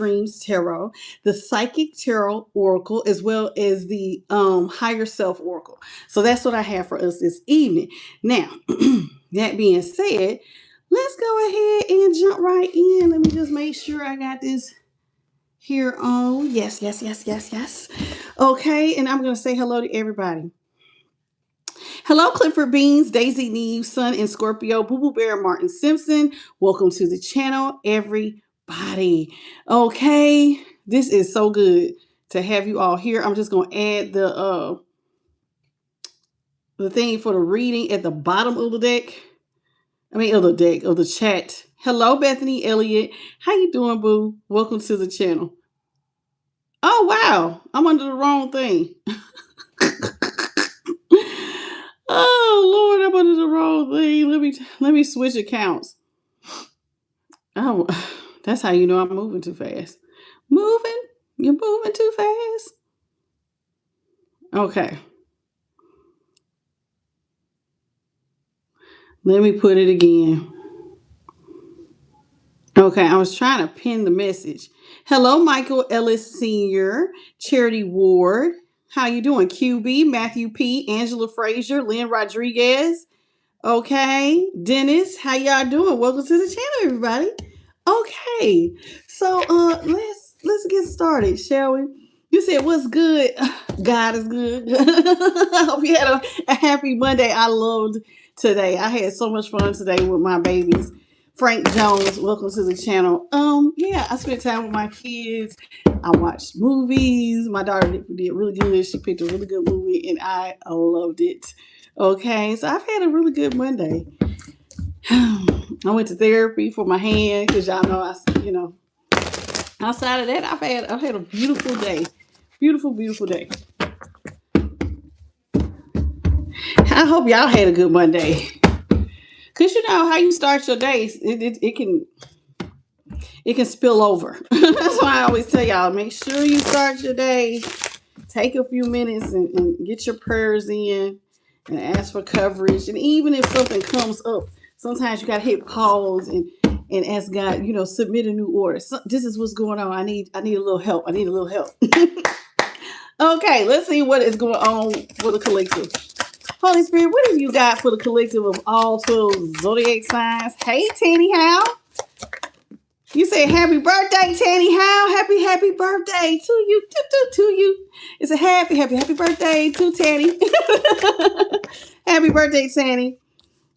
Dreams Tarot, the Psychic Tarot Oracle, as well as the Higher Self Oracle. So that's what I have for us this evening. Now, that being said, let's go ahead and jump right in. Let me just make sure I got this here on. Yes, yes, yes, yes, yes. Okay, and I'm going to say hello to everybody. Hello, Clifford Beans, Daisy Neve, Sun and Scorpio, Boo Boo Bear, Martin Simpson. Welcome to the channel, everybody. Okay, this is so good to have you all here. I'm just going to add the thing for the reading at the bottom of the deck. Of the chat. Hello, Bethany Elliott. How you doing, boo? Welcome to the channel. Oh, wow. I'm under the wrong thing. Oh, Lord, I'm under the wrong thing. Let me switch accounts. Oh, that's how you know I'm moving too fast. Moving? You're moving too fast? Okay. Let me put it again. Okay, I was trying to pin the message. Hello, Michael Ellis Sr., Charity Ward. How you doing? QB, Matthew P., Angela Frazier, Lynn Rodriguez. Okay, Dennis, how y'all doing? Welcome to the channel, everybody. Okay, so let's get started, shall we? You said what's good? God is good. I hope you had a happy Monday. I loved today. I had so much fun today with my babies. Frank Jones, welcome to the channel. Yeah, I spent time with my kids. I watched movies. My daughter did really good. She picked a really good movie, and I loved it. Okay, so I've had a really good Monday. I went to therapy for my hand because y'all know outside of that, I've had a beautiful day. Beautiful, beautiful day. I hope y'all had a good Monday. Cause you know how you start your day, it can spill over. That's why I always tell y'all, make sure you start your day. Take a few minutes and get your prayers in and ask for coverage. And even if something comes up, sometimes you gotta hit pause and ask God, submit a new order. So, this is what's going on. I need a little help. Okay, let's see what is going on for the collective. Holy Spirit, what have you got for the collective of all 12 zodiac signs? Hey, Tanny Howe. You say happy birthday, Tanny Howe. Happy birthday to you. To you. It's a happy birthday to Tanny. Happy birthday, Tanny.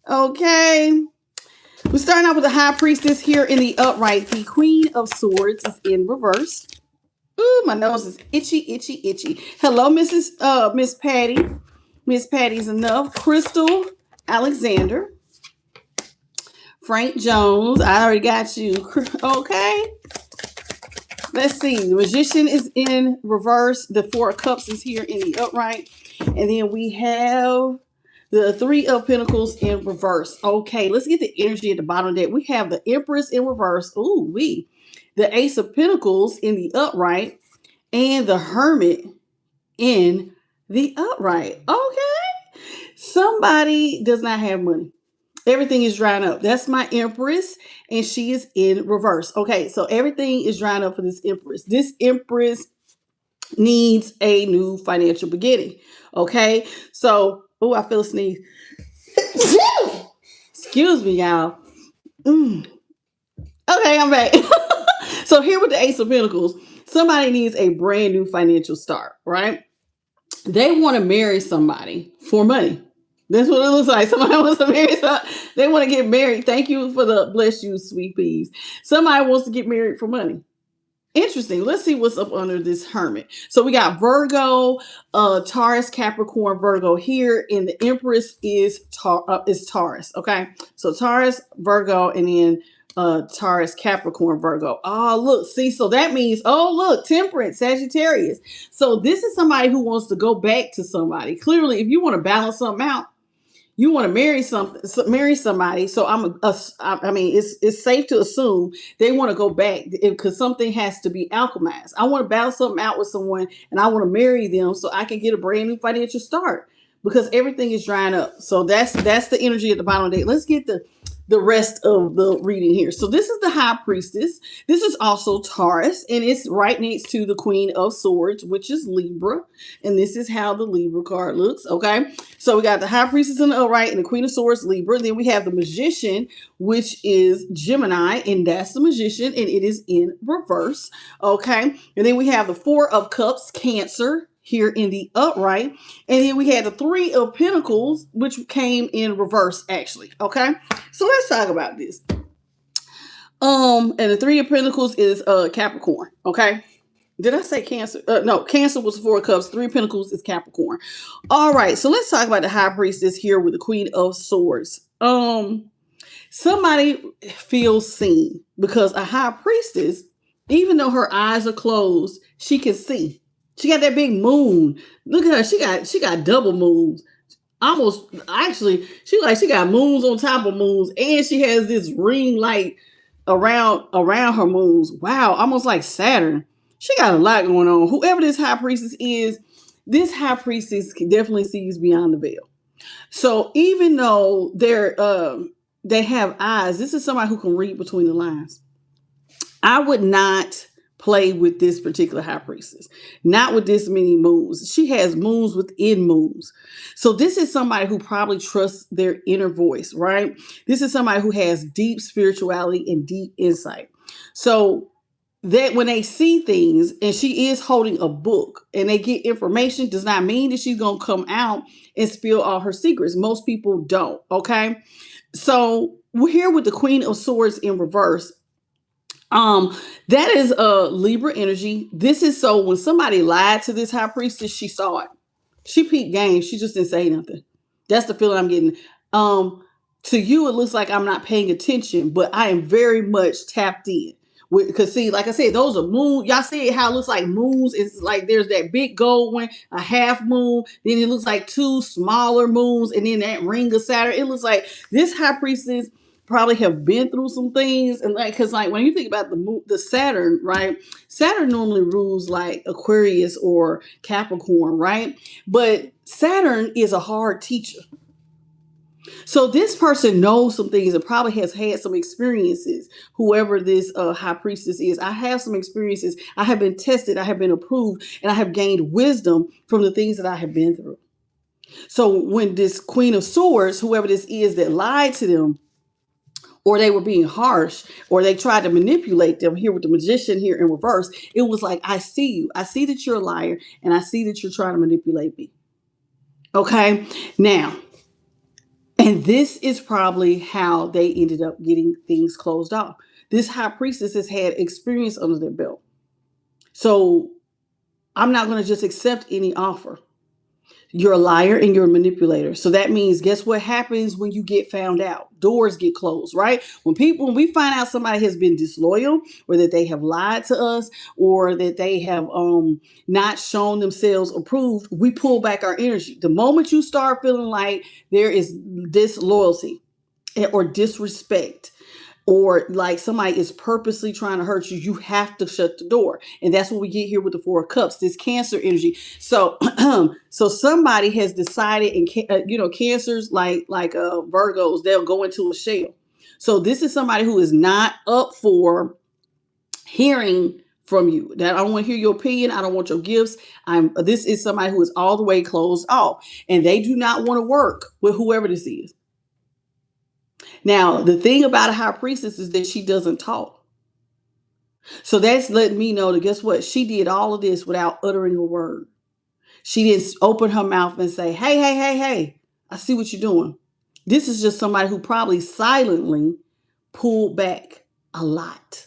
Okay. We're starting off with the High Priestess here in the upright. The Queen of Swords is in reverse. Ooh, my nose is itchy. Hello, Miss Patty. Miss Patty's enough. Crystal Alexander. Frank Jones. I already got you. Okay. Let's see. The Magician is in reverse. The Four of Cups is here in the upright. And then we have the Three of Pentacles in reverse. Okay, let's get the energy at the bottom of that. We have the Empress in reverse. Ooh, the Ace of Pentacles in the upright. And the Hermit in the upright. Okay. Somebody does not have money. Everything is drying up. That's my Empress, and she is in reverse. Okay, so everything is drying up for this Empress. This Empress needs a new financial beginning. Okay, so, I feel a sneeze. Excuse me, y'all. Okay, I'm back. So here with the Ace of Pentacles, somebody needs a brand new financial start, right? They want to marry somebody for money. That's what it looks like. Somebody wants to marry somebody. They want to get married. Thank you for the bless you, sweet peas. Somebody wants to get married for money. Interesting. Let's see what's up under this Hermit. So we got Virgo, Taurus, Capricorn, Virgo here, and the Empress is Taurus. Okay, so Taurus, Virgo, and then Taurus, Capricorn, Virgo. Oh, look, see, so that means, Temperance, Sagittarius. So this is somebody who wants to go back to somebody. Clearly, if you want to balance something out, you want to marry somebody. So it's safe to assume they want to go back because something has to be alchemized. I want to balance something out with someone and I want to marry them so I can get a brand new financial start because everything is drying up. So that's the energy at the bottom of the day. Let's get the the rest of the reading here. So this is the high priestess. This is also Taurus, and it's right next to the Queen of Swords, which is Libra. And this is how the Libra card looks. Okay. So we got the high priestess in the upright and the Queen of Swords, Libra. Then we have the magician, which is Gemini, and that's the magician, and it is in reverse. Okay. And then we have the Four of Cups, Cancer, here in the upright. And then we had the Three of Pentacles, which came in reverse, actually. Okay. So let's talk about this. And the Three of Pentacles is Capricorn. Okay. Did I say Cancer? No, Cancer was Four of Cups. Three of Pentacles is Capricorn. All right. So let's talk about the high priestess here with the Queen of Swords. Somebody feels seen because a high priestess, even though her eyes are closed, she can see. She got that big moon. Look at her. She got double moons. Almost, actually, she got moons on top of moons, and she has this ring light around her moons. Wow, almost like Saturn. She got a lot going on. Whoever this high priestess is, this high priestess definitely sees beyond the veil. So even though they have eyes, this is somebody who can read between the lines. I would not play with this particular high priestess, not with this many moons. She has moons within moons. So this is somebody who probably trusts their inner voice, right? This is somebody who has deep spirituality and deep insight. So that when they see things, and she is holding a book and they get information, does not mean that she's going to come out and spill all her secrets. Most people don't. Okay. So we're here with the Queen of Swords in reverse. That is Libra energy. This is so when somebody lied to this high priestess, she saw it. She peeped game. She just didn't say nothing. That's the feeling I'm getting. To you, it looks like I'm not paying attention, but I am very much tapped in. Because see, like I said, those are moon. Y'all see how it looks like moons? It's like there's that big gold one, a half moon. Then it looks like two smaller moons, and then that ring of Saturn. It looks like this high priestess probably have been through some things, and like, because like when you think about the Saturn, right? Saturn normally rules like Aquarius or Capricorn, right? But Saturn is a hard teacher. So this person knows some things and probably has had some experiences. Whoever this high priestess is, I have some experiences. I have been tested. I have been approved, and I have gained wisdom from the things that I have been through. So when this Queen of Swords, whoever this is that lied to them, or they were being harsh, or they tried to manipulate them, here with the magician here in reverse, it was like, I see you. I see that you're a liar, and I see that you're trying to manipulate me. Okay? Now, and this is probably how they ended up getting things closed off. This high priestess has had experience under their belt. So I'm not going to just accept any offer. You're a liar and you're a manipulator. So that means, guess what happens when you get found out? Doors get closed, right? When we find out somebody has been disloyal, or that they have lied to us, or that they have not shown themselves approved, we pull back our energy. The moment you start feeling like there is disloyalty or disrespect, or like somebody is purposely trying to hurt you, you have to shut the door. And that's what we get here with the Four of Cups, this Cancer energy. So so somebody has decided, and Cancers like Virgos, they'll go into a shell. So this is somebody who is not up for hearing from you. That I don't want to hear your opinion. I don't want your gifts. This is somebody who is all the way closed off, and they do not want to work with whoever this is. Now, the thing about a high priestess is that she doesn't talk. So that's letting me know that, guess what? She did all of this without uttering a word. She didn't open her mouth and say, hey, hey, hey, hey, I see what you're doing. This is just somebody who probably silently pulled back a lot.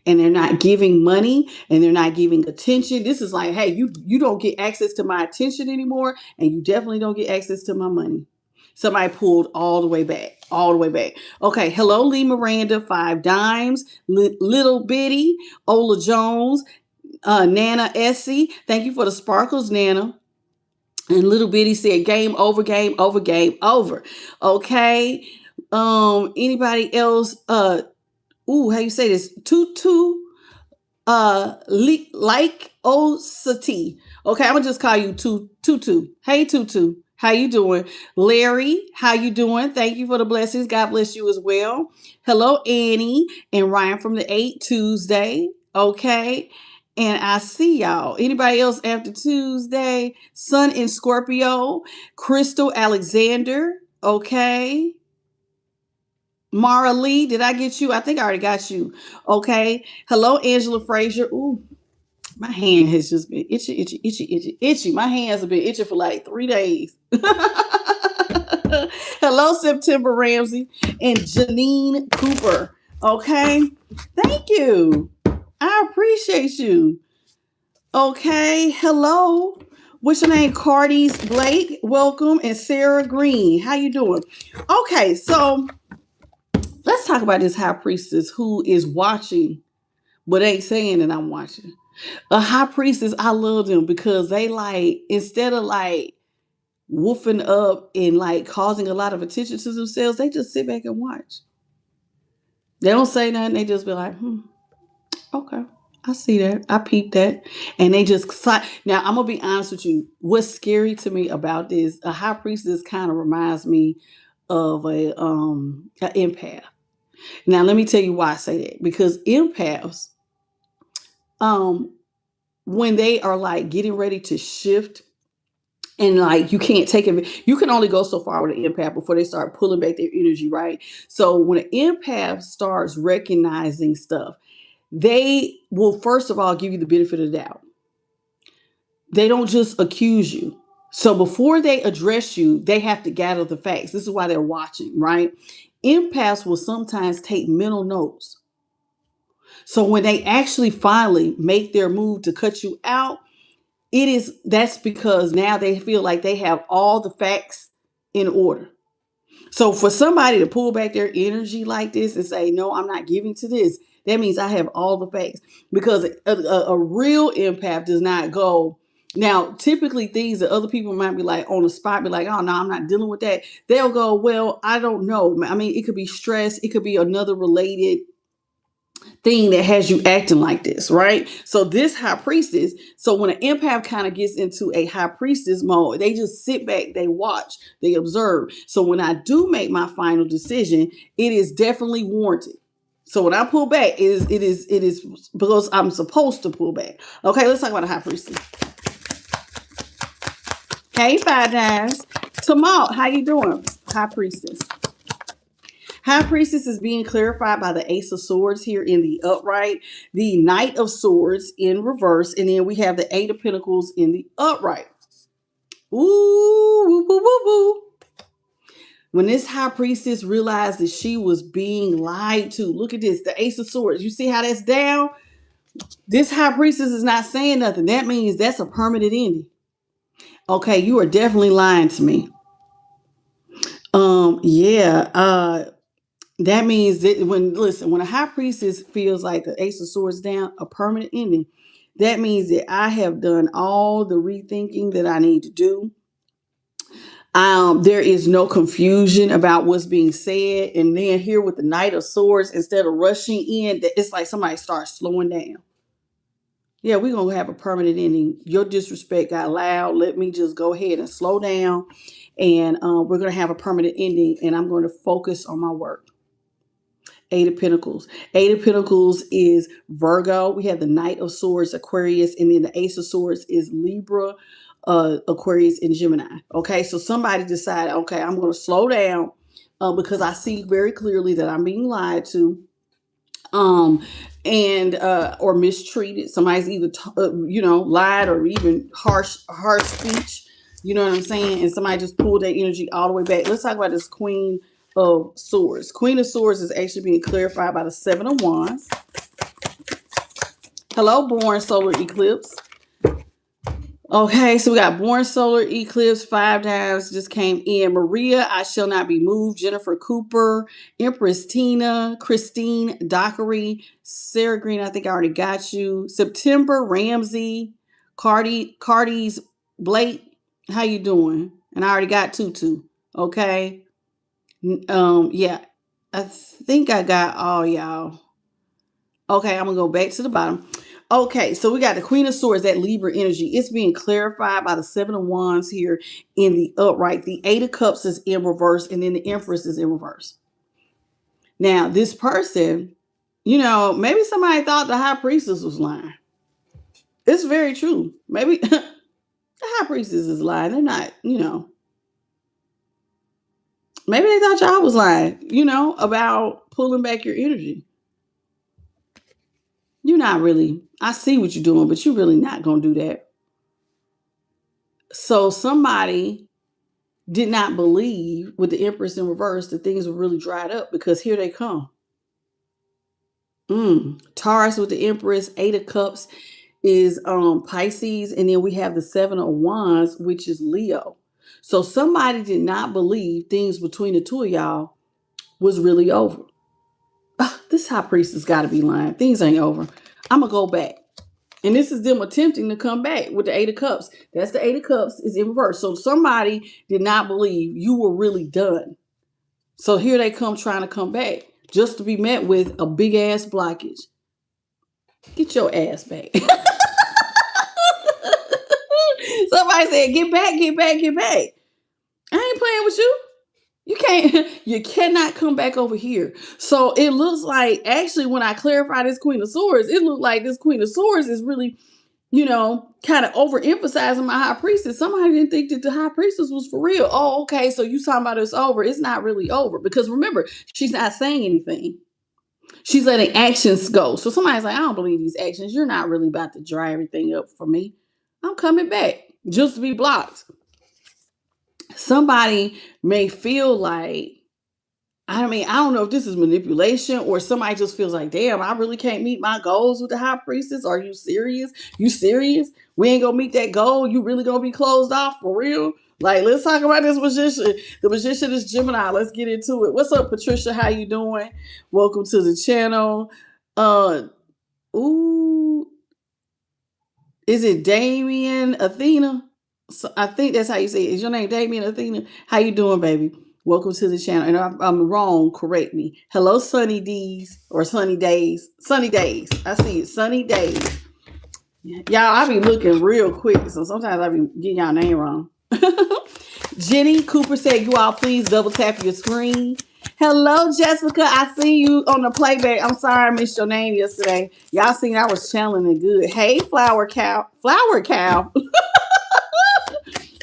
And they're not giving money, and they're not giving attention. This is like, hey, you don't get access to my attention anymore, and you definitely don't get access to my money. Somebody pulled all the way back. Okay, hello, Lee Miranda, 5 dimes, Little Bitty, Ola Jones, Nana Essie. Thank you for the sparkles, Nana. And Little Bitty said, game over, game over, game over. Okay. Anybody else? How you say this? Tutu, like Osati. Okay, I'm gonna just call you Tutu. Hey, Tutu. How you doing? Larry, how you doing? Thank you for the blessings. God bless you as well. Hello, Annie and Ryan from the 8 Tuesday. Okay. And I see y'all. Anybody else after Tuesday? Sun in Scorpio. Crystal Alexander. Okay. Mara Lee, did I get you? I think I already got you. Okay. Hello, Angela Frazier. Ooh, my hand has just been itchy, itchy, itchy, itchy, itchy. My hands have been itching for like 3 days. Hello, September Ramsey and Janine Cooper. Okay. Thank you. I appreciate you. Okay. Hello. What's your name? Cardi's Blake. Welcome. And Sarah Green. How you doing? Okay. So let's talk about this high priestess who is watching but ain't saying that I'm watching. A high priestess, I love them because they like, instead of like woofing up and like causing a lot of attention to themselves, they just sit back and watch. They don't say nothing. They just be like, okay, I see that. I peeped that. And they just, now I'm going to be honest with you. What's scary to me about this, a high priestess kind of reminds me of an empath. Now, let me tell you why I say that. Because empaths, when they are like getting ready to shift and like you can't take it, you can only go so far with an empath before they start pulling back their energy, right? So when an empath starts recognizing stuff, they will first of all give you the benefit of the doubt. They don't just accuse you. So before they address you, they have to gather the facts. This is why they're watching, right? Empaths will sometimes take mental notes. So when they actually finally make their move to cut you out, that's because now they feel like they have all the facts in order. So for somebody to pull back their energy like this and say, no, I'm not giving to this, that means I have all the facts. Because a real empath does not go. Now, typically things that other people might be like on the spot, be like, oh, no, I'm not dealing with that. They'll go, well, I don't know. I mean, it could be stress. It could be another related thing that has you acting like this, right? So this high priestess, so when an empath kind of gets into a high priestess mode, they just sit back, they watch, they observe. So when I do make my final decision, it is definitely warranted. So when I pull back, it is because I'm supposed to pull back. Okay, let's talk about a high priestess. Hey, Five Nines. Tamal, how you doing? High priestess. High priestess is being clarified by the Ace of Swords here in the upright, the Knight of Swords in reverse, and then we have the Eight of Pentacles in the upright. Ooh, woo, woo, woo, woo. When this high priestess realized that she was being lied to, look at this, the Ace of Swords. You see how that's down? This high priestess is not saying nothing. That means that's a permanent ending. Okay, you are definitely lying to me. That means that when a high priestess feels like the Ace of Swords down, a permanent ending, that means that I have done all the rethinking that I need to do. There is no confusion about what's being said. And then here with the Knight of Swords, instead of rushing in, it's like somebody starts slowing down. Yeah, we're going to have a permanent ending. Your disrespect got loud. Let me just go ahead and slow down. And we're going to have a permanent ending. And I'm going to focus on my work. Eight of Pentacles. Eight of Pentacles is Virgo. We have the Knight of Swords, Aquarius, and then the Ace of Swords is Libra, Aquarius, and Gemini. Okay, so somebody decided, okay, I'm going to slow down because I see very clearly that I'm being lied to, and or mistreated. Somebody's either lied or even harsh speech. You know what I'm saying? And somebody just pulled that energy all the way back. Let's talk about this Queen of Swords. Queen of Swords is actually being clarified by the Seven of Wands. Hello, born solar eclipse. Okay, so we got born solar eclipse, 5 times just came in. Maria, I shall not be moved. Jennifer Cooper, Empress Tina, Christine Dockery, Sarah Green, I think I already got you. September Ramsey, Cardi's Blake, how you doing? And I already got Tutu. Okay. Yeah, I think I got all y'all. Okay, I'm gonna go back to the bottom. Okay, so we got the Queen of Swords, that Libra energy. It's being clarified by the Seven of Wands here in the upright. The Eight of Cups is in reverse, and then the Empress is in reverse. Now, this person, maybe somebody thought the High Priestess was lying. It's very true. Maybe the High Priestess is lying. They're not, maybe they thought y'all was lying, about pulling back your energy. You're not really, I see what you're doing, but you're really not going to do that. So somebody did not believe with the Empress in reverse that things were really dried up, because here they come. Taurus with the Empress, Eight of Cups is Pisces, and then we have the Seven of Wands, which is Leo. So somebody did not believe things between the two of y'all was really over. This High Priestess got to be lying. Things ain't over. I'm going to go back. And this is them attempting to come back with the Eight of Cups. That's the Eight of Cups is in reverse. So somebody did not believe you were really done. So here they come trying to come back, just to be met with a big ass blockage. Get your ass back. Somebody said, get back, get back, get back. I ain't playing with you. You cannot come back over here. So it looks like, actually, when I clarify this Queen of Swords, it looked like this Queen of Swords is really, kind of overemphasizing my High Priestess. Somebody didn't think that the High Priestess was for real. Oh, okay. So you talking about it's over. It's not really over, because remember, she's not saying anything. She's letting actions go. So somebody's like, I don't believe these actions. You're not really about to dry everything up for me. I'm coming back just to be blocked. Somebody may feel like, I don't know if this is manipulation, or somebody just feels like, damn, I really can't meet my goals with the High Priestess. Are you serious? You serious? We ain't gonna meet that goal. You really gonna be closed off for real? Like, let's talk about this magician. The magician is Gemini. Let's get into it. What's up, Patricia? How you doing? Welcome to the channel. Is it Damien Athena? So I think that's how you say it. Is your name Damien Athena? How you doing, baby? Welcome to the channel. And if I'm wrong, correct me. Hello, Sunny D's or Sunny Days. Sunny Days. I see it. Sunny Days. Y'all, I be looking real quick, so sometimes I be getting y'all name wrong. Jenny Cooper said, you all please double tap your screen. Hello, Jessica. I see you on the playback. I'm sorry I missed your name yesterday. Y'all seen I was channeling good. Hey, Flower Cow. Flower Cow.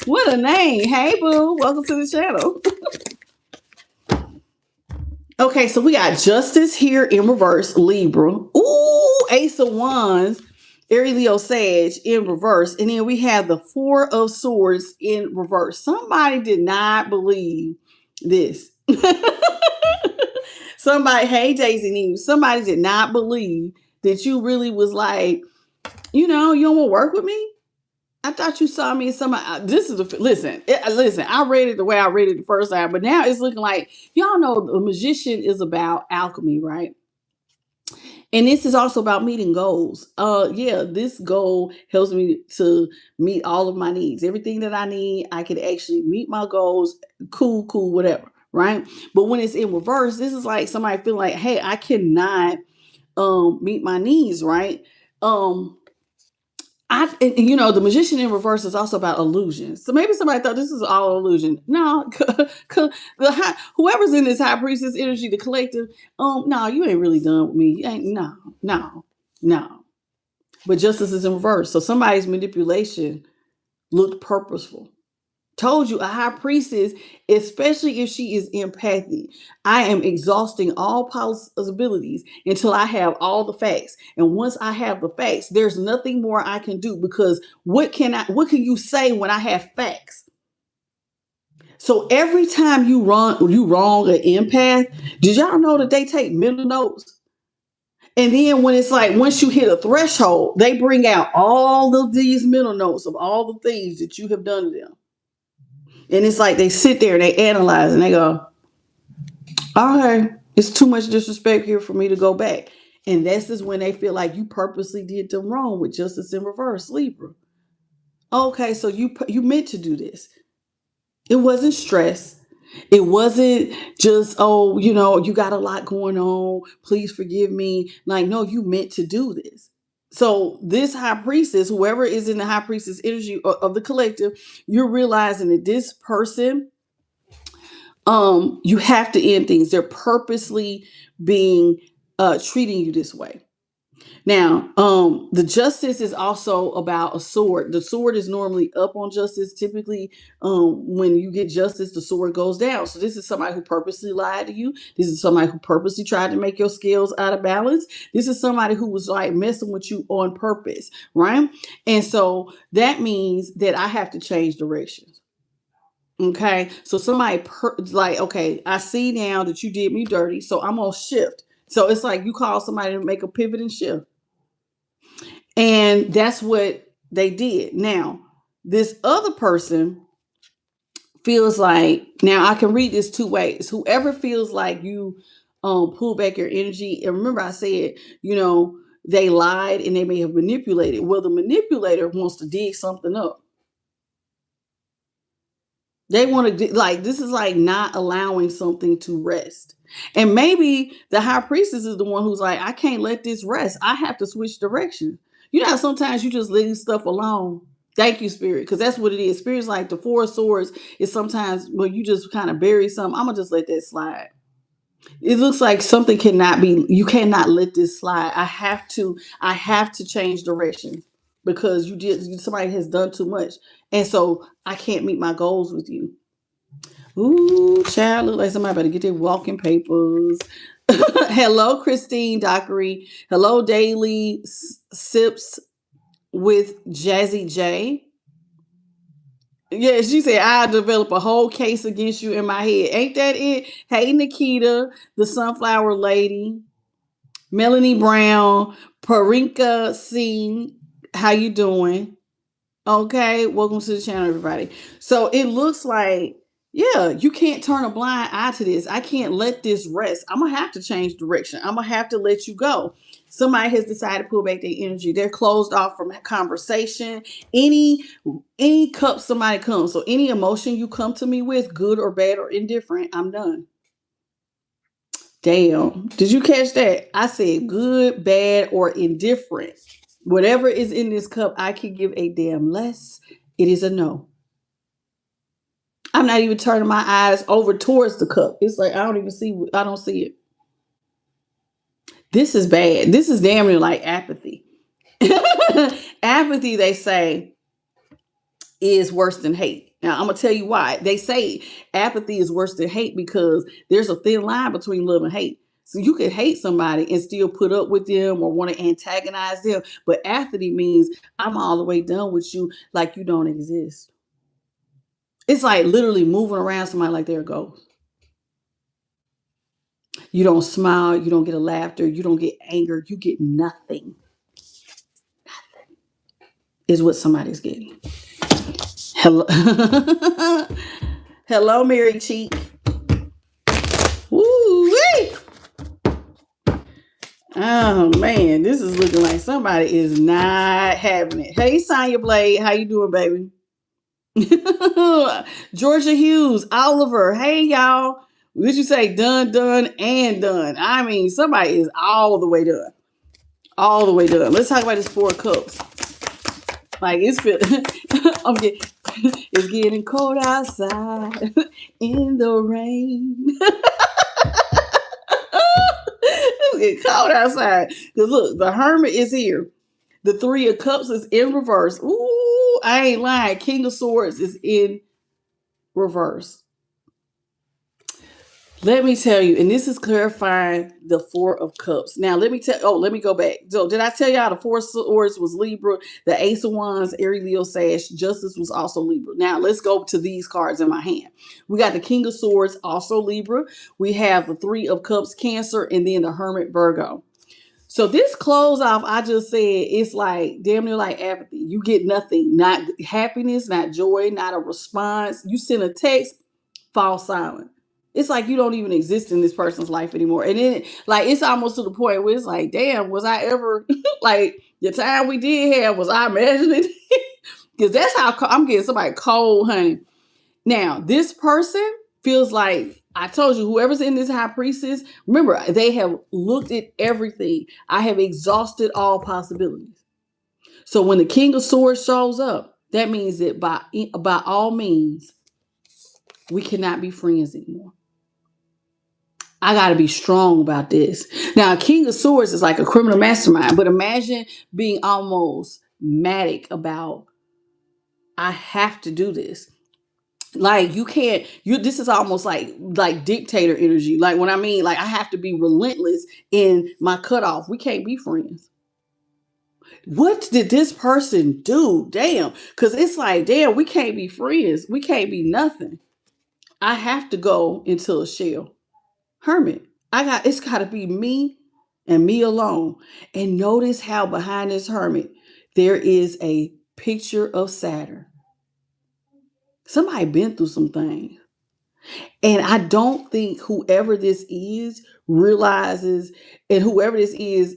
What a name. Hey, boo. Welcome to the channel. Okay, so we got Justice here in reverse, Libra. Ooh, Ace of Wands, Aries, Leo, Sag in reverse. And then we have the Four of Swords in reverse. Somebody did not believe this. Somebody, hey, Daisy News, somebody did not believe that you really was like, you don't want to work with me? I thought you saw me in somebody. This is listen. I read it the way I read it the first time, but now it's looking like, y'all know the magician is about alchemy, right? And this is also about meeting goals. This goal helps me to meet all of my needs. Everything that I need, I can actually meet my goals. Cool, whatever, right? But when it's in reverse, this is like somebody feeling like, hey, I cannot meet my needs, right? The magician in reverse is also about illusions. So maybe somebody thought this is all illusion. No, whoever's in this High Priestess energy, the collective, no, you ain't really done with me. No. But justice is in reverse. So somebody's manipulation looked purposeful. Told you, a High Priestess, especially if she is empathic, I am exhausting all possibilities until I have all the facts. And once I have the facts, there's nothing more I can do, because what can you say when I have facts? So every time you wrong an empath, did y'all know that they take mental notes? And then when it's like, once you hit a threshold, they bring out all of these mental notes of all the things that you have done to them. And it's like they sit there and they analyze and they go, okay, it's too much disrespect here for me to go back. And this is when they feel like you purposely did them wrong with justice in reverse, Libra. Okay, so you meant to do this. It wasn't stress. It wasn't just, you got a lot going on. Please forgive me. Like, no, you meant to do this. So this high priestess, whoever is in the high priestess energy of the collective, you're realizing that this person, you have to end things. They're purposely being treating you this way. Now, the justice is also about a sword. The sword is normally up on justice. Typically, when you get justice, the sword goes down. So this is somebody who purposely lied to you. This is somebody who purposely tried to make your scales out of balance. This is somebody who was like messing with you on purpose, right? And so that means that I have to change directions. Okay, so somebody like, okay, I see now that you did me dirty, so I'm gonna shift. So it's like you call somebody to make a pivot and shift. And that's what they did. Now, this other person feels like, now I can read this two ways. Whoever feels like you pull back your energy, and remember I said, they lied and they may have manipulated. Well, the manipulator wants to dig something up. They want to, like, this is like not allowing something to rest. And maybe the high priestess is the one who's like, I can't let this rest. I have to switch direction. You know, sometimes you just leave stuff alone. Thank you, Spirit, because that's what it is. Spirit's like the Four of Swords is sometimes when you just kind of bury something. I'm going to just let that slide. It looks like something you cannot let this slide. I have to change direction because somebody has done too much. And so I can't meet my goals with you. Ooh, child, look like somebody better get their walking papers. Hello, Christine Dockery. Hello, Daily Sips with Jazzy J. Yeah, she said, I'll develop a whole case against you in my head. Ain't that it? Hey, Nikita, the Sunflower Lady. Melanie Brown, Parinka C. How you doing? Okay, welcome to the channel, everybody. So it looks like, yeah, you can't turn a blind eye to this. I can't let this rest. I'm gonna have to change direction. I'm gonna have to let you go. Somebody has decided to pull back their energy. They're closed off from conversation. Any cup somebody comes. So any emotion you come to me with, good or bad or indifferent, I'm done. Damn. Did you catch that? I said good, bad, or indifferent. Whatever is in this cup, I can give a damn less. It is a no. I'm not even turning my eyes over towards the cup. It's like I don't see it. This is bad. This is damn near like apathy. Apathy, they say, is worse than hate. Now, I'm going to tell you why. They say apathy is worse than hate because there's a thin line between love and hate. So you could hate somebody and still put up with them or want to antagonize them. But apathy means I'm all the way done with you like you don't exist. It's like literally moving around somebody like they're a ghost. You don't smile. You don't get a laughter. You don't get anger. You get nothing. Nothing is what somebody's getting. Hello. Hello, Mary Cheek. Woo-wee. Oh man, this is looking like somebody is not having it. Hey, Sonya Blade, how you doing, baby? Georgia Hughes, Oliver, hey y'all. Did you say done, and done? I mean, somebody is all the way done. All the way done. Let's talk about this Four of Cups. Like it's it's getting cold outside in the rain. It's getting cold outside. Because look, the Hermit is here. The Three of Cups is in reverse. Ooh, I ain't lying. King of Swords is in reverse. Let me tell you, and this is clarifying the Four of Cups. Now, let me go back. So, did I tell y'all the Four of Swords was Libra, the Ace of Wands, Aries, Leo, Sag, Justice was also Libra. Now, let's go to these cards in my hand. We got the King of Swords, also Libra. We have the Three of Cups, Cancer, and then the Hermit, Virgo. So this close off, I just said, it's like damn near like apathy. You get nothing, not happiness, not joy, not a response. You send a text, fall silent. It's like you don't even exist in this person's life anymore. And then like it's almost to the point where it's like, damn, was I ever like the time we did have, was I imagining? Because that's how I'm getting somebody cold, honey. Now, this person feels like, I told you, whoever's in this high priestess, remember, they have looked at everything. I have exhausted all possibilities. So when the King of Swords shows up, that means that by all means, we cannot be friends anymore. I got to be strong about this. Now, King of Swords is like a criminal mastermind, but imagine being almost manic about, I have to do this. Like you can't, this is almost like dictator energy. Like when I mean, like I have to be relentless in my cutoff. We can't be friends. What did this person do? Damn. Because it's like, damn, we can't be friends. We can't be nothing. I have to go into a shell. Hermit. It's gotta be me and me alone. And notice how behind this hermit there is a picture of Saturn. Somebody been through some things. And I don't think whoever this is realizes, and whoever this is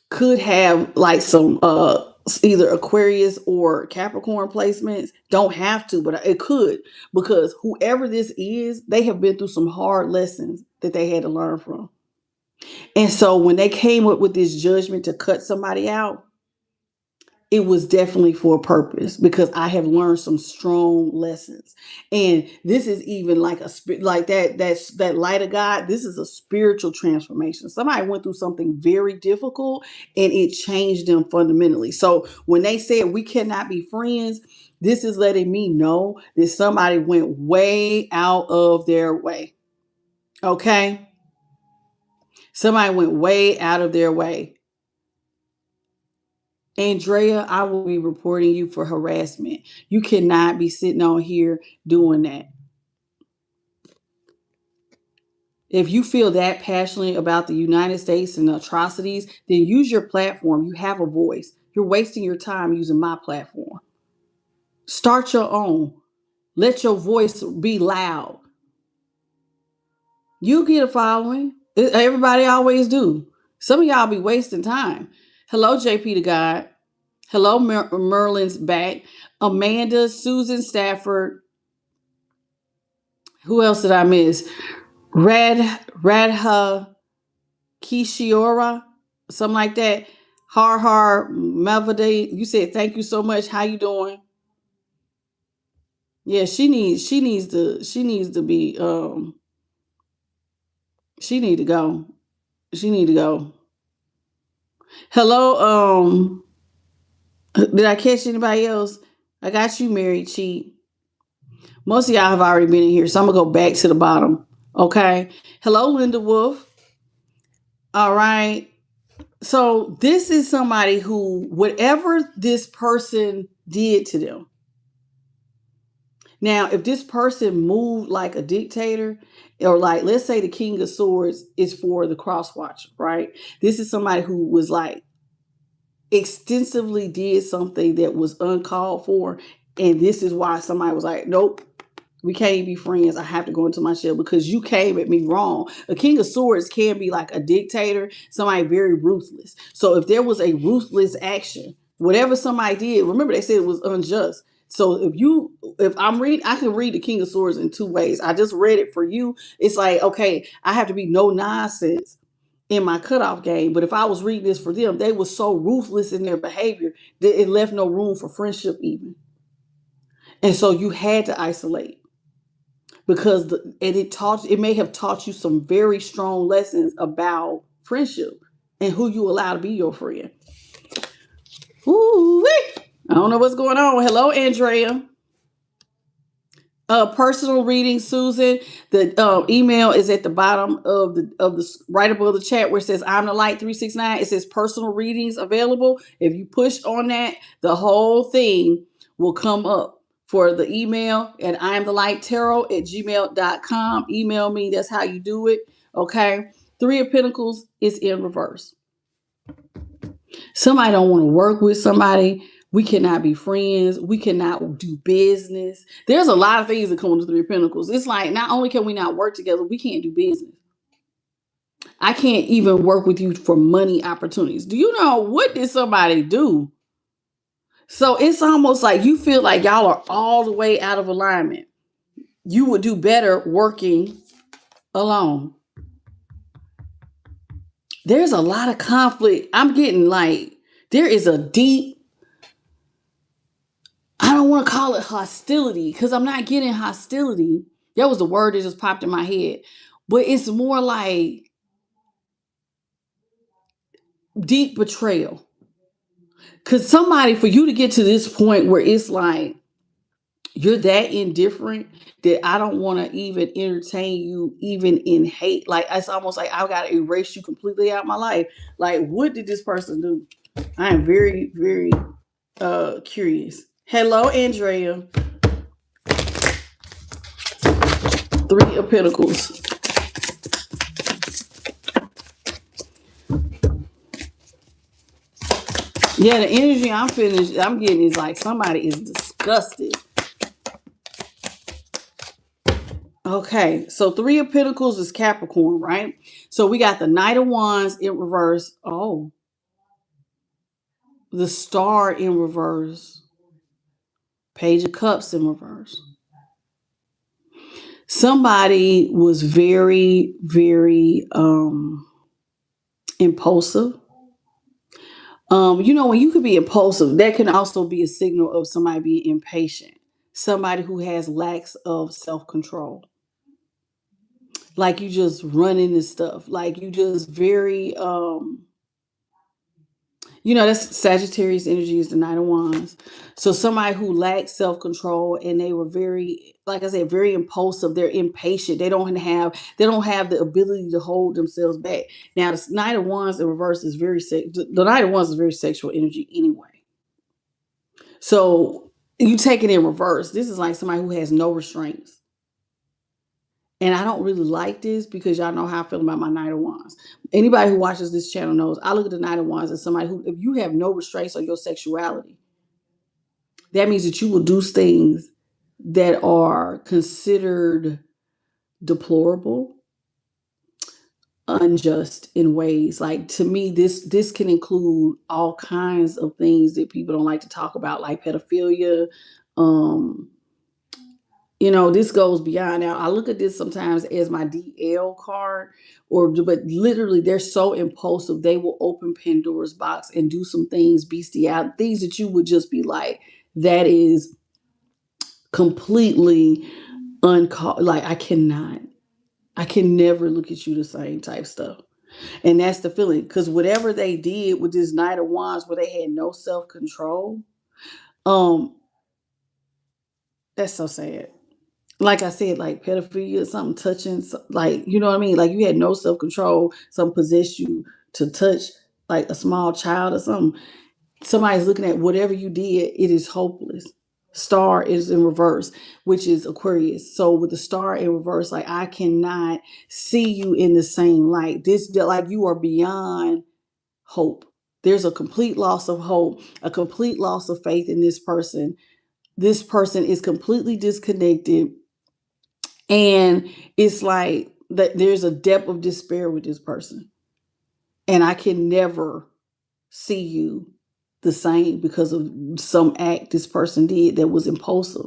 could have like some either Aquarius or Capricorn placements. Don't have to, but it could, because whoever this is, they have been through some hard lessons that they had to learn from. And so when they came up with this judgment to cut somebody out, it was definitely for a purpose, because I have learned some strong lessons. And this is even like like that light of God. This is a spiritual transformation. Somebody went through something very difficult and it changed them fundamentally. So when they said we cannot be friends, this is letting me know that somebody went way out of their way. Okay? Somebody went way out of their way. Andrea, I will be reporting you for harassment. You cannot be sitting on here doing that. If you feel that passionately about the United States and the atrocities, then use your platform. You have a voice. You're wasting your time using my platform. Start your own. Let your voice be loud. You get a following. Everybody always do. Some of y'all be wasting time. Hello, JP to God. Hello, Merlin's back. Amanda, Susan Stafford. Who else did I miss? Radha Kishiora, something like that. Har Melvade. You said thank you so much. How you doing? Yeah, she needs to be she need to go. She need to go. Hello, did I catch anybody else? I got you, Mary Cheat. Most of y'all have already been in here, so I'm gonna go back to the bottom. Okay. Hello, Linda Wolf. All right. So this is somebody who, whatever this person did to them. Now, if this person moved like a dictator, or like, let's say the King of Swords is for the cross watcher, right? This is somebody who was like extensively did something that was uncalled for. And this is why somebody was like, nope, we can't be friends. I have to go into my shell because you came at me wrong. A King of Swords can be like a dictator, somebody very ruthless. So if there was a ruthless action, whatever somebody did, remember they said it was unjust. So if I'm reading, I can read the King of Swords in two ways. I just read it for you. It's like, okay, I have to be no nonsense in my cutoff game. But if I was reading this for them, they were so ruthless in their behavior that it left no room for friendship even. And so you had to isolate, because it may have taught you some very strong lessons about friendship and who you allow to be your friend. Ooh-wee. I don't know what's going on. Hello, Andrea. Personal reading, Susan. The email is at the bottom of the right above the chat where it says I'm the Light 369. It says personal readings available. If you push on that, the whole thing will come up for the email at imthelighttaro@gmail.com. Email me. That's how you do it. Okay. Three of Pentacles is in reverse. Somebody don't want to work with somebody. We cannot be friends. We cannot do business. There's a lot of things that come with the Three of Pentacles. It's like, not only can we not work together, we can't do business. I can't even work with you for money opportunities. Do you know what did somebody do? So it's almost like you feel like y'all are all the way out of alignment. You would do better working alone. There's a lot of conflict. I'm getting like There is a deep, I don't want to call it hostility because I'm not getting hostility. That was the word that just popped in my head. But it's more like deep betrayal. Because somebody, for you to get to this point where it's like, you're that indifferent that I don't want to even entertain you, even in hate. Like, it's almost like I got to erase you completely out of my life. Like, what did this person do? I am very, very curious. Hello, Andrea. Three of Pentacles. Yeah, the energy I'm getting is like somebody is disgusted. Okay, so Three of Pentacles is Capricorn, right? So we got the Knight of Wands in reverse. Oh, the Star in reverse. Page of Cups in reverse. Somebody was very, very impulsive. When you could be impulsive, that can also be a signal of somebody being impatient. Somebody who has lacks of self-control. Like you just run into stuff. Like you just very that's Sagittarius energy is the Knight of Wands. So somebody who lacks self-control and they were very, like I said, very impulsive. They're impatient. They don't have the ability to hold themselves back. Now the Knight of Wands in reverse is the Knight of Wands is very sexual energy anyway. So you take it in reverse. This is like somebody who has no restraints. And I don't really like this because y'all know how I feel about my Knight of Wands. Anybody who watches this channel knows I look at the Knight of Wands as somebody who, if you have no restraints on your sexuality, that means that you will do things that are considered deplorable, unjust in ways. Like to me, this can include all kinds of things that people don't like to talk about, like pedophilia, um, this goes beyond. Now I look at this sometimes as my DL card, but literally they're so impulsive they will open Pandora's box and do some things, bestiality, things that you would just be like, that is completely uncalled. Like I can never look at you the same type stuff. And that's the feeling. Because whatever they did with this Knight of Wands where they had no self-control, um, that's so sad. Like I said, like pedophilia, something touching, like, you know what I mean? Like you had no self control, some possessed you to touch like a small child or something. Somebody's looking at whatever you did, it is hopeless. Star is in reverse, which is Aquarius. So with the star in reverse, like I cannot see you in the same light. Like you are beyond hope. There's a complete loss of hope, a complete loss of faith in this person. This person is completely disconnected. And it's like that there's a depth of despair with this person. And I can never see you the same because of some act this person did that was impulsive.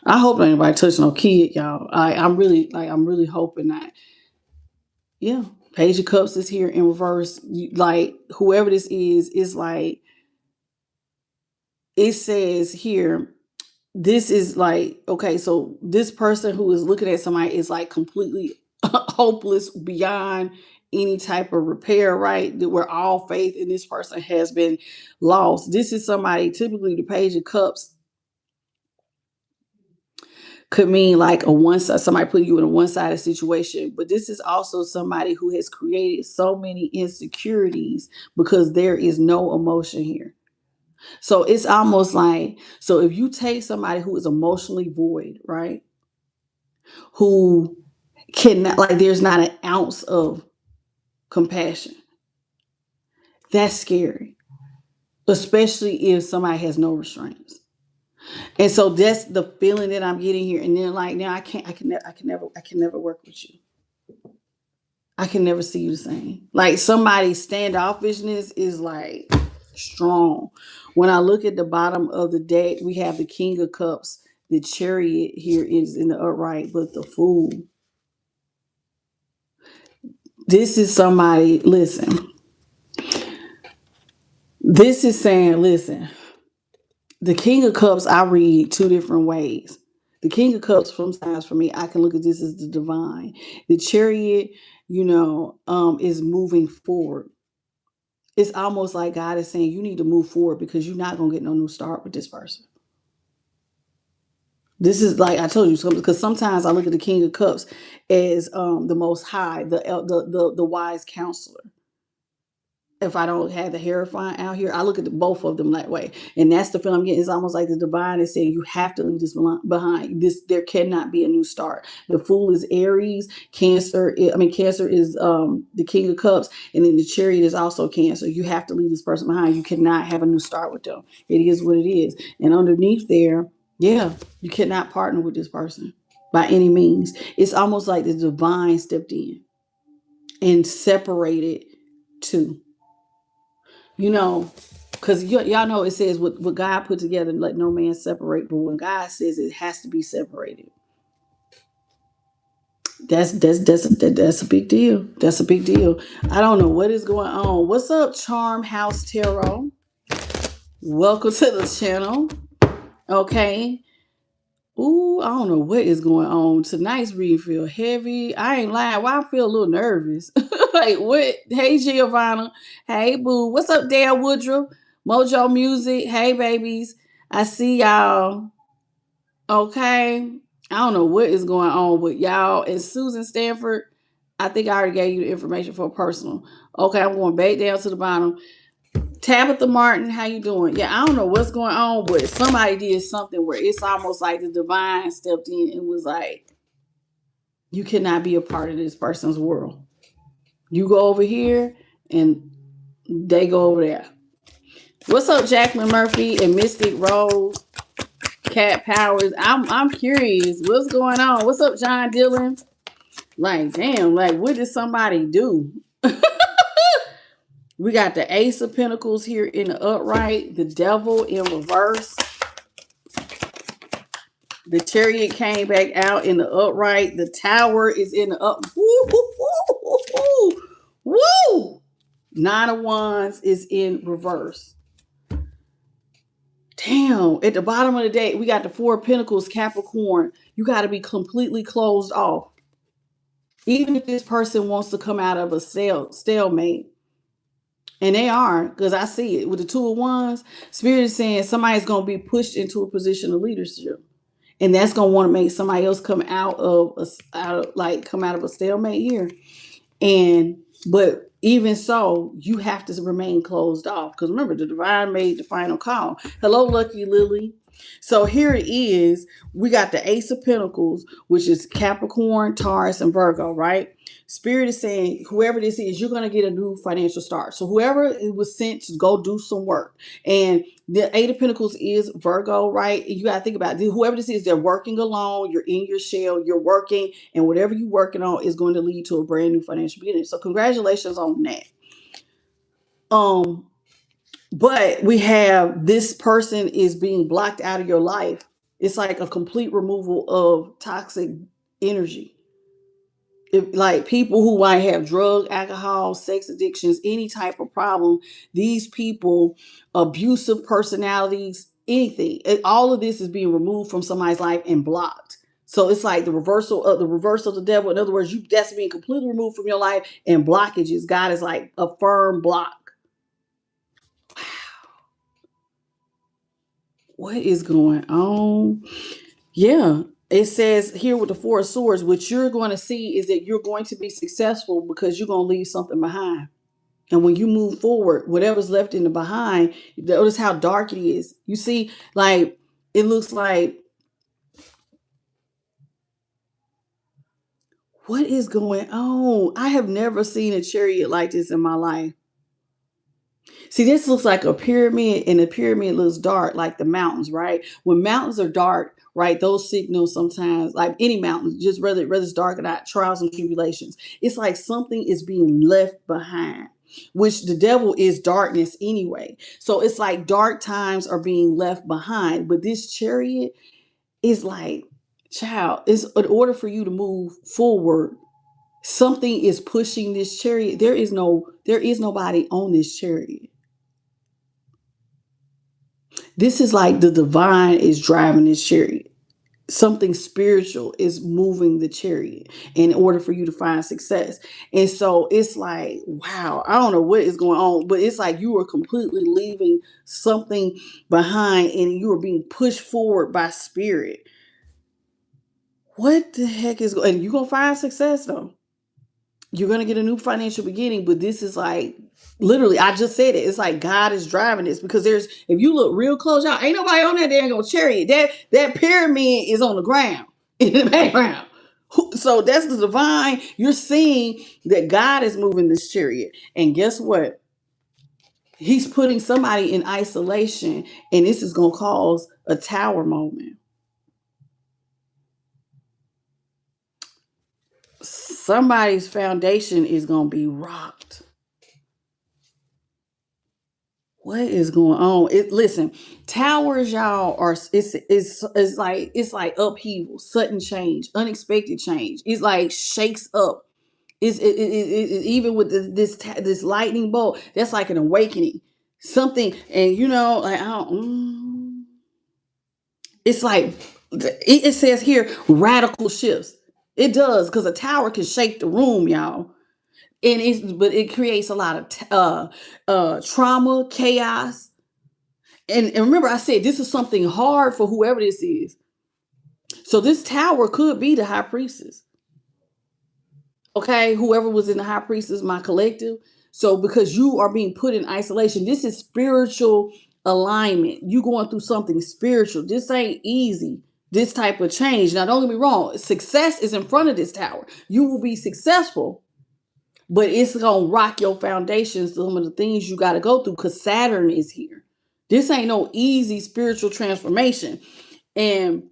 I hope anybody touched no kid, y'all. I'm really hoping that. Yeah. Page of Cups is here in reverse. Like whoever this is like, it says here, this is like, okay, so this person who is looking at somebody is like completely hopeless beyond any type of repair, right? That where all faith in this person has been lost. This is somebody, typically the Page of Cups could mean like a one side, somebody put you in a one-sided situation, but this is also somebody who has created so many insecurities because there is no emotion here. So it's almost like, so if you take somebody who is emotionally void, right? Who cannot, like, there's not an ounce of compassion. That's scary, especially if somebody has no restraints. And so that's the feeling that I'm getting here. And then like, now I can never work with you. I can never see you the same. Like somebody's standoffishness is like strong. When I look at the bottom of the deck, we have the King of Cups. The Chariot here is in the upright, but the Fool. This is somebody, listen. This is saying, listen, the King of Cups, I read two different ways. The King of Cups, sometimes for me, I can look at this as the divine. The Chariot, is moving forward. It's almost like God is saying you need to move forward because you're not gonna get no new start with this person. This is like I told you, because sometimes I look at the King of Cups as the Most High, the wise counselor. If I don't have the Hierophant out here, I look at both of them that way, and that's the feeling I'm getting. It's almost like the divine is saying you have to leave this behind. This there cannot be a new start. The Fool is Aries, Cancer is the King of Cups, and then the Chariot is also Cancer. You have to leave this person behind. You cannot have a new start with them. It is what it is, and underneath there, yeah, you cannot partner with this person by any means. It's almost like the divine stepped in and separated two. Because y'all know it says what God put together, let no man separate. But when God says it has to be separated, that's a big deal. That's a big deal. I don't know what is going on. What's up, Charm House Tarot? Welcome to the channel. Okay. Ooh, I don't know what is going on. Tonight's reading feel heavy. I ain't lying. Why I feel a little nervous. Like what? Hey Giovanna. Hey Boo. What's up, Dale Woodruff? Mojo Music. Hey babies. I see y'all. Okay. I don't know what is going on with y'all. And Susan Stanford, I think I already gave you the information for personal. Okay, I'm going back down to the bottom. Tabitha Martin, how you doing? Yeah, I don't know what's going on, but somebody did something where it's almost like the divine stepped in and was like, you cannot be a part of this person's world. You go over here and they go over there. What's up, Jacqueline Murphy and Mystic Rose, Cat Powers? I'm curious. What's going on? What's up, John Dillon? Like, damn, like what did somebody do? We got the Ace of Pentacles here in the upright, the Devil in reverse. The Chariot came back out in the upright. The Tower is in the up. Woo, woo, woo, woo, woo. Nine of Wands is in reverse. Damn. At the bottom of the deck, we got the Four of Pentacles, Capricorn. You got to be completely closed off. Even if this person wants to come out of a stalemate. And they are, because I see it with the Two of Wands. Spirit is saying somebody's going to be pushed into a position of leadership. And that's going to want to make somebody else come out of a stalemate here. But even so, you have to remain closed off. Because remember, the divine made the final call. Hello, Lucky Lily. So here it is. We got the Ace of Pentacles, which is Capricorn, Taurus, and Virgo, right? Spirit is saying, whoever this is, you're going to get a new financial start. So whoever it was sent to go do some work. And the Eight of Pentacles is Virgo, right? You got to think about it. Whoever this is, they're working alone. You're in your shell. You're working. And whatever you're working on is going to lead to a brand new financial beginning. So congratulations on that. But we have this person is being blocked out of your life. It's like a complete removal of toxic energy. Like people who might have drug, alcohol, sex addictions, any type of problem, these people, abusive personalities, anything, all of this is being removed from somebody's life and blocked. So it's like the reverse of the devil. In other words, that's being completely removed from your life and blockages. God is like a firm block. What is going on? Yeah. It says here with the Four of Swords, what you're going to see is that you're going to be successful because you're going to leave something behind. And when you move forward, whatever's left in the behind, notice how dark it is. You see, like, it looks like, what is going on? I have never seen a chariot like this in my life. See, this looks like a pyramid, and the pyramid looks dark, like the mountains, right? When mountains are dark, right, those signals sometimes, like any mountain, just whether it's dark or not, trials and tribulations. It's like something is being left behind, which the devil is darkness anyway. So it's like dark times are being left behind. But this chariot is like, child, it's in order for you to move forward. Something is pushing this chariot. There is nobody on this chariot. This is like the divine is driving this chariot. Something spiritual is moving the chariot in order for you to find success. And so it's like, wow, I don't know what is going on, but it's like you are completely leaving something behind and you are being pushed forward by spirit. What the heck is going? And you're gonna find success though. You're gonna get a new financial beginning, but this is like literally, I just said it. It's like God is driving this because if you look real close, y'all, ain't nobody on that dang gonna chariot. That pyramid is on the ground in the background. So that's the divine. You're seeing that God is moving this chariot, and guess what? He's putting somebody in isolation, and this is gonna cause a tower moment. Somebody's foundation is gonna be rocked. What is going on? Listen, towers, y'all, are it's like upheaval, sudden change, unexpected change. It's like shakes up. Even with this lightning bolt, that's like an awakening, something. And like it's like it says here radical shifts. It does because a tower can shake the room, y'all. But it creates a lot of trauma, chaos. And remember, I said this is something hard for whoever this is. So this tower could be the high priestess. Okay, whoever was in the high priestess, my collective. So because you are being put in isolation, this is spiritual alignment. You going through something spiritual. This ain't easy. This type of change. Now, don't get me wrong. Success is in front of this tower. You will be successful. But it's going to rock your foundations, some of the things you got to go through because Saturn is here. This ain't no easy spiritual transformation. And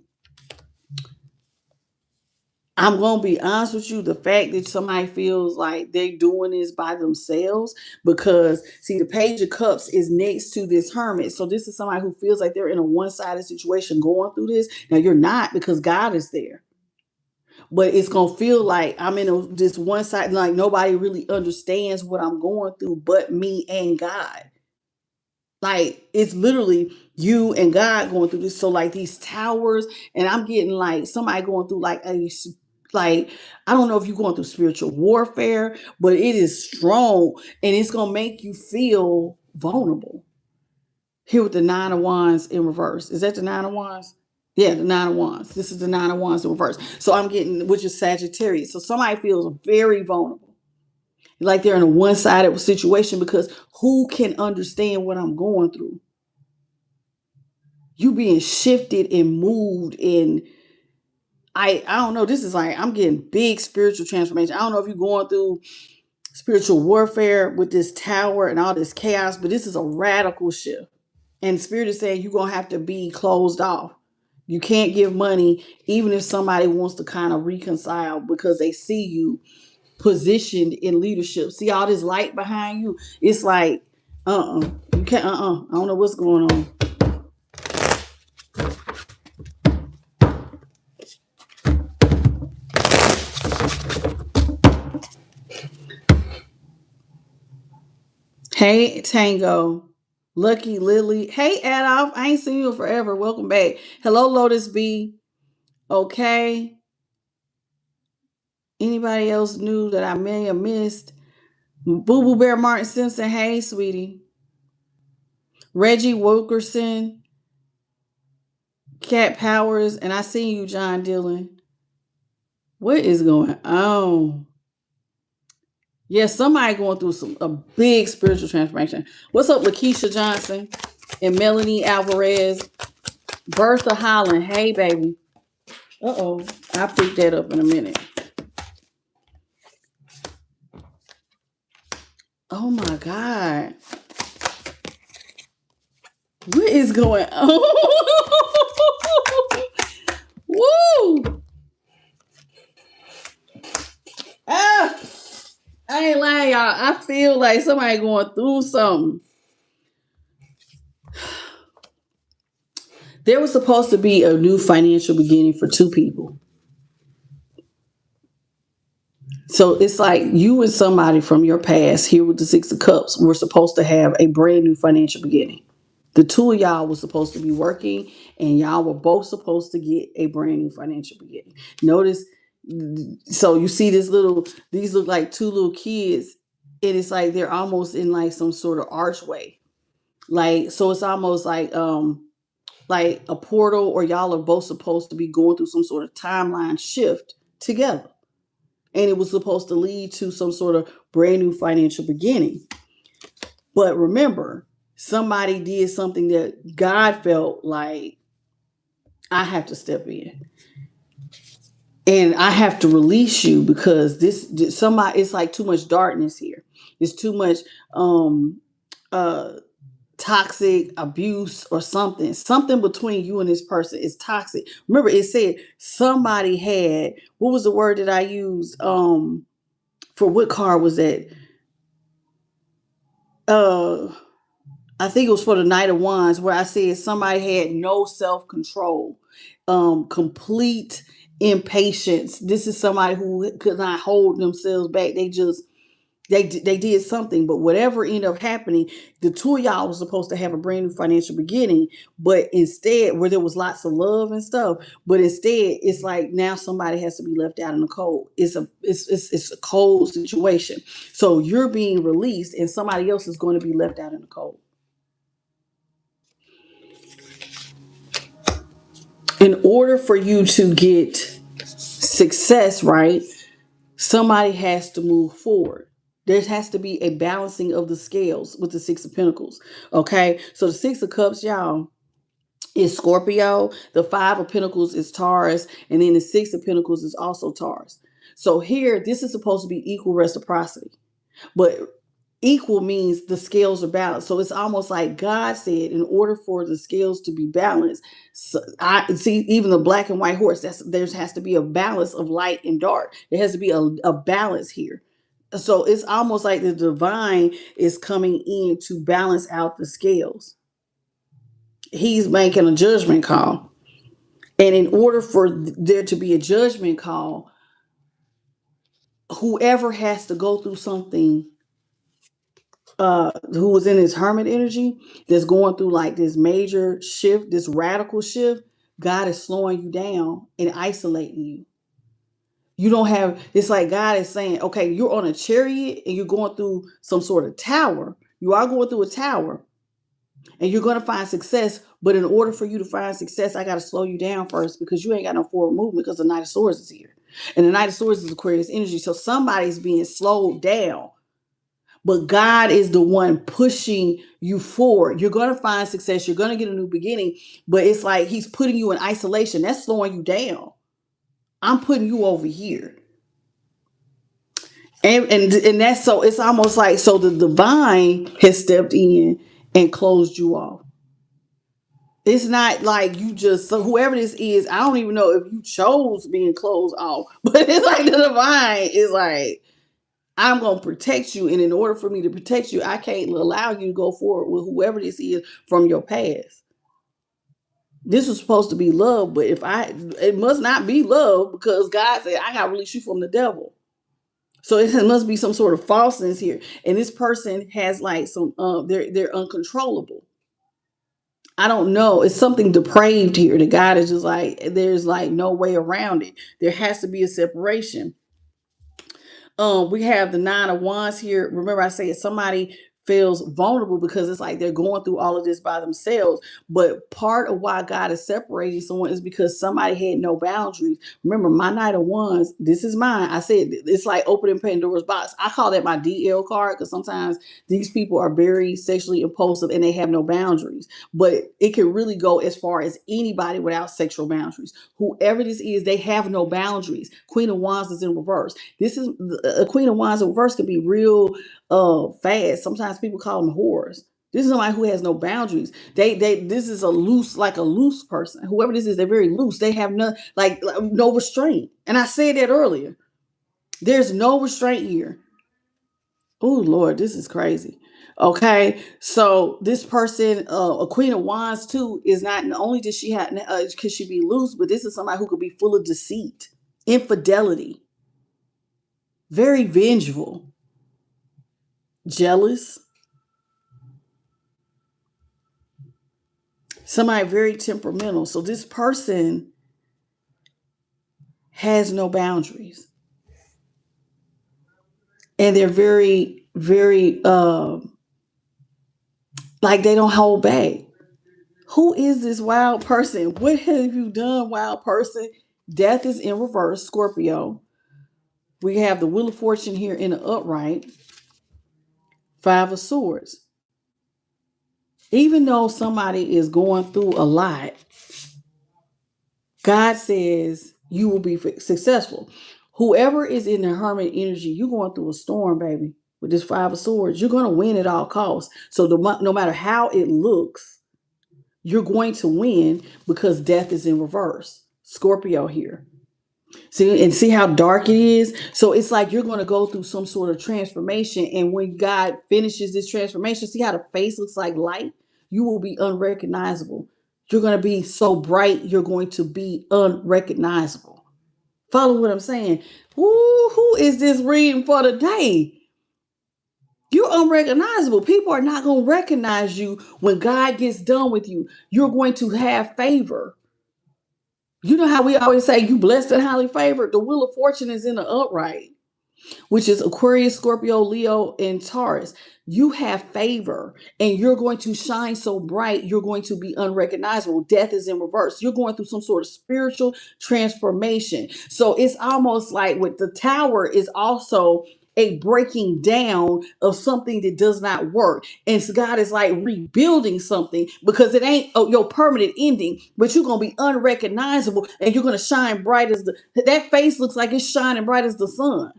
I'm going to be honest with you, the fact that somebody feels like they're doing this by themselves, because, see, the Page of Cups is next to this Hermit. So this is somebody who feels like they're in a one-sided situation going through this. Now, you're not, because God is there. But it's going to feel like I'm in this one side, like nobody really understands what I'm going through but me and God. Like it's literally you and God going through this. So like these towers, and I'm getting like somebody going through like like I don't know if you're going through spiritual warfare, but it is strong and it's gonna make you feel vulnerable. Here with the Nine of Wands in reverse. Is that the Nine of Wands? Yeah, the Nine of Wands. This is the Nine of Wands in reverse. So I'm getting, which is Sagittarius. So somebody feels very vulnerable, like they're in a one-sided situation because who can understand what I'm going through? You being shifted and moved in. I don't know. This is like I'm getting big spiritual transformation. I don't know if you're going through spiritual warfare with this tower and all this chaos, but this is a radical shift. And Spirit is saying you're going to have to be closed off. You can't give money, even if somebody wants to kind of reconcile because they see you positioned in leadership. See all this light behind you? It's like, you can't, I don't know what's going on. Hey, Tango. Lucky Lily. Hey, Adolf. I ain't seen you forever. Welcome back. Hello, Lotus B. Okay. Anybody else new that I may have missed? Boo Boo Bear Martin Simpson. Hey, sweetie. Reggie Wilkerson. Cat Powers. And I see you, John Dillon. What is going on? Yes, somebody going through a big spiritual transformation. What's up, Lakeisha Johnson and Melanie Alvarez? Bertha Holland. Hey, baby. Uh-oh. I'll pick that up in a minute. Oh, my God. What is going on? Woo! Ah! I ain't lying, y'all. I feel like somebody going through something. There was supposed to be a new financial beginning for two people. So it's like you and somebody from your past, here with the Six of Cups, were supposed to have a brand new financial beginning. The two of y'all was supposed to be working, and y'all were both supposed to get a brand new financial beginning. Notice, so you see these look like two little kids, and it's like they're almost in like some sort of archway. Like, so it's almost like a portal, or y'all are both supposed to be going through some sort of timeline shift together. And it was supposed to lead to some sort of brand new financial beginning. But remember, somebody did something that God felt like, I have to step in and I have to release you, because this somebody, it's like too much darkness here. It's too much um uh toxic abuse or something between you and this person is toxic. Remember, it said somebody had, what was the word that I used, for what card was that? uh I think it was for the Knight of Wands, where I said somebody had no self control, complete impatience. This is somebody who could not hold themselves back. They did something, but whatever ended up happening, the two of y'all was supposed to have a brand new financial beginning, but instead, where there was lots of love and stuff, but instead, it's like now somebody has to be left out in the cold. It's a cold situation. So you're being released, and somebody else is going to be left out in the cold. In order for you to get success, right, somebody has to move forward. There has to be a balancing of the scales with the Six of Pentacles. Okay. So the Six of Cups, y'all, is Scorpio. The Five of Pentacles is Taurus. And then the Six of Pentacles is also Taurus. So here, this is supposed to be equal reciprocity. But equal means the scales are balanced. So it's almost like God said, in order for the scales to be balanced, so I see even the black and white horse, there has to be a balance of light and dark. There has to be a balance here. So it's almost like the divine is coming in to balance out the scales. He's making a judgment call. And in order for there to be a judgment call, whoever has to go through something, who was in his hermit energy, that's going through like this major shift, this radical shift, God is slowing you down and isolating you. You don't have, it's like God is saying, okay, you're on a chariot and you're going through some sort of tower. You are going through a tower, and you're going to find success. But in order for you to find success, I got to slow you down first, because you ain't got no forward movement, because the Knight of Swords is here. And the Knight of Swords is Aquarius energy. So somebody's being slowed down, but God is the one pushing you forward. You're going to find success. You're going to get a new beginning, but it's like he's putting you in isolation. That's slowing you down. I'm putting you over here. And that's, so it's almost like, so the divine has stepped in and closed you off. It's not like you just, so whoever this is, I don't even know if you chose being closed off, but it's like the divine is like, I'm going to protect you. And in order for me to protect you, I can't allow you to go forward with whoever this is from your past. This was supposed to be love, but it must not be love, because God said, I got to release you from the devil. So it must be some sort of falseness here. And this person has like some, they're uncontrollable. I don't know. It's something depraved here. The God is just like, there's like no way around it. There has to be a separation. We have the Nine of Wands here. Remember, I said somebody feels vulnerable because it's like they're going through all of this by themselves. But part of why God is separating someone is because somebody had no boundaries. Remember, my Knight of Wands, this is mine. I said it's like opening Pandora's box. I call that my DL card, because sometimes these people are very sexually impulsive and they have no boundaries. But it can really go as far as anybody without sexual boundaries. Whoever this is, they have no boundaries. Queen of Wands is in reverse. This is a Queen of Wands in reverse, can be real fast. Sometimes people call them whores. This is somebody who has no boundaries. They this is like a loose person. Whoever this is, they're very loose. They have no like no restraint. And I said that earlier. There's no restraint here. Oh Lord, this is crazy. Okay, so this person, a Queen of Wands too, is not only does she have, could she be loose, but this is somebody who could be full of deceit, infidelity, very vengeful, jealous. Somebody very temperamental. So this person has no boundaries. And they're very, very like they don't hold back. Who is this wild person? What have you done, wild person? Death is in reverse, Scorpio. We have the Wheel of Fortune here in the upright. Five of Swords. Even though somebody is going through a lot, God says you will be successful. Whoever is in the hermit energy, you're going through a storm, baby. With this Five of Swords, you're going to win at all costs. So no matter how it looks, you're going to win because death is in reverse. Scorpio here. See how dark it is? So it's like you're going to go through some sort of transformation. And when God finishes this transformation, see how the face looks like light? You will be unrecognizable. You're going to be so bright, you're going to be unrecognizable. Follow what I'm saying? Ooh, who is this reading for today? You're unrecognizable. People are not going to recognize you when God gets done with you. You're going to have favor. You know how we always say you blessed and highly favored? The Wheel of Fortune is in the upright, which is Aquarius, Scorpio, Leo, and Taurus. You have favor and you're going to shine so bright, you're going to be unrecognizable. Death is in reverse. You're going through some sort of spiritual transformation. So it's almost like with the tower is also a breaking down of something that does not work. And so God is like rebuilding something because it ain't your permanent ending, but you're going to be unrecognizable and you're going to shine bright as that face looks like it's shining bright as the sun.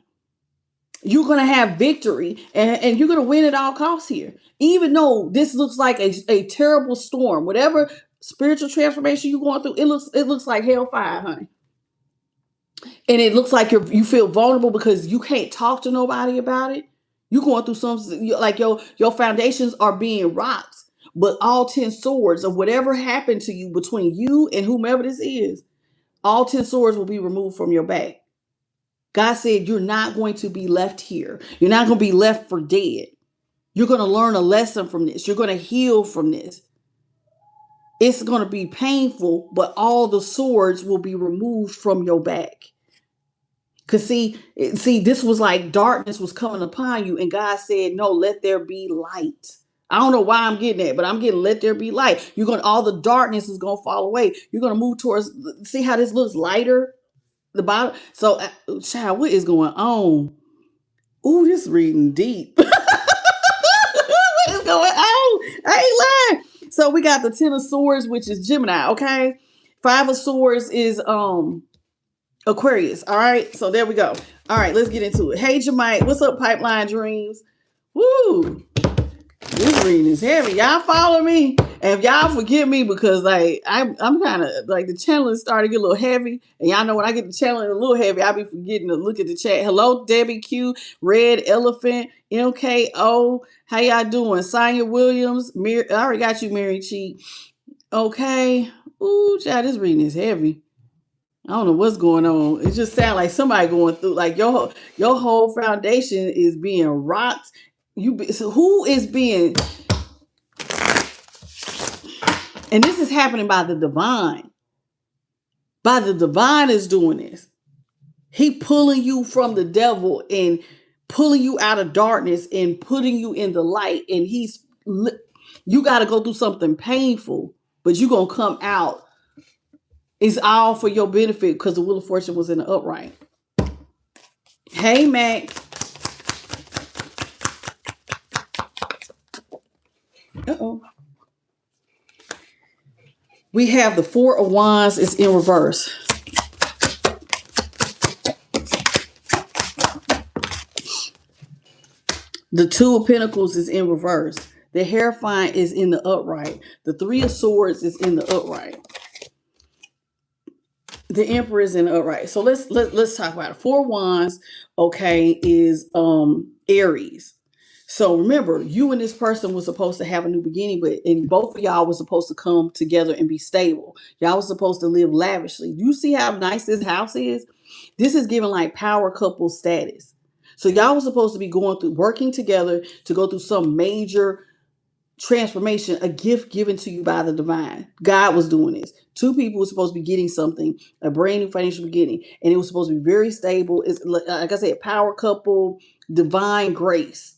You're going to have victory and you're going to win at all costs here. Even though this looks like a terrible storm, whatever spiritual transformation you're going through, it looks like hellfire, honey. And it looks like you feel vulnerable because you can't talk to nobody about it. You're going through something like your foundations are being rocked, but all 10 swords of whatever happened to you between you and whomever this is, all 10 swords will be removed from your back. God said you're not going to be left here. You're not going to be left for dead. You're going to learn a lesson from this. You're going to heal from this. It's going to be painful, but all the swords will be removed from your back. Because see, this was like darkness was coming upon you. And God said, no, let there be light. I don't know why I'm getting that, but I'm getting let there be light. All the darkness is going to fall away. You're going to move towards, see how this looks lighter? The bottom. So, child, what is going on? Ooh, this reading deep. What is going on? I ain't lying. So we got the 10 of Swords, which is Gemini. Okay, 5 of Swords is Aquarius. All right, so there we go. All right, let's get into it. Hey, Jemite, what's up, Pipeline Dreams? Woo! This reading is heavy. Y'all follow me? And if y'all forgive me because like I'm kind of like the channel is starting to get a little heavy. And y'all know when I get the channel a little heavy, I'll be forgetting to look at the chat. Hello, Debbie Q, Red Elephant, MKO. How y'all doing? Sonya Williams. I already got you, Mary Cheek. Okay. Ooh, child, this reading is heavy. I don't know what's going on. It just sounds like somebody going through like your whole foundation is being rocked. So who is being, and this is happening by the divine. By the divine is doing this. He pulling you from the devil and pulling you out of darkness and putting you in the light. And you got to go through something painful, but you're going to come out. It's all for your benefit because the Wheel of Fortune was in the upright. Hey, Mac. Uh-oh. We have the 4 of Wands is in reverse. The 2 of Pentacles is in reverse. The Hierophant is in the upright. The 3 of Swords is in the upright. The Emperor is in the upright. So let's talk about it. 4 of Wands, okay, is Aries. So remember, you and this person was supposed to have a new beginning, and both of y'all was supposed to come together and be stable. Y'all was supposed to live lavishly. You see how nice this house is? This is giving like power couple status. So y'all was supposed to be working together to go through some major transformation, a gift given to you by the divine. God was doing this. Two people were supposed to be getting something, a brand new financial beginning, and it was supposed to be very stable. It's like I said, power couple, divine grace.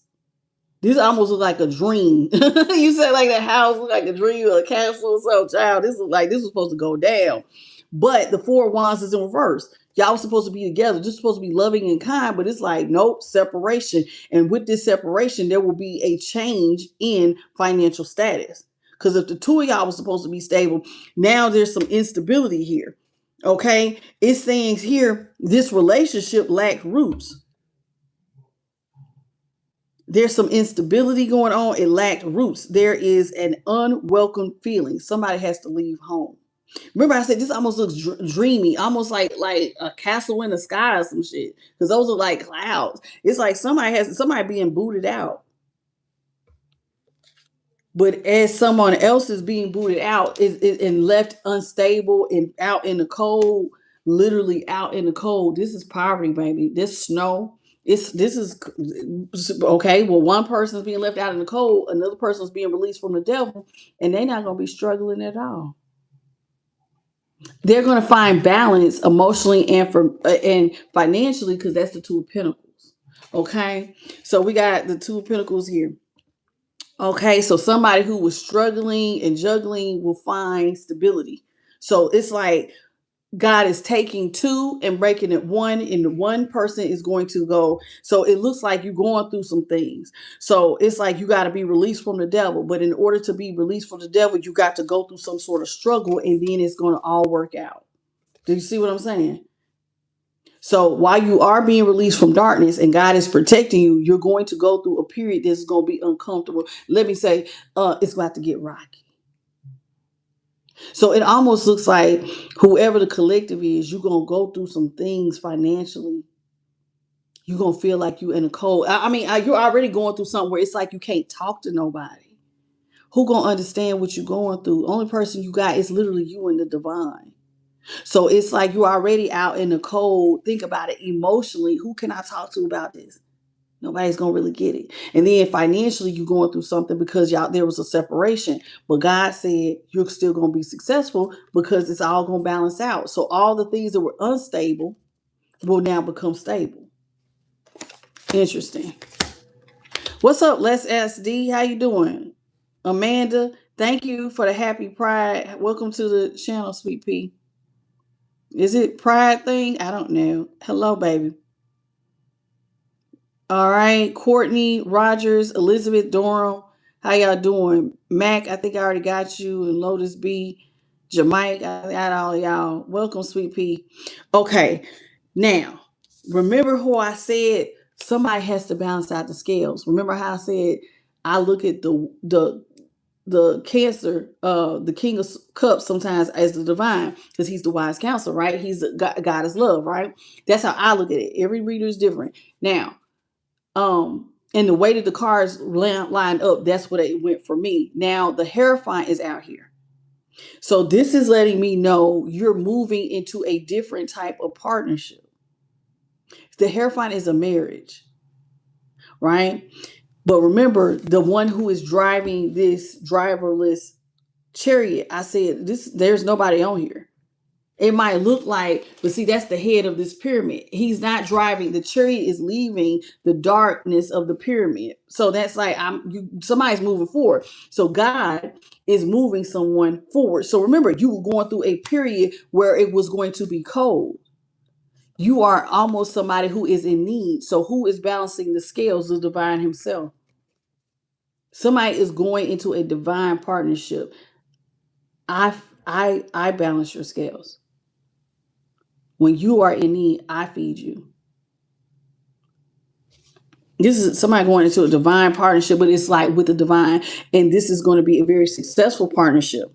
This almost looked like a dream. You said like that house looked like a dream or a castle or something. Child, this was supposed to go down. But the four of wands is in reverse. Y'all was supposed to be together. Just supposed to be loving and kind, but it's like, nope, separation. And with this separation, there will be a change in financial status. Because if the two of y'all was supposed to be stable, now there's some instability here. Okay? It's saying here, this relationship lacked roots. There's some instability going on. It lacked roots. There is an unwelcome feeling. Somebody has to leave home. Remember, I said this almost looks dreamy, almost like a castle in the sky or some shit. Because those are like clouds. It's like somebody being booted out. But as someone else is being booted out and left unstable and out in the cold, literally out in the cold. This is poverty, baby. This snow. This is okay. Well, one person's being left out in the cold, another person's being released from the devil, and they're not going to be struggling at all. They're going to find balance emotionally and financially because that's the Two of Pentacles. Okay, so we got the Two of Pentacles here. Okay, so somebody who was struggling and juggling will find stability. So it's like God is taking two and breaking it one, and the one person is going to go. So it looks like you're going through some things. So it's like you got to be released from the devil. But in order to be released from the devil, you got to go through some sort of struggle, and then it's going to all work out. Do you see what I'm saying? So while you are being released from darkness and God is protecting you, you're going to go through a period that's going to be uncomfortable. Let me say, it's about to get rocky. So it almost looks like whoever the collective is, you're going to go through some things financially. You're going to feel like you're in a cold. I mean, you're already going through something where it's like you can't talk to nobody. Who going to understand what you're going through? Only person you got is literally you and the divine. So it's like you're already out in the cold. Think about it emotionally. Who can I talk to about this? Nobody's gonna really get it. And then financially, you're going through something because y'all there was a separation. But God said you're still gonna be successful because it's all gonna balance out. So all the things that were unstable will now become stable. Interesting. What's up, Les SD? How you doing? Amanda, thank you for the happy pride. Welcome to the channel, Sweet Pea. Is it pride thing? I don't know. Hello, baby. All right, Courtney, Rogers, Elizabeth, Durham, how y'all doing? Mac, I think I already got you, and Lotus B, Jamaica, I got all y'all. Welcome, Sweet Pea. Okay, now remember who I said somebody has to balance out the scales. Remember how I said I look at the Cancer, the King of Cups sometimes as the divine because he's the wise counselor, right? He's the God is love, right? That's how I look at it. Every reader is different. Now, and the way that the cards lined up, that's what it went for me. Now the Hierophant is out here. So this is letting me know you're moving into a different type of partnership. The Hierophant is a marriage, right? But remember, the one who is driving this driverless chariot, I said, there's nobody on here. It might look like, but see, that's the head of this pyramid. He's not driving. The chariot is leaving the darkness of the pyramid. So that's like somebody's moving forward. So God is moving someone forward. So remember, you were going through a period where it was going to be cold. You are almost somebody who is in need. So who is balancing the scales? The divine himself. Somebody is going into a divine partnership. I balance your scales. When you are in need, I feed you. This is somebody going into a divine partnership, but it's like with the divine, and this is going to be a very successful partnership.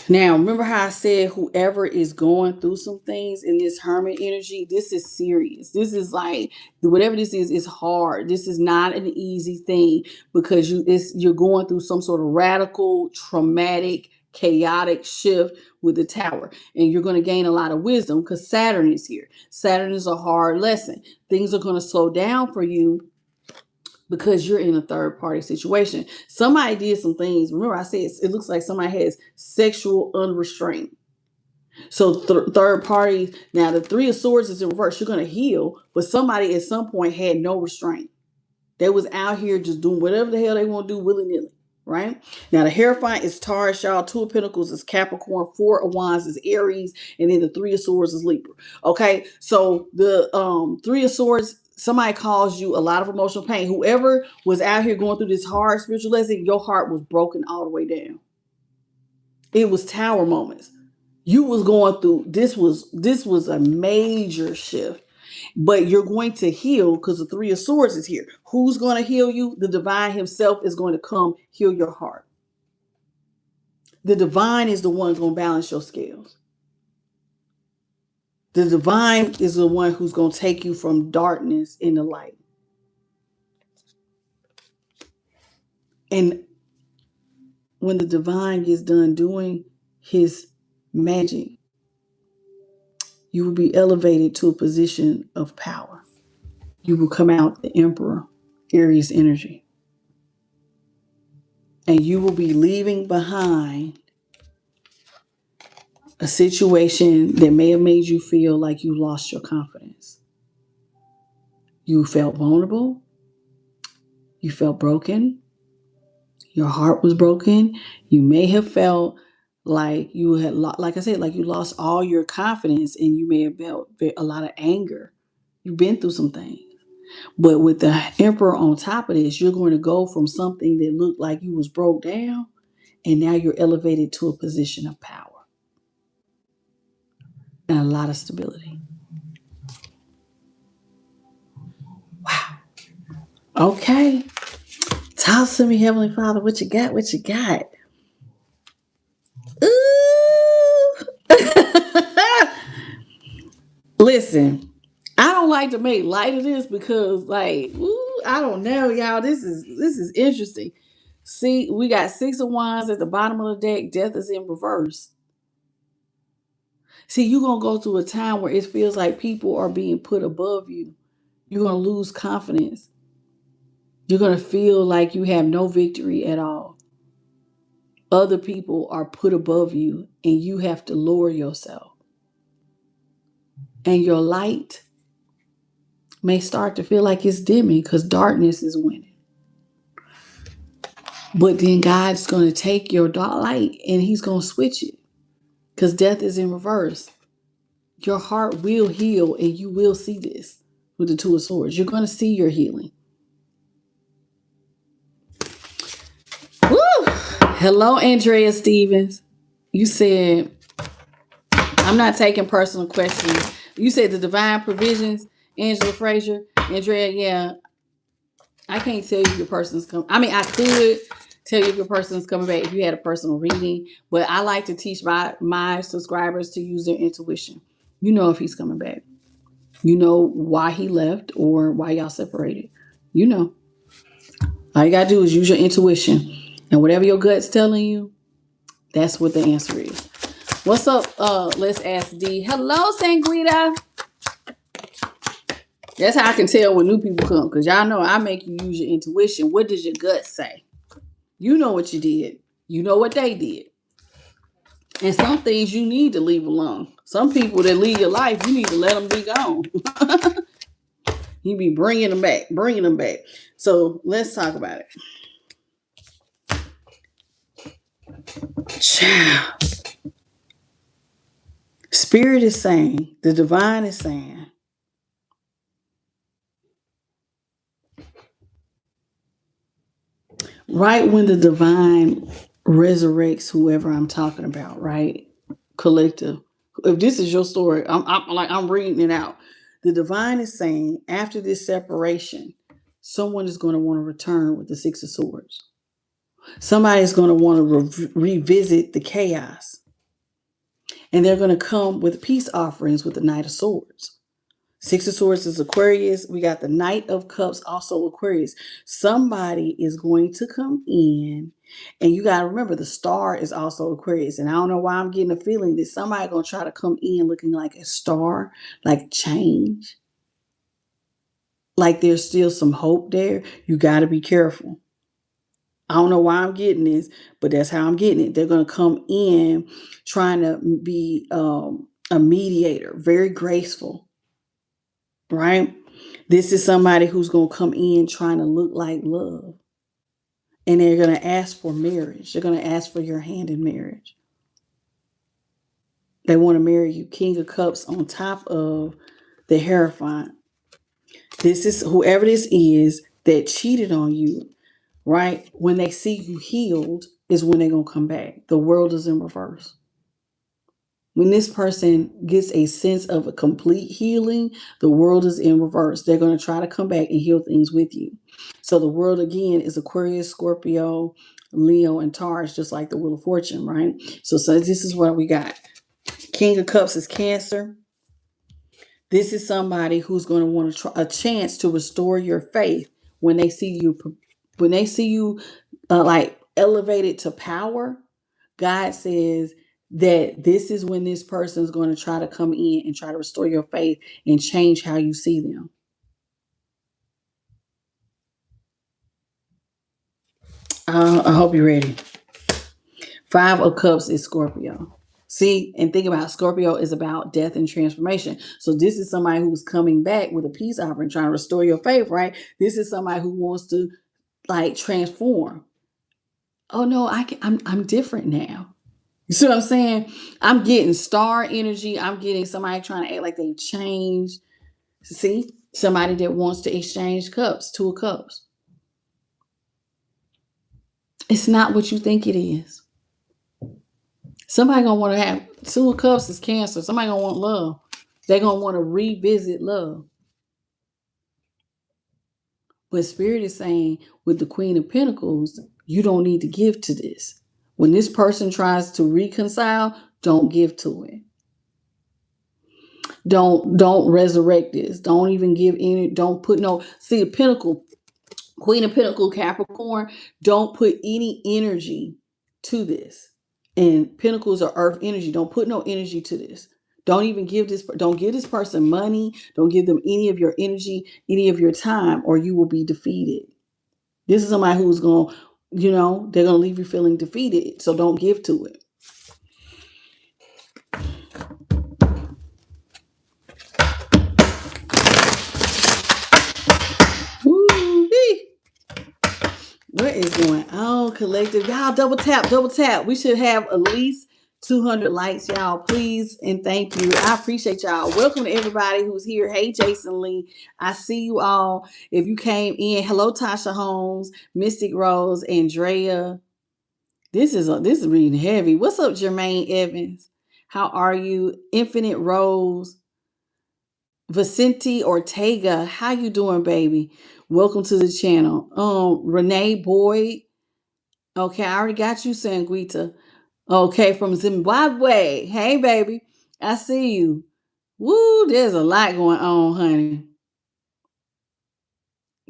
Now, remember how I said whoever is going through some things in this hermit energy, this is serious. This is like whatever this is hard. This is not an easy thing because you're going through some sort of radical, traumatic, chaotic shift with the Tower, and you're going to gain a lot of wisdom because Saturn is here. Saturn is a hard lesson. Things are going to slow down for you because you're in a third party situation. Somebody did some things. Remember, I said it looks like somebody has sexual unrestraint. So third party. Now the Three of Swords is in reverse. You're going to heal, but somebody at some point had no restraint. They was out here just doing whatever the hell they want to do willy nilly. Right now, the Hierophant is Taurus, y'all. Two of Pentacles is Capricorn. Four of Wands is Aries, and then the Three of Swords is Libra. Okay, so the Three of Swords. Somebody caused you a lot of emotional pain. Whoever was out here going through this hard spiritual lesson, your heart was broken all the way down. It was tower moments. You was going through this was a major shift. But you're going to heal because the Three of Swords is here. Who's going to heal you? The divine himself is going to come heal your heart. The divine is the one who's going to balance your scales. The divine is the one who's going to take you from darkness into light. And when the divine gets done doing his magic, you will be elevated to a position of power. You will come out the Emperor, Aries energy. And you will be leaving behind a situation that may have made you feel like you lost your confidence. You felt vulnerable. You felt broken. Your heart was broken. You may have felt like you had, like I said, like you lost all your confidence, and you may have felt a lot of anger. You've been through some things. But with the Emperor on top of this, you're going to go from something that looked like you was broke down, and now you're elevated to a position of power and a lot of stability. Wow. Okay. Talk to me, Heavenly Father. What you got? What you got? Ooh. Listen, I don't like to make light of this because, like, ooh, I don't know, y'all. This is interesting. See, we got Six of Wands at the bottom of the deck. Death is in reverse. See, you're going to go through a time where it feels like people are being put above you. You're going to lose confidence. You're going to feel like you have no victory at all. Other people are put above you, and you have to lower yourself. And your light may start to feel like it's dimming because darkness is winning. But then God's going to take your light and he's going to switch it because death is in reverse. Your heart will heal, and you will see this with the Two of Swords. You're going to see your healing. Woo! Hello, Andrea Stevens. You said, I'm not taking personal questions. You said the divine provisions, Angela Frazier. Andrea, yeah. I can't tell you if your person's coming. I mean, I could tell you if your person's coming back if you had a personal reading, but I like to teach my subscribers to use their intuition. You know if he's coming back. You know why he left or why y'all separated. You know. All you got to do is use your intuition. And whatever your gut's telling you, that's what the answer is. What's up? Let's ask D. Hello, Sanguita. That's how I can tell when new people come, because y'all know I make you use your intuition. What does your gut say? You know what you did. You know what they did. And some things you need to leave alone. Some people that leave your life, you need to let them be gone. You be bringing them back. So let's talk about it. Child. Spirit is saying, the divine is saying, right when the divine resurrects whoever I'm talking about, right? Collective. If this is your story, I'm reading it out. The divine is saying, after this separation, someone is going to want to return with the Six of Swords. Somebody is going to want to revisit the chaos. And they're going to come with peace offerings with the Knight of Swords. Six of Swords is Aquarius. We got the Knight of Cups, also Aquarius. Somebody is going to come in. And you got to remember, the star is also Aquarius. And I don't know why I'm getting a feeling that somebody going to try to come in looking like a star, like change. like there's still some hope there. You got to be careful. I don't know why I'm getting this, but that's how I'm getting it. They're going to come in trying to be a mediator, very graceful, right? This is somebody who's going to come in trying to look like love. And they're going to ask for marriage. They're going to ask for your hand in marriage. They want to marry you. King of Cups on top of the Hierophant. This is whoever this is that cheated on you, right? When they see you healed is when they're going to come back. The world is in reverse. When this person gets a sense of a complete healing, the world is in reverse. They're going to try to come back and heal things with you. So the world again is Aquarius, Scorpio, Leo, and Taurus, just like the Wheel of Fortune, right? So this is what we got. King of Cups is Cancer. This is somebody who's going to want to try a chance to restore your faith when they see you, like elevated to power. God says that this is when this person is going to try to come in and try to restore your faith and change how you see them. I hope you're ready. 5 of Cups is Scorpio. See, and think about Scorpio is about death and transformation. So this is somebody who's coming back with a peace offering, trying to restore your faith, right? This is somebody who wants to like transform. Oh no, I'm different now. You see what I'm saying? I'm getting star energy. I'm getting somebody trying to act like they changed. See, somebody that wants to exchange cups, 2 of Cups. It's not what you think it is. Somebody gonna want to have 2 of Cups is Cancer. Somebody gonna want love. They're gonna want to revisit love. But Spirit is saying with the Queen of Pentacles, you don't need to give to this. When this person tries to reconcile, don't give to it. Don't resurrect this. Don't even give any. Don't put no. See a Pentacle, Queen of Pentacle, Capricorn. Don't put any energy to this. And Pentacles are Earth energy. Don't put no energy to this. Don't even give this. Don't give this person money. Don't give them any of your energy, any of your time, or you will be defeated. This is somebody who's going to, they're going to leave you feeling defeated. So don't give to it. Woo-wee. What is going on, collective? Y'all double tap, double tap. We should have at least 200 likes, y'all. Please and thank you. I appreciate y'all. Welcome to everybody who's here. Hey, Jason Lee. I see you all. If you came in, hello, Tasha Holmes, Mystic Rose, Andrea. This is reading heavy. What's up, Jermaine Evans? How are you? Infinite Rose. Vicente Ortega. How you doing, baby? Welcome to the channel. Renee Boyd. Okay, I already got you, Sanguita. Okay, from Zimbabwe. Hey, baby. I see you. Woo, there's a lot going on, honey.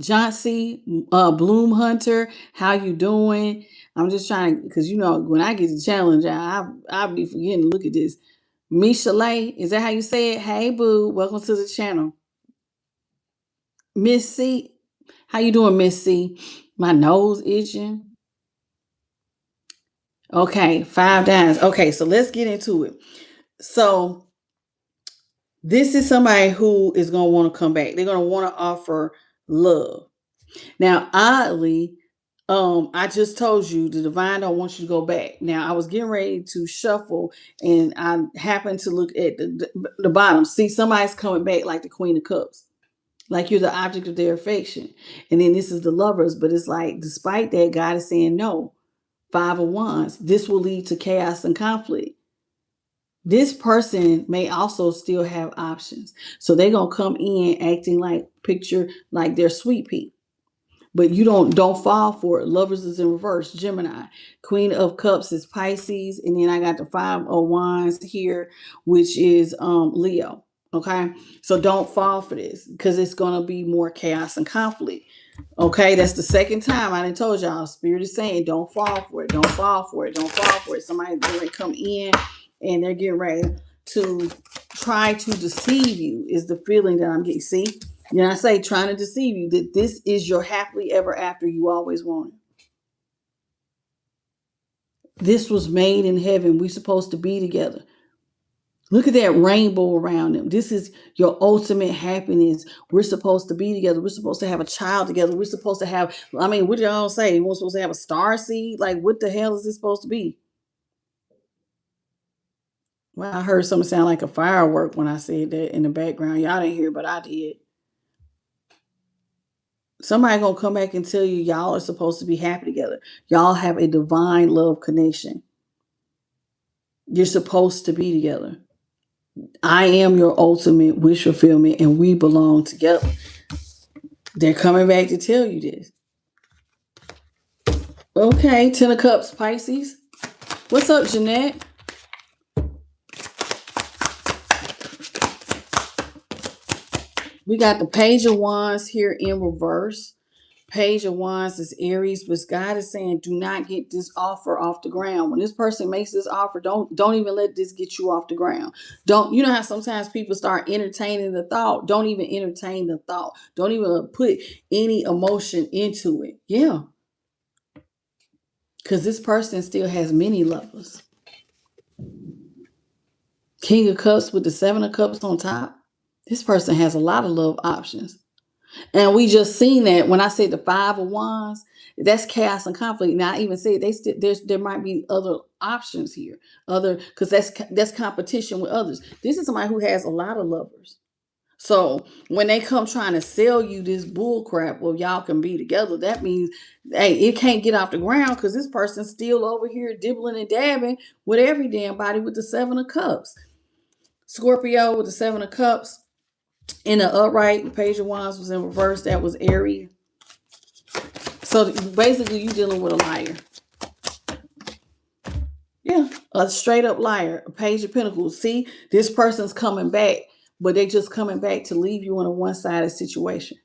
John C. Bloom Hunter, how you doing? I'm just trying to, because when I get the challenge, I'll be forgetting to look at this. Michelet, is that how you say it? Hey, boo, welcome to the channel. Miss C, how you doing, Miss C? My nose itching. Okay, 5 dimes. Okay, so let's get into it. So this is somebody who is going to want to come back. They're going to want to offer love. Now, oddly, I just told you the divine don't want you to go back. Now, I was getting ready to shuffle and I happened to look at the bottom. See, somebody's coming back like the Queen of Cups. Like you're the object of their affection. And then this is the Lovers. But it's like, despite that, God is saying no. 5 of Wands. This will lead to chaos and conflict. This person may also still have options. So they're going to come in acting like they're sweet pea. But you don't fall for it. Lovers is in reverse, Gemini. Queen of Cups is Pisces. And then I got the 5 of Wands here, which is Leo. Okay. So don't fall for this because it's going to be more chaos and conflict. Okay. That's the second time I done told y'all. Spirit is saying don't fall for it. Don't fall for it. Don't fall for it. Somebody's going to come in and they're getting ready to try to deceive you is the feeling that I'm getting. See? Yeah, I say trying to deceive you that this is your happily ever after you always wanted. This was made in heaven. We're supposed to be together. Look at that rainbow around them. This is your ultimate happiness. We're supposed to be together. We're supposed to have a child together. We're supposed to have, I mean, what do y'all say? We're supposed to have a star seed? Like, what the hell is this supposed to be? Well, I heard something sound like a firework when I said that in the background. Y'all didn't hear, but I did. Somebody gonna come back and tell you y'all are supposed to be happy together. Y'all have a divine love connection. You're supposed to be together. I am your ultimate wish fulfillment, and we belong together. They're coming back to tell you this. Okay, Ten of Cups, Pisces. What's up, Jeanette? We got the Page of Wands here in reverse. Page of Wands is Aries, but God is saying, do not get this offer off the ground. When this person makes this offer, don't even let this get you off the ground. Don't, you know how sometimes people start entertaining the thought? Don't even entertain the thought. Don't even put any emotion into it. Yeah. Because this person still has many lovers. King of Cups with the Seven of Cups on top. This person has a lot of love options. And we just seen that when I said the Five of Wands, that's chaos and conflict. Now I even said there might be other options here, other because that's competition with others. This is somebody who has a lot of lovers. So when they come trying to sell you this bull crap, well, y'all can be together. That means, hey, it can't get off the ground because this person's still over here dibbling and dabbing with every damn body with the Seven of Cups. Scorpio with the Seven of Cups. In the upright, the Page of Wands was in reverse. That was Aries. So basically, you dealing with a liar. Yeah, a straight up liar. A Page of Pentacles. See, this person's coming back, but they're just coming back to leave you in a one-sided situation.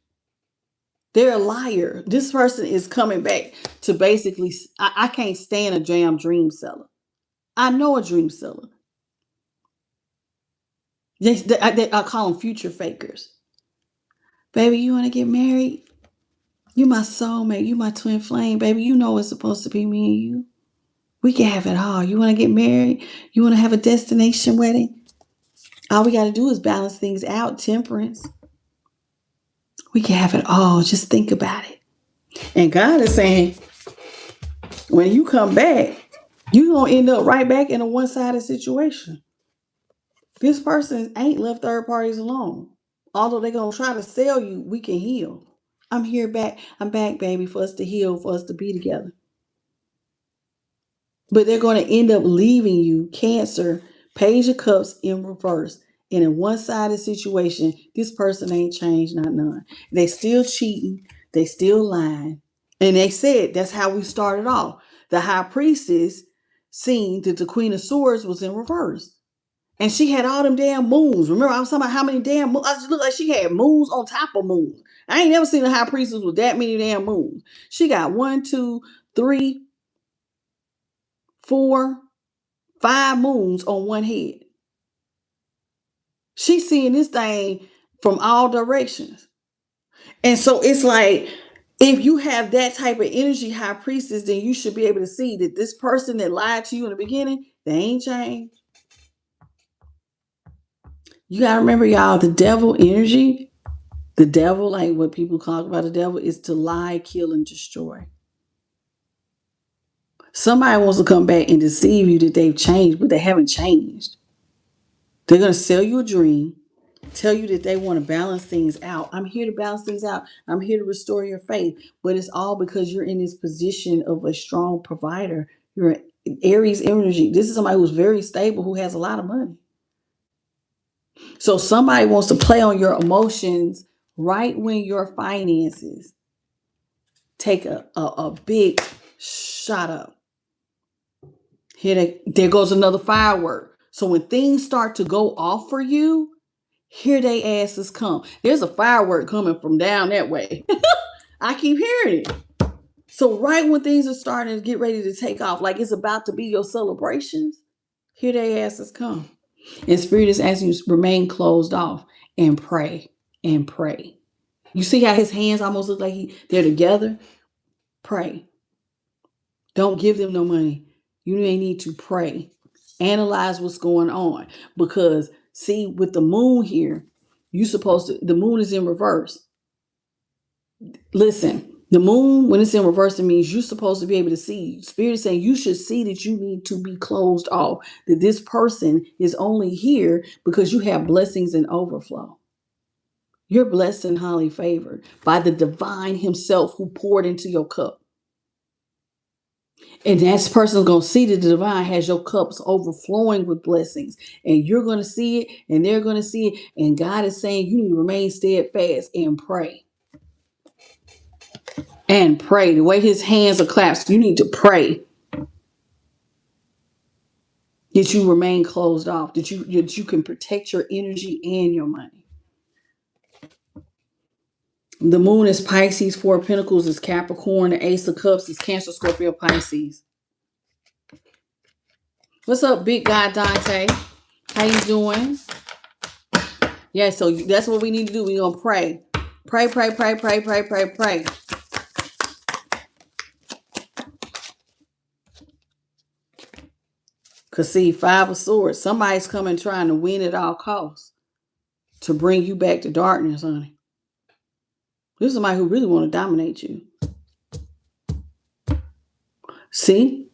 They're a liar. This person is coming back to basically, I can't stand a damn dream seller. I know a dream seller. I call them future fakers. Baby, you want to get married? You my soulmate. You my twin flame, baby. You know it's supposed to be me and you. We can have it all. You want to get married? You want to have a destination wedding? All we got to do is balance things out. Temperance. We can have it all. Just think about it. And God is saying, when you come back, you're going to end up right back in a one-sided situation. This person ain't left third parties alone. Although they're going to try to sell you, we can heal. I'm here back. I'm back, baby, for us to heal, for us to be together. But they're going to end up leaving you, Cancer, Page of Cups in reverse. In a one-sided situation, this person ain't changed, not none. They still cheating. They still lying. And they said that's how we started off. The high priestess seen that the Queen of Swords was in reverse. And she had all them damn moons. Remember, I was talking about how many damn moons. It looked like she had moons on top of moons. I ain't never seen a high priestess with that many damn moons. She got 1, 2, 3, 4, 5 moons on one head. She's seeing this thing from all directions. And so it's like, if you have that type of energy, high priestess, then you should be able to see that this person that lied to you in the beginning, they ain't changed. You got to remember, y'all, the devil energy, the devil, like what people talk about the devil, is to lie, kill, and destroy. Somebody wants to come back and deceive you that they've changed, but they haven't changed. They're going to sell you a dream, tell you that they want to balance things out. I'm here to balance things out. I'm here to restore your faith. But it's all because you're in this position of a strong provider. You're Aries energy. This is somebody who's very stable, who has a lot of money. So somebody wants to play on your emotions right when your finances take a big shot up. There goes another firework. So when things start to go off for you, here they asses come. There's a firework coming from down that way. I keep hearing it. So right when things are starting to get ready to take off, like it's about to be your celebrations, here they asses come. And Spirit is asking you to remain closed off and pray and pray You see how his hands almost look like they're together? Pray. Don't give them no money. You may need to pray. Analyze what's going on. Because see, with the moon here, the moon is in reverse. Listen, the moon, when it's in reverse, it means you're supposed to be able to see. Spirit is saying you should see that you need to be closed off. That this person is only here because you have blessings and overflow. You're blessed and highly favored by the divine himself who poured into your cup. And that person's going to see that the divine has your cups overflowing with blessings. And you're going to see it and they're going to see it. And God is saying you need to remain steadfast and pray. And pray. The way his hands are clasped, you need to pray that you remain closed off, that you can protect your energy and your money. The moon is Pisces, Four of Pentacles is Capricorn, the Ace of Cups is Cancer, Scorpio, Pisces. What's up, big guy Dante? How you doing? Yeah, so that's what we need to do. We're going to pray. Pray, pray, pray, pray, pray, pray, pray. Because see, Five of Swords, somebody's coming trying to win at all costs to bring you back to darkness, honey. This is somebody who really want to dominate you. See?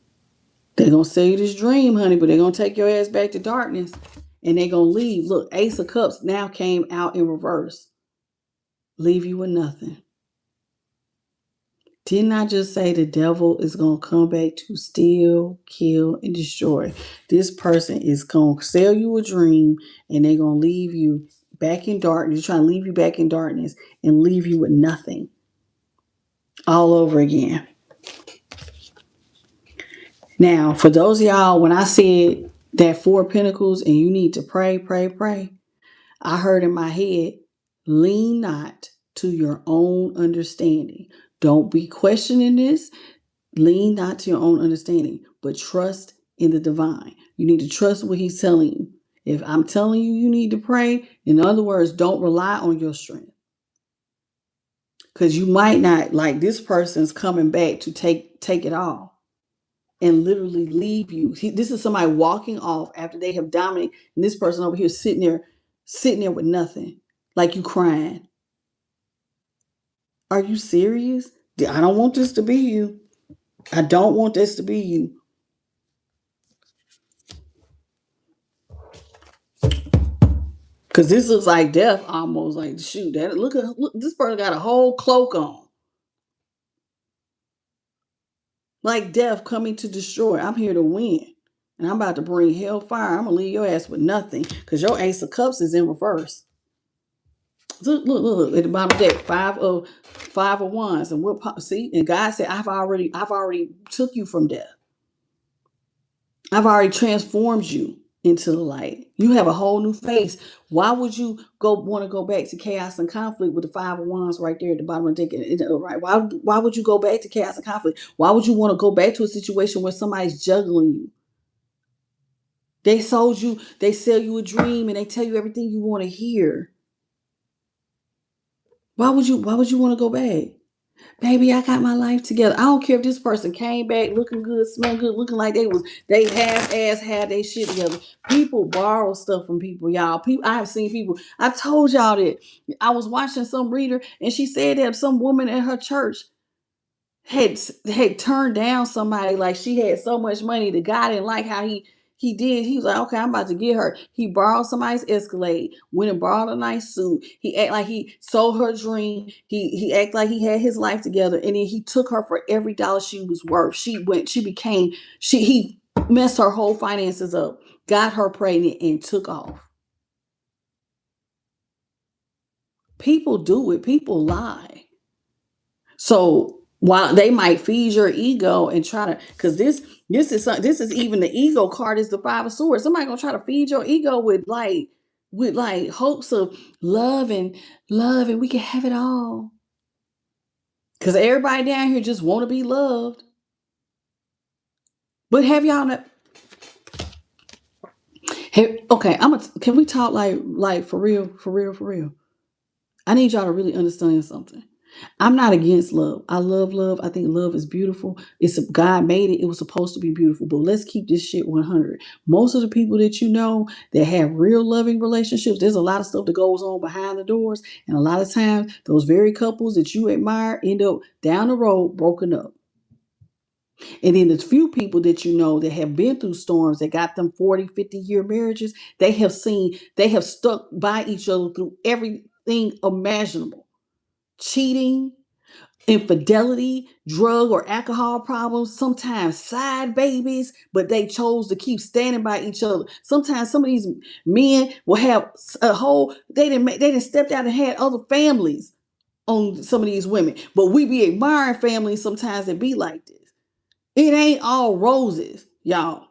They're going to sell you this dream, honey, but they're going to take your ass back to darkness and they're going to leave. Look, Ace of Cups now came out in reverse. Leave you with nothing. Didn't I just say the devil is going to come back to steal, kill, and destroy? This person is going to sell you a dream and they're going to leave you back in darkness. They're trying to leave you back in darkness and leave you with nothing. All over again. Now, for those of y'all, when I said that Four of Pentacles and you need to pray, pray, pray, I heard in my head, lean not to your own understanding. Don't be questioning this. Lean not to your own understanding, but trust in the divine. You need to trust what he's telling you. If I'm telling you you need to pray, in other words, don't rely on your strength. Because you might not, like this person's coming back to take it all and literally leave you. This is somebody walking off after they have dominated, and this person over here sitting there with nothing, like you crying. Are you serious? I don't want this to be you. I don't want this to be you. Because this looks like death almost. Like, shoot, look, this person got a whole cloak on. Like death coming to destroy. I'm here to win. And I'm about to bring hellfire. I'm going to leave your ass with nothing. Because your Ace of Cups is in reverse. Look at the bottom of the deck. Five of Wands. And what? See? And God said, I've already took you from death. I've already transformed you into the light. You have a whole new face. Why would you want to go back to chaos and conflict with the Five of Wands right there at the bottom of the deck? Right? Why would you go back to chaos and conflict? Why would you want to go back to a situation where somebody's juggling you? They sell you a dream and they tell you everything you want to hear. Why would you want to go back? Baby, I got my life together. I don't care if this person came back looking good, smelling good, looking like they half-ass had their shit together. People borrow stuff from people, y'all. I have seen people. I told y'all that. I was watching some reader and she said that some woman at her church had turned down somebody, like she had so much money. The guy didn't like how he did. He was like, okay, I'm about to get her. He borrowed somebody's Escalade, went and borrowed a nice suit. He act like he sold her dream. He act like he had his life together, and then he took her for every dollar she was worth. He messed her whole finances up, got her pregnant, and took off. People do it. People lie. So while they might feed your ego and try to, because this is even the ego card is the Five of Swords. Somebody gonna try to feed your ego with hopes of love and we can have it all. Because everybody down here just want to be loved. But have y'all not? Okay, can we talk like for real? I need y'all to really understand something. I'm not against love. I love love. I think love is beautiful. God made it. It was supposed to be beautiful. But let's keep this shit 100. Most of the people that you know that have real loving relationships, there's a lot of stuff that goes on behind the doors. And a lot of times, those very couples that you admire end up down the road broken up. And then the few people that you know that have been through storms that got them 40, 50-year marriages, they have stuck by each other through everything imaginable. Cheating, infidelity, drug or alcohol problems, sometimes side babies, but they chose to keep standing by each other. Sometimes some of these men will have they didn't step out and had other families on some of these women, but we be admiring families sometimes that be like this. It ain't all roses, y'all.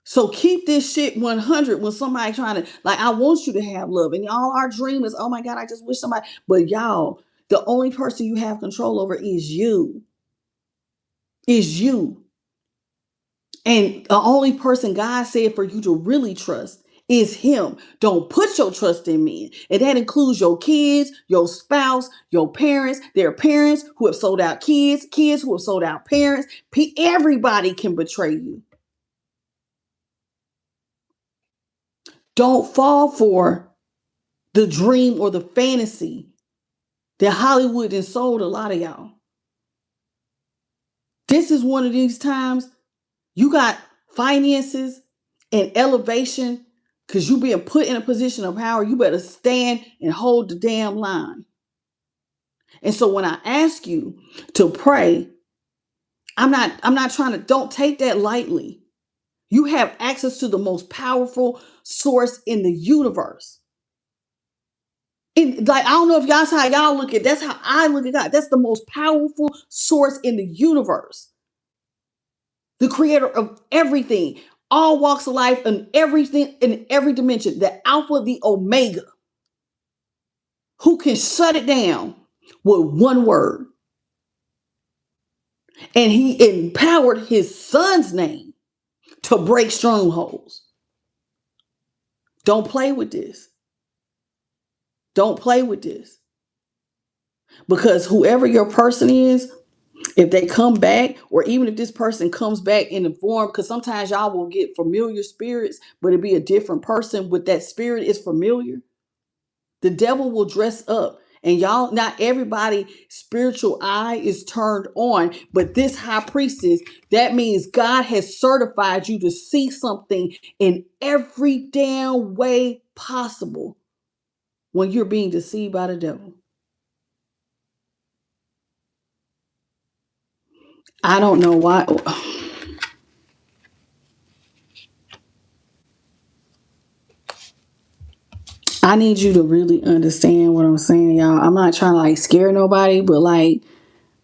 So keep this shit 100 when somebody trying to, like, I want you to have love. And y'all, our dream is, oh my God, I just wish somebody, but y'all, the only person you have control over is you. Is you. And the only person God said for you to really trust is him. Don't put your trust in men. And that includes your kids, your spouse, your parents, their parents who have sold out kids, kids who have sold out parents. Everybody can betray you. Don't fall for the dream or the fantasy that Hollywood has sold a lot of y'all. This is one of these times you got finances and elevation because you being put in a position of power. You better stand and hold the damn line. And so when I ask you to pray, I'm not trying to, don't take that lightly. You have access to the most powerful source in the universe. Like, I don't know if y'all's how y'all look at it. That's how I look at God. That's the most powerful source in the universe. The creator of everything, all walks of life, and everything in every dimension, the Alpha, the Omega, who can shut it down with one word. And he empowered his son's name to break strongholds. Don't play with this. Don't play with this. Because whoever your person is, if they come back, or even if this person comes back in the form, because sometimes y'all will get familiar spirits, but it'd be a different person with that spirit is familiar. The devil will dress up. And y'all, not everybody spiritual eye is turned on, but this high priestess, that means God has certified you to see something in every damn way possible when you're being deceived by the devil. I don't know why. I need you to really understand what I'm saying, y'all. I'm not trying to like scare nobody, but like,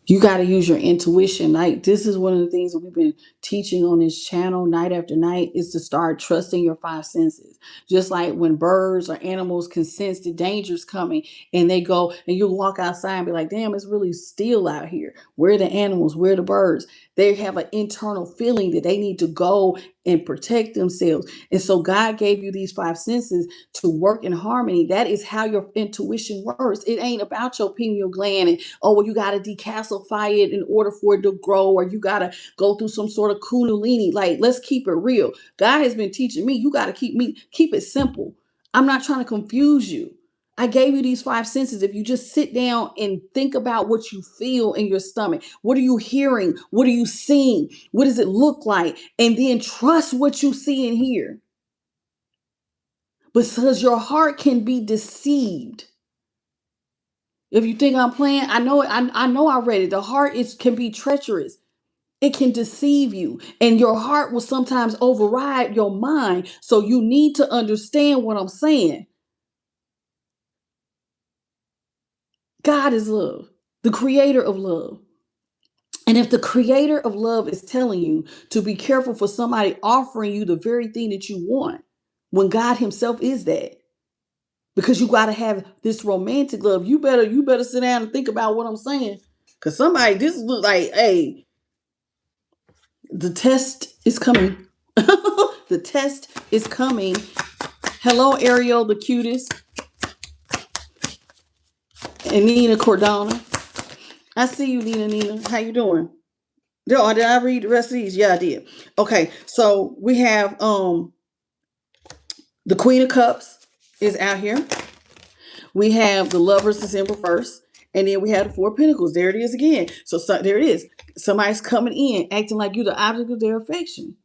you got to use your intuition. Like, this is one of the things that we've been teaching on this channel night after night, is to start trusting your five senses. Just like when birds or animals can sense the dangers coming and they go, and you walk outside and be like, damn, it's really still out here. Where are the animals? Where are the birds? They have an internal feeling that they need to go and protect themselves. And so God gave you these five senses to work in harmony. That is how your intuition works. It ain't about your pineal gland and, oh, well, you got to decalcify it in order for it to grow, or you got to go through some sort of kundalini. Like, let's keep it real. God has been teaching me, you got to keep it simple. I'm not trying to confuse you. I gave you these five senses. If you just sit down and think about what you feel in your stomach, what are you hearing? What are you seeing? What does it look like? And then trust what you see and hear. Because your heart can be deceived. If you think I'm playing, I know I read it. The heart can be treacherous. It can deceive you. And your heart will sometimes override your mind. So you need to understand what I'm saying. God is love, the creator of love. And if the creator of love is telling you to be careful for somebody offering you the very thing that you want, when God himself is that, because you got to have this romantic love, you better sit down and think about what I'm saying. Because somebody, this look like, hey, the test is coming. The test is coming. Hello, Ariel, the cutest. And Nina Cordona. I see you, Nina. How you doing? Did I read the rest of these? Yeah, I did. Okay, so we have the Queen of Cups is out here. We have the Lovers is in reverse. And then we have the Four of Pentacles. There it is again. So there it is. Somebody's coming in acting like you're the object of their affection.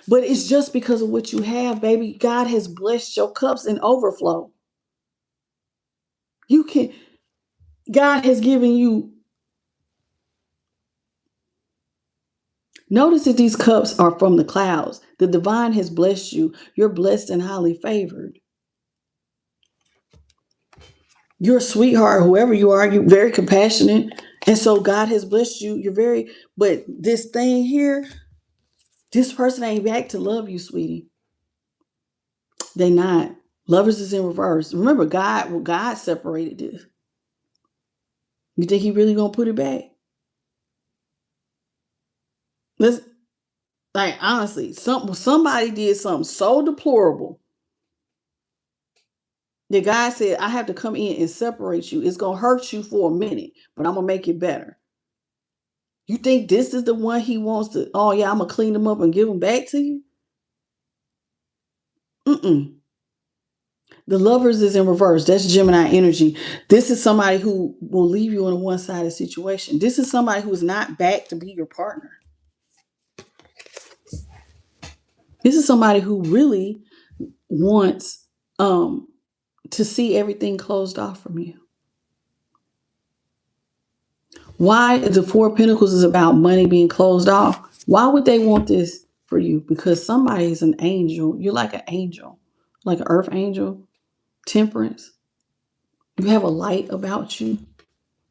But it's just because of what you have, baby. God has blessed your cups in overflow. God has given you. Notice that these cups are from the clouds. The divine has blessed you. You're blessed and highly favored. You're a sweetheart, whoever you are. You're very compassionate. And so God has blessed you. But this thing here, this person ain't back to love you, sweetie. They not. Lovers is in reverse. Remember, God separated this. You think he really gonna put it back? Let's like honestly, somebody did something so deplorable that God said, I have to come in and separate you. It's gonna hurt you for a minute, but I'm gonna make it better. You think this is the one he wants to, oh yeah, I'm gonna clean them up and give them back to you? Mm-mm. The Lovers is in reverse. That's Gemini energy. This is somebody who will leave you in a one-sided situation. This is somebody who is not back to be your partner. This is somebody who really wants to see everything closed off from you. Why the Four of Pentacles is about money being closed off? Why would they want this for you? Because somebody is an angel. You're like an angel, like an earth angel, temperance. You have a light about you,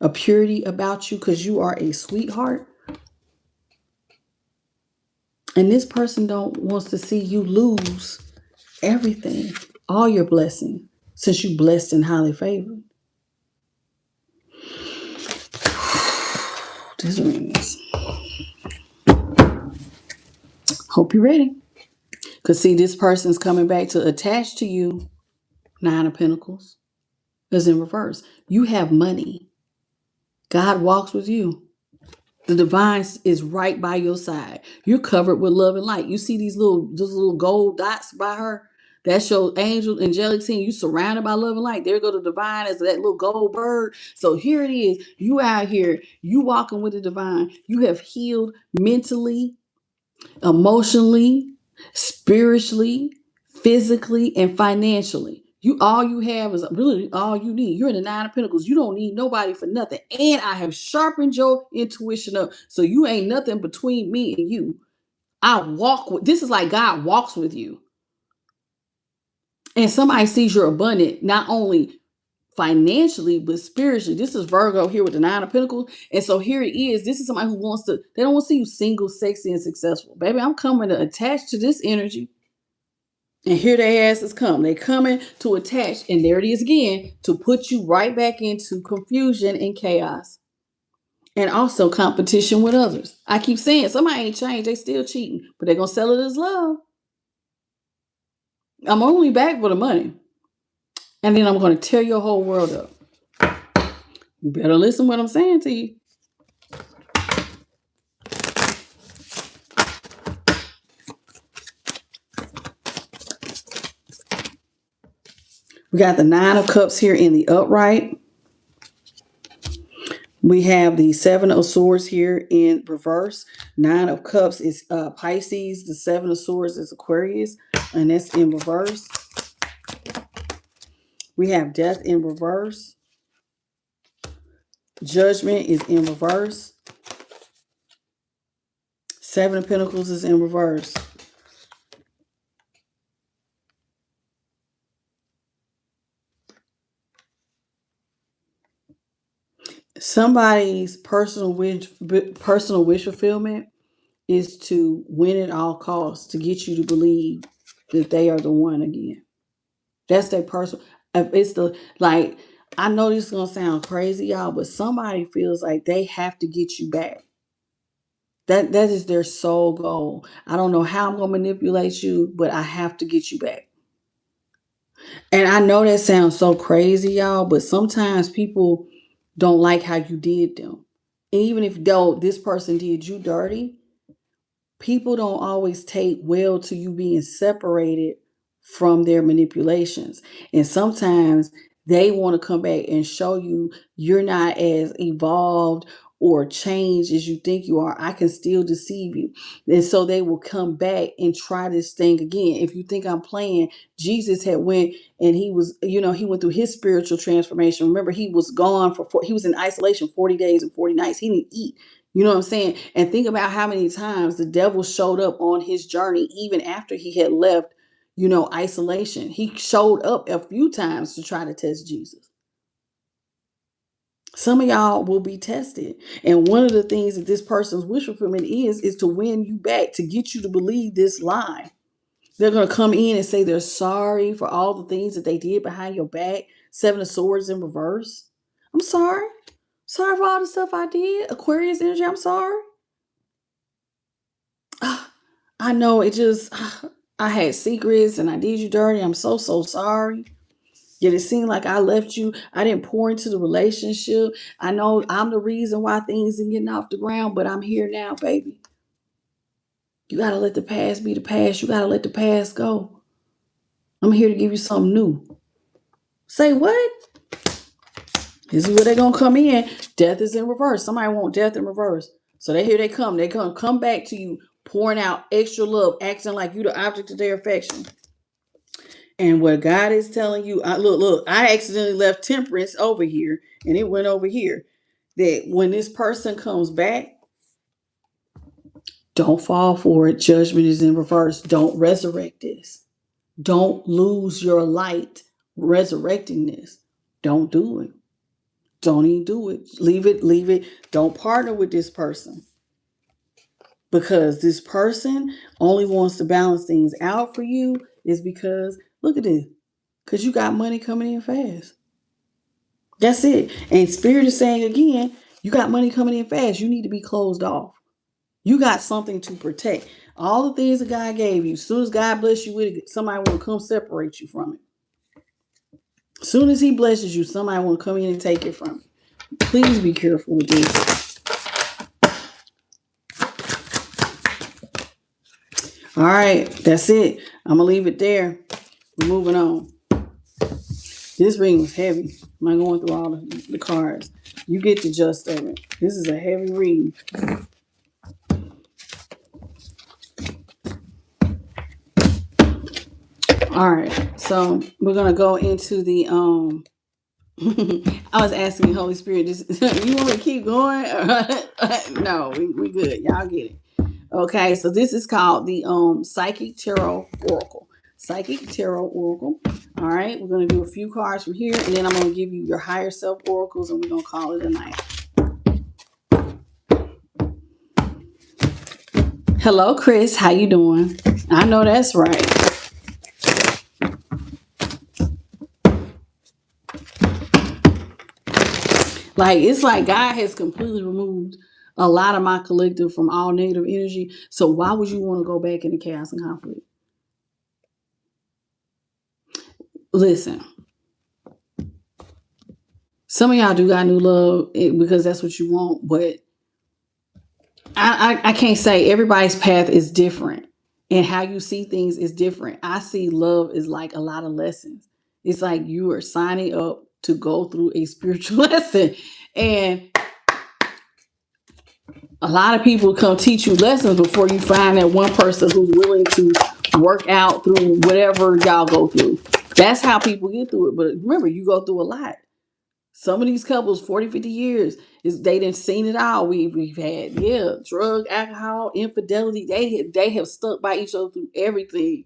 a purity about you because you are a sweetheart. And this person wants to see you lose everything, all your blessing, since you blessed and highly favored. This rings. Hope you're ready. Because see, this person's coming back to attach to you. Nine of Pentacles is in reverse. You have money. God walks with you. The divine is right by your side. You're covered with love and light. You see these little gold dots by her? That's your angel, angelic team. You surrounded by love and light. There go the divine as that little gold bird. So here it is. You out here. You walking with the divine. You have healed mentally, emotionally, spiritually, physically, and financially. All you have is really all you need. You're in the Nine of Pentacles. You don't need nobody for nothing. And I have sharpened your intuition up. So you ain't nothing between me and you. This is like God walks with you. And somebody sees you're abundant, not only financially, but spiritually. This is Virgo here with the Nine of Pentacles. And so here it is. This is somebody who they don't want to see you single, sexy, and successful. Baby, I'm coming to attach to this energy. And here their asses come. They coming to attach. And there it is again, to put you right back into confusion and chaos. And also competition with others. I keep saying somebody ain't changed. They still cheating. But they're going to sell it as love. I'm only back for the money. And then I'm going to tear your whole world up. You better listen to what I'm saying to you. We got the Nine of Cups here in the upright. We have the Seven of Swords here in reverse. Nine of Cups is Pisces. The Seven of Swords is Aquarius. And that's in reverse. We have Death in reverse. Judgment is in reverse. Seven of Pentacles is in reverse. Somebody's personal wish fulfillment is to win at all costs, to get you to believe that they are the one again. That's their personal. It's I know this is gonna sound crazy, y'all, but somebody feels like they have to get you back. That is their sole goal. I don't know how I'm gonna manipulate you, but I have to get you back. And I know that sounds so crazy, y'all, but sometimes people don't like how you did them. And even if though this person did you dirty, people don't always take well to you being separated from their manipulations. And sometimes they want to come back and show you you're not as evolved or changed as you think you are. I can still deceive you. And so they will come back and try this thing again. If you think I'm playing, Jesus had went and he was, he went through his spiritual transformation. Remember, he was gone he was in isolation 40 days and 40 nights. He didn't eat. You know what I'm saying? And think about how many times the devil showed up on his journey, even after he had left, isolation. He showed up a few times to try to test Jesus. Some of y'all will be tested. And one of the things that this person's wish fulfillment is to win you back, to get you to believe this lie. They're going to come in and say they're sorry for all the things that they did behind your back. Seven of Swords in reverse. I'm sorry. Sorry for all the stuff I did. Aquarius energy, I'm sorry. I know it just, I had secrets and I did you dirty. I'm so, so sorry. Yet it seemed like I left you. I didn't pour into the relationship. I know I'm the reason why things are getting off the ground, but I'm here now, baby. You got to let the past be the past. You got to let the past go. I'm here to give you something new. Say what? This is where they're going to come in. Death is in reverse. Somebody want death in reverse. So here they come. They're going to come back to you, pouring out extra love, acting like you the object of their affection. And what God is telling you, look, I accidentally left temperance over here and it went over here. That when this person comes back, don't fall for it. Judgment is in reverse. Don't resurrect this. Don't lose your light resurrecting this. Don't do it. Don't even do it. Leave it. Don't partner with this person. Because this person only wants to balance things out for you is because, look at this, because you got money coming in fast. That's it. And Spirit is saying again, you got money coming in fast. You need to be closed off. You got something to protect. All the things that God gave you, as soon as God bless you with it, somebody will come separate you from it. As soon as He blesses you, somebody will come in and take it from you. Please be careful with this. All right, that's it. I'm going to leave it there. We're moving on. This ring was heavy. I'm not going through all the cards. You get the gist of it. This is a heavy reading. All right, so we're gonna go into the I was asking Holy Spirit, you want me to keep going? No, we good. Y'all get it. Okay, so this is called the Psychic Tarot Oracle. Psychic Tarot Oracle. All right, we're gonna do a few cards from here, and then I'm gonna give you your higher self oracles, and we're gonna call it a night. Hello, Chris. How you doing? I know that's right. Like, it's like God has completely removed a lot of my collective from all negative energy. So why would you want to go back into chaos and conflict? Listen, some of y'all do got new love because that's what you want, but I can't say everybody's path is different and how you see things is different. I see love is like a lot of lessons. It's like you are signing up to go through a spiritual lesson, and a lot of people come teach you lessons before you find that one person who's willing to work out through whatever y'all go through. That's how people get through it. But remember, you go through a lot. Some of these couples, 40, 50 years, they done seen it all. We've had, drug, alcohol, infidelity. They have stuck by each other through everything.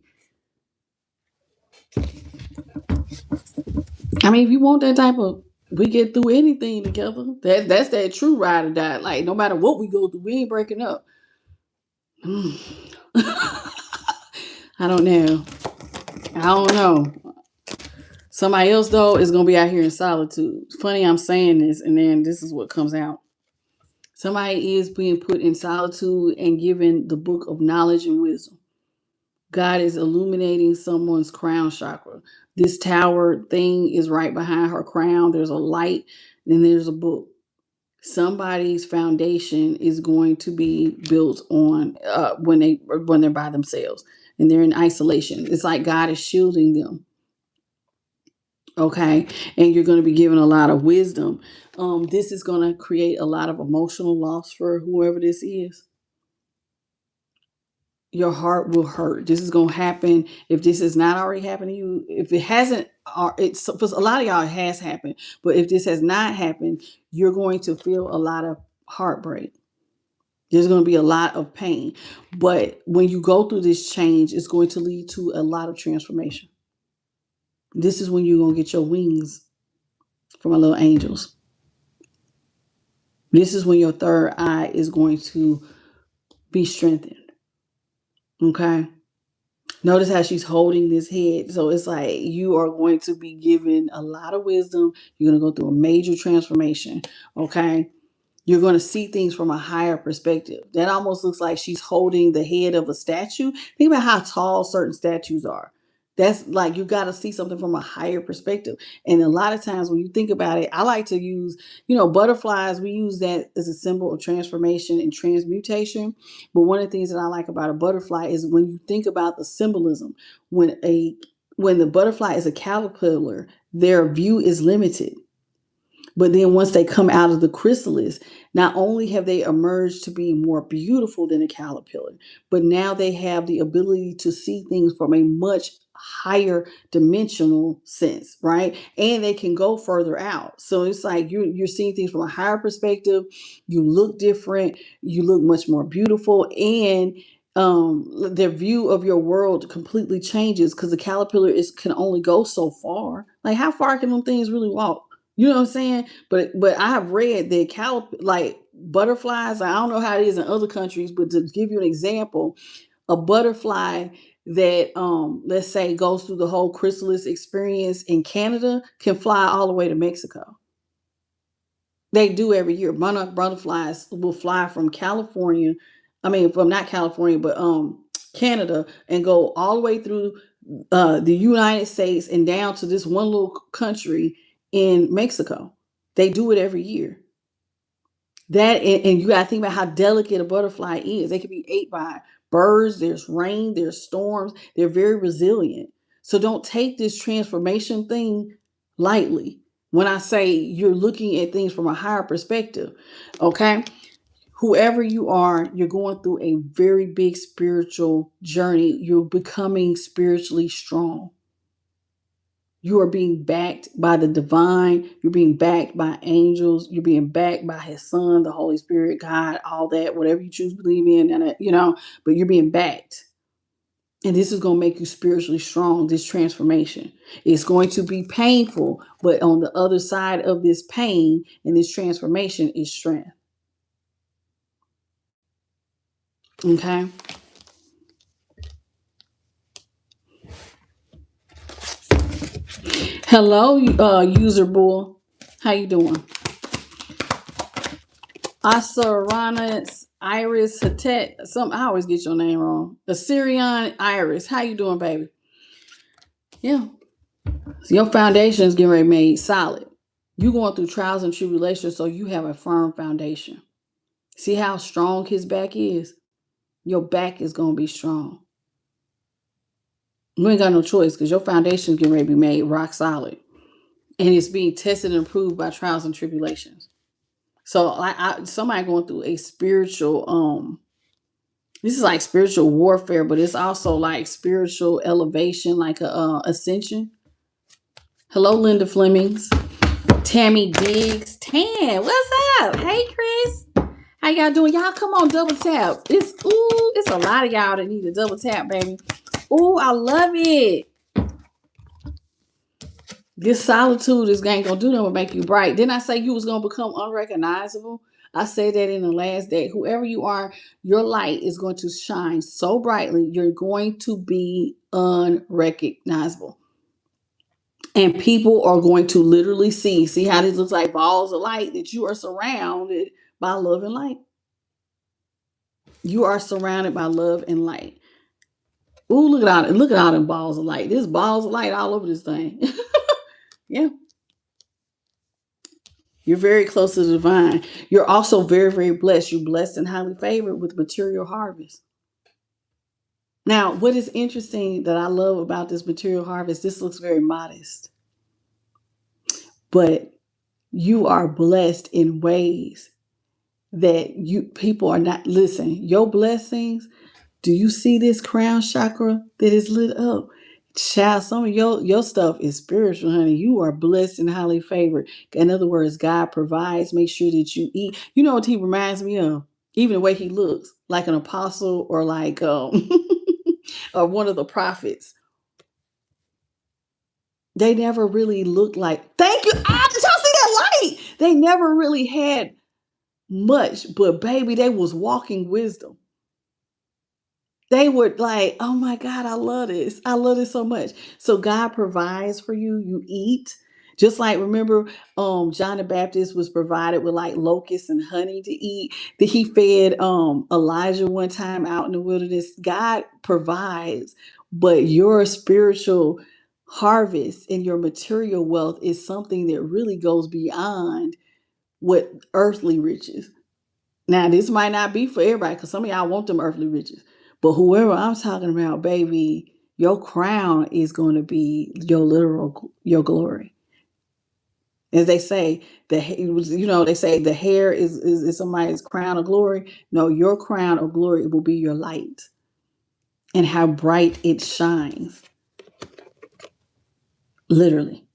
I mean, if you want that type of, we get through anything together. That's that true ride or die. Like, no matter what we go through, we ain't breaking up. I don't know. I don't know. Somebody else, though, is going to be out here in solitude. It's funny I'm saying this, and then this is what comes out. Somebody is being put in solitude and given the book of knowledge and wisdom. God is illuminating someone's crown chakra. This tower thing is right behind her crown. There's a light, and there's a book. Somebody's foundation is going to be built on when they're by themselves and they're in isolation. It's like God is shielding them. Okay, and you're going to be given a lot of wisdom. This is going to create a lot of emotional loss for whoever this is. Your heart will hurt. This is going to happen if this has not already happened to you. If it hasn't, it's for a lot of y'all it has happened. But if this has not happened, you're going to feel a lot of heartbreak. There's going to be a lot of pain. But when you go through this change, it's going to lead to a lot of transformation. This is when you're going to get your wings from my little angels. This is when your third eye is going to be strengthened. Okay. Notice how she's holding this head. So it's like you are going to be given a lot of wisdom. You're going to go through a major transformation. Okay. You're going to see things from a higher perspective. That almost looks like she's holding the head of a statue. Think about how tall certain statues are. That's like you got to see something from a higher perspective. And a lot of times when you think about it, I like to use, butterflies. We use that as a symbol of transformation and transmutation. But one of the things that I like about a butterfly is when you think about the symbolism, when the butterfly is a caterpillar, their view is limited. But then once they come out of the chrysalis, not only have they emerged to be more beautiful than a caterpillar, but now they have the ability to see things from a much higher dimensional sense, right? And they can go further out. So it's like you're seeing things from a higher perspective. You look different. You look much more beautiful, and their view of your world completely changes because the caterpillar can only go so far. Like how far can them things really walk? You know what I'm saying? But I have read that like butterflies. I don't know how it is in other countries, but to give you an example, a butterfly that let's say goes through the whole chrysalis experience in Canada can fly all the way to Mexico. They do every year. Monarch butterflies will fly from California. I mean, from not California, but Canada, and go all the way through the United States and down to this one little country in Mexico. They do it every year. And you got to think about how delicate a butterfly is. They can be ate by birds. There's rain. There's storms. They're very resilient. So don't take this transformation thing lightly. When I say you're looking at things from a higher perspective, okay? Whoever you are, you're going through a very big spiritual journey. You're becoming spiritually strong. You are being backed by the divine. You're being backed by angels. You're being backed by his son, the Holy Spirit, God, all that, whatever you choose to believe in, but you're being backed. And this is going to make you spiritually strong, this transformation. It's going to be painful, but on the other side of this pain and this transformation is strength. Okay? Hello, user bull. How you doing? Asarana Iris Hatet. I always get your name wrong. Assyrian Iris. How you doing, baby? Yeah. So your foundation is getting ready to be made solid. You're going through trials and tribulations, so you have a firm foundation. See how strong his back is? Your back is going to be strong. You ain't got no choice because your foundation is getting ready to be made rock solid. And it's being tested and approved by trials and tribulations. So somebody going through a spiritual, this is like spiritual warfare, but it's also like spiritual elevation, like a ascension. Hello, Linda Flemings. Tammy Diggs. Tam, what's up? Hey, Chris. How y'all doing? Y'all come on, double tap. It's a lot of y'all that need a double tap, baby. Ooh, I love it. This solitude is ain't gonna do nothing but make you bright. Didn't I say you was gonna become unrecognizable? I said that in the last day. Whoever you are, your light is going to shine so brightly, you're going to be unrecognizable. And people are going to literally see how this looks like balls of light, that you are surrounded by love and light. You are surrounded by love and light. Ooh, look at all them balls of light. There's balls of light all over this thing. Yeah. You're very close to the divine. You're also very, very blessed. You're blessed and highly favored with material harvest. Now, what is interesting that I love about this material harvest, this looks very modest, but you are blessed in ways that you people are not. Listen, your blessings. Do you see this crown chakra that is lit up? Child, some of your stuff is spiritual, honey. You are blessed and highly favored. In other words, God provides. Make sure that you eat. You know what he reminds me of? Even the way he looks, like an apostle or like or one of the prophets. They never really looked like. Thank you. Ah, did y'all see that light? They never really had much, but baby, they was walking wisdom. They would like, oh my God, I love this. I love this so much. So God provides for you. You eat. Just like remember, John the Baptist was provided with like locusts and honey to eat. That he fed Elijah one time out in the wilderness. God provides, but your spiritual harvest and your material wealth is something that really goes beyond what earthly riches. Now, this might not be for everybody because some of y'all want them earthly riches. But whoever I'm talking about, baby, your crown is going to be your literal, your glory. As they say, they say the hair is somebody's crown of glory. No, your crown of glory will be your light and how bright it shines. Literally.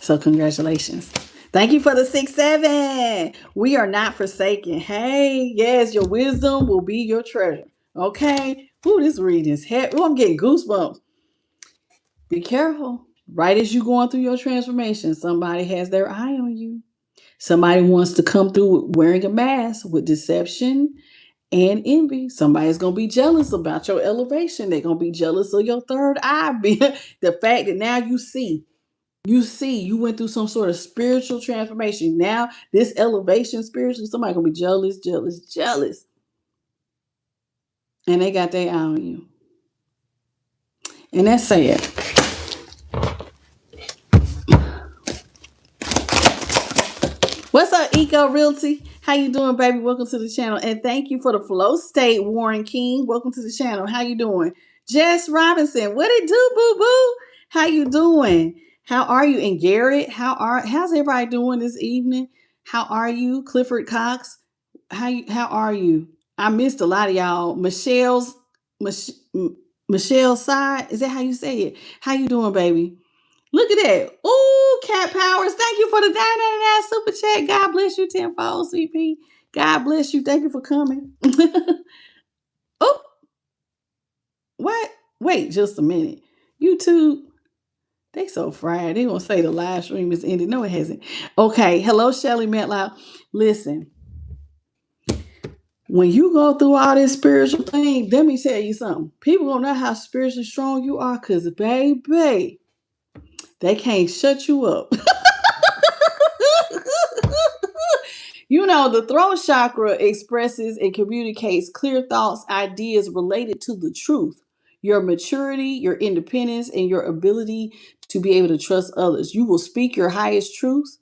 So congratulations. Thank you for the 6-7. We are not forsaken. Hey, yes, your wisdom will be your treasure. Okay. Ooh, this reading is heavy. Ooh, I'm getting goosebumps. Be careful. Right as you going through your transformation, somebody has their eye on you. Somebody wants to come through wearing a mask with deception and envy. Somebody's gonna be jealous about your elevation. They're gonna be jealous of your third eye. The fact that now you see. You went through some sort of spiritual transformation. Now, this elevation spiritually, somebody gonna be jealous, jealous, jealous. And they got their eye on you. And that's sad. What's up, Eco Realty? How you doing, baby? Welcome to the channel. And thank you for the flow state, Warren King. Welcome to the channel. How you doing? Jess Robinson, what it do, boo-boo? How you doing? How are you? And Garrett, how's everybody doing this evening? How are you? Clifford Cox, how are you? I missed a lot of y'all. Mich- Michelle's side. Is that how you say it? How you doing, baby? Look at that. Ooh, Cat Powers. Thank you for the 999 super chat. God bless you tenfold, CP. God bless you. Thank you for coming. Oh, what? Wait just a minute. YouTube, they so fried. They gonna say the live stream is ended. No, it hasn't. Okay. Hello, Shelly Metlow. Listen, when you go through all this spiritual thing, let me tell you something. People don't know how spiritually strong you are because, baby, they can't shut you up. You know, the throat chakra expresses and communicates clear thoughts, ideas related to the truth, your maturity, your independence, and your ability to be able to trust others. You will speak your highest truths,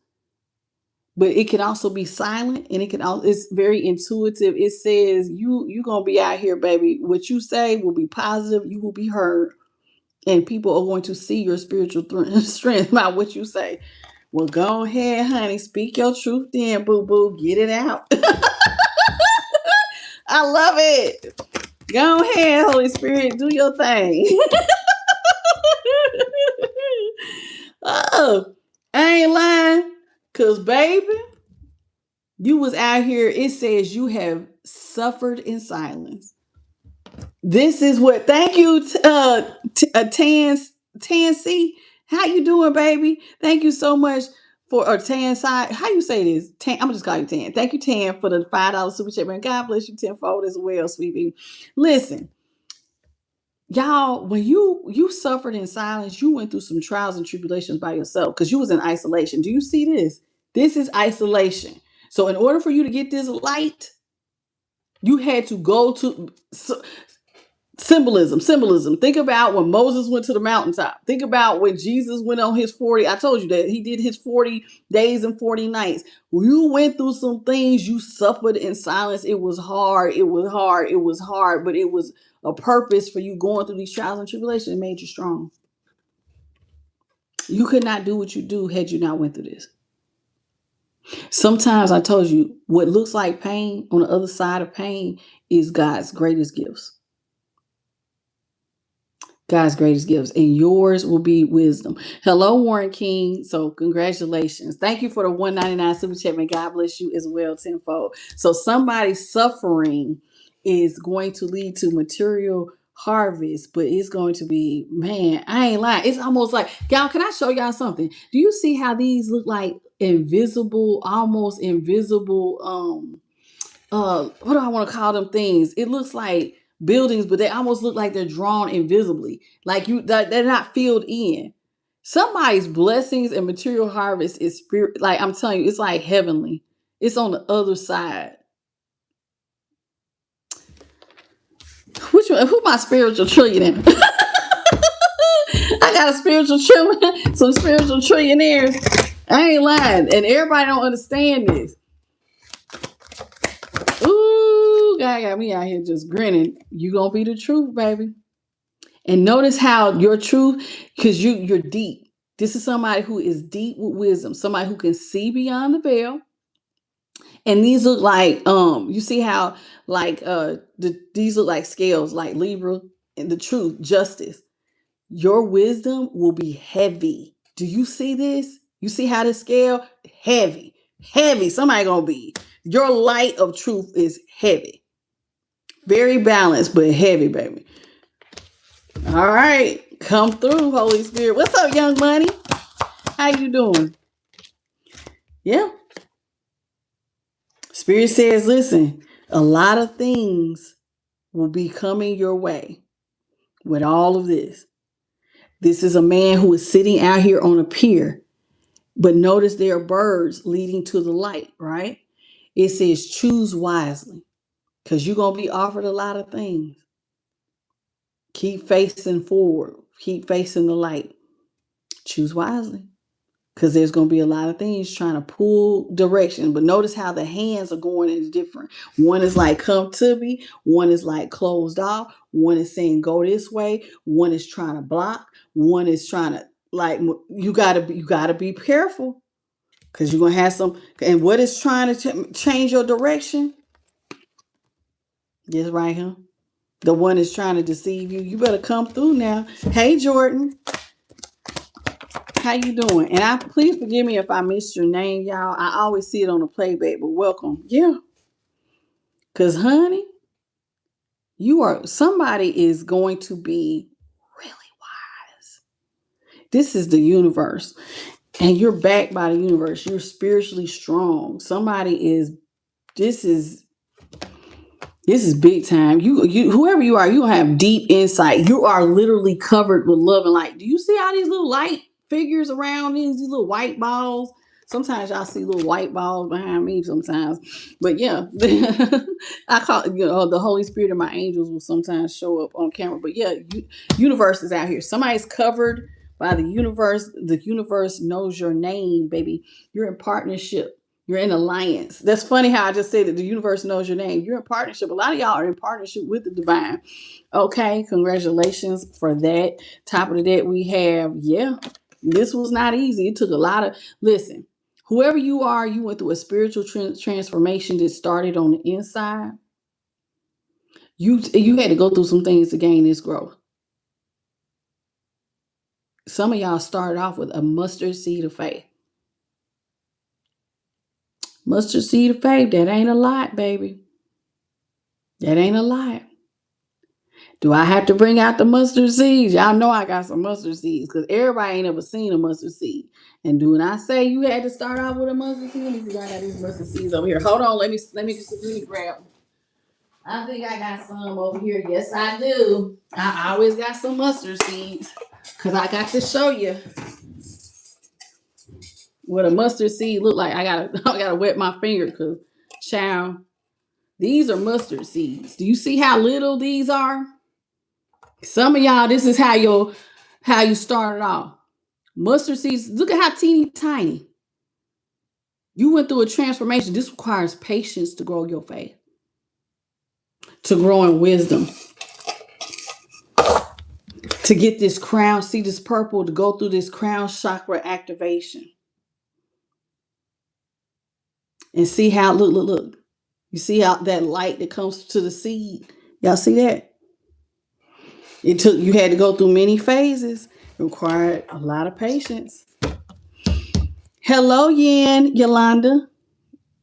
but it can also be silent and it's very intuitive. It says you're gonna be out here, baby. What you say will be positive, you will be heard, and people are going to see your spiritual strength by what you say. Well, go ahead, honey. Speak your truth then, boo-boo. Get it out. I love it. Go ahead, Holy Spirit. Do your thing. Oh, I ain't lying. Because, baby, you was out here. It says you have suffered in silence. This is what, thank you, Tan C. How you doing, baby? Thank you so much for Tan side. How you say this? Tan, I'm gonna just call you Tan. Thank you, Tan, for the $5 super chat, man. God bless you tenfold as well, sweetie. Listen, y'all, when you suffered in silence, you went through some trials and tribulations by yourself because you was in isolation. Do you see this? This is isolation. So in order for you to get this light, you had to go to Symbolism. Think about when Moses went to the mountaintop. Think about when Jesus went on his 40. I told you that he did his 40 days and 40 nights. You went through some things. You suffered in silence. It was hard. But it was a purpose for you going through these trials and tribulations. It made you strong. You could not do what you do had you not went through this. Sometimes I told you what looks like pain on the other side of pain is God's greatest gifts. God's greatest gifts, and yours will be wisdom. Hello, Warren King. So, congratulations. Thank you for the $1.99 super chat. May God bless you as well tenfold. So, somebody's suffering is going to lead to material harvest, but it's going to be, man, I ain't lying. It's almost like, y'all, can I show y'all something? Do you see how these look like invisible, almost invisible, what do I want to call them things? It looks like buildings, but they almost look like they're drawn invisibly, like they're not filled in. Somebody's blessings and material harvest is spirit, like I'm telling you, it's like heavenly. It's on the other side. Which one? Who my spiritual trillionaire? I got a spiritual trillionaire, some spiritual trillionaires. I ain't lying, and everybody don't understand this. Ooh, God got me out here just grinning. You gonna be the truth, baby. And notice how your truth, because you're deep. This is somebody who is deep with wisdom, somebody who can see beyond the veil. And these look like you see how like these look like scales, like Libra, and the truth, justice. Your wisdom will be heavy. Do you see this? You see how this scale heavy, heavy. Somebody gonna be. Your light of truth is heavy, very balanced, but heavy, baby. All right, come through, Holy Spirit. What's up, Young Money? How you doing? Yeah. Spirit says, listen, a lot of things will be coming your way with all of this. This is a man who is sitting out here on a pier, but notice there are birds leading to the light, right? It says choose wisely because you're going to be offered a lot of things. Keep facing forward. Keep facing the light. Choose wisely. Because there's going to be a lot of things trying to pull direction. But notice how the hands are going in different. One is like, come to me. One is like closed off. One is saying, go this way. One is trying to block. One is trying to, like, you got to be careful. Because you're going to have some. And what is trying to change your direction? This right here. The one is trying to deceive you. You better come through now. Hey, Jordan. How you doing? And I please forgive me if I missed your name, y'all. I always see it on the playback, but welcome. Yeah. Because, honey, somebody is going to be really wise. This is the universe. And you're backed by the universe. You're spiritually strong. This is big time. You whoever you are, you have deep insight. You are literally covered with love and light. Do you see all these little light figures around these little white balls? Sometimes y'all see little white balls behind me sometimes. But yeah, I call the Holy Spirit and my angels will sometimes show up on camera. But yeah, universe is out here. Somebody's covered by the universe. The universe knows your name, baby. You're in partnership. You're in alliance. That's funny how I just said that the universe knows your name. You're in partnership. A lot of y'all are in partnership with the divine. Okay, congratulations for that. Top of the deck we have, this was not easy. It took a lot of, listen, whoever you are, you went through a spiritual transformation that started on the inside. You had to go through some things to gain this growth. Some of y'all started off with a mustard seed of faith. Mustard seed of faith, that ain't a lot, baby. That ain't a lot. Do I have to bring out the mustard seeds? Y'all know I got some mustard seeds because everybody ain't ever seen a mustard seed. And do I say you had to start off with a mustard seed? Let me see, I got these mustard seeds over here. Hold on, let me grab them. I think I got some over here. Yes, I do. I always got some mustard seeds because I got to show you what a mustard seed look like. I gotta wet my finger because, child, these are mustard seeds. Do you see how little these are? Some of y'all, this is how you started off. Mustard seeds, look at how teeny tiny. You went through a transformation. This requires patience to grow your faith, to grow in wisdom, to get this crown, see this purple, to go through this crown chakra activation. And see how, look. You see how that light that comes to the seed? Y'all see that? You had to go through many phases. It required a lot of patience. Hello, Yolanda.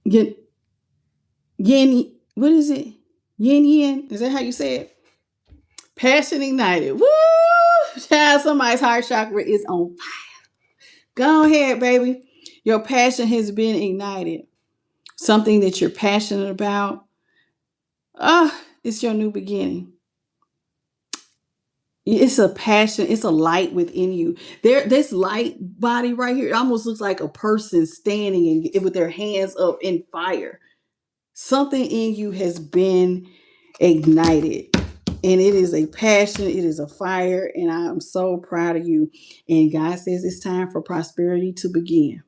Yin, what is it? Yin. Is that how you say it? Passion ignited. Woo! Child, somebody's heart chakra is on fire. Go ahead, baby. Your passion has been ignited. Something that you're passionate about. It's your new beginning. It's a passion. It's a light within you. This light body right here, it almost looks like a person standing and with their hands up in fire. Something in you has been ignited, and it is a passion. It is a fire, and I am so proud of you. And God says it's time for prosperity to begin.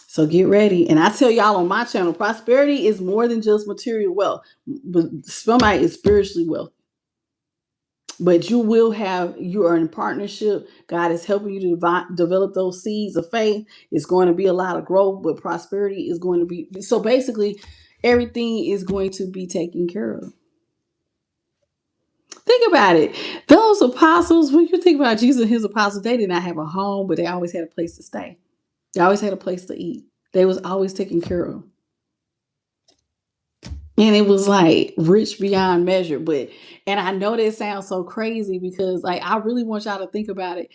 So get ready. And I tell y'all on my channel, prosperity is more than just material wealth, but somebody is spiritually wealthy. But you are in partnership. God is helping you to develop those seeds of faith. It's going to be a lot of growth, but prosperity is going to be. So basically, everything is going to be taken care of. Think about it. Those apostles, when you think about Jesus and his apostles, they did not have a home, but they always had a place to stay. They always had a place to eat. They was always taken care of. And it was like rich beyond measure. And I know that sounds so crazy because like I really want y'all to think about it.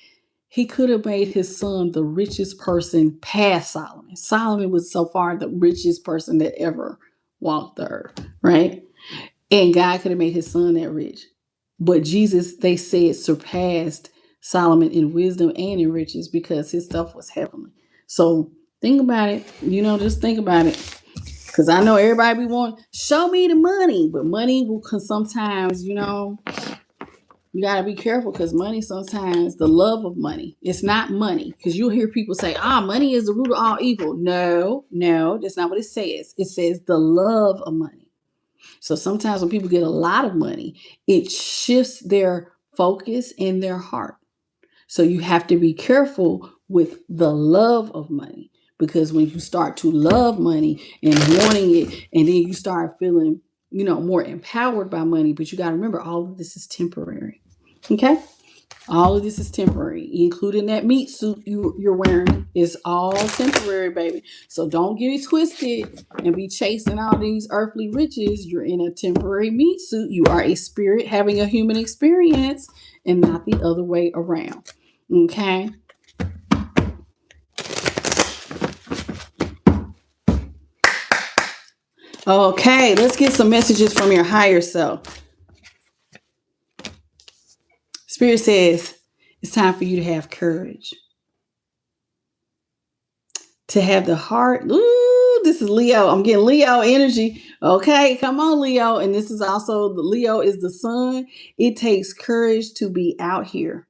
He could have made his son the richest person past Solomon. Solomon was so far the richest person that ever walked the earth, right? And God could have made his son that rich. But Jesus, they said, surpassed Solomon in wisdom and in riches because his stuff was heavenly. So think about it. Just think about it. Because I know everybody be wanting, show me the money. But money will sometimes, you got to be careful because money sometimes, the love of money, it's not money. Because you'll hear people say, money is the root of all evil. No, that's not what it says. It says the love of money. So sometimes when people get a lot of money, it shifts their focus and their heart. So you have to be careful with the love of money. Because when you start to love money and wanting it, and then you start feeling, more empowered by money, but you got to remember all of this is temporary. Okay? All of this is temporary, including that meat suit you're wearing is all temporary, baby. So don't get it twisted and be chasing all these earthly riches. You're in a temporary meat suit. You are a spirit having a human experience and not the other way around. Okay? Okay, let's get some messages from your higher self. Spirit says it's time for you to have courage. To have the heart. Ooh, this is Leo. I'm getting Leo energy. Okay, come on, Leo. And this is also, the Leo is the sun. It takes courage to be out here.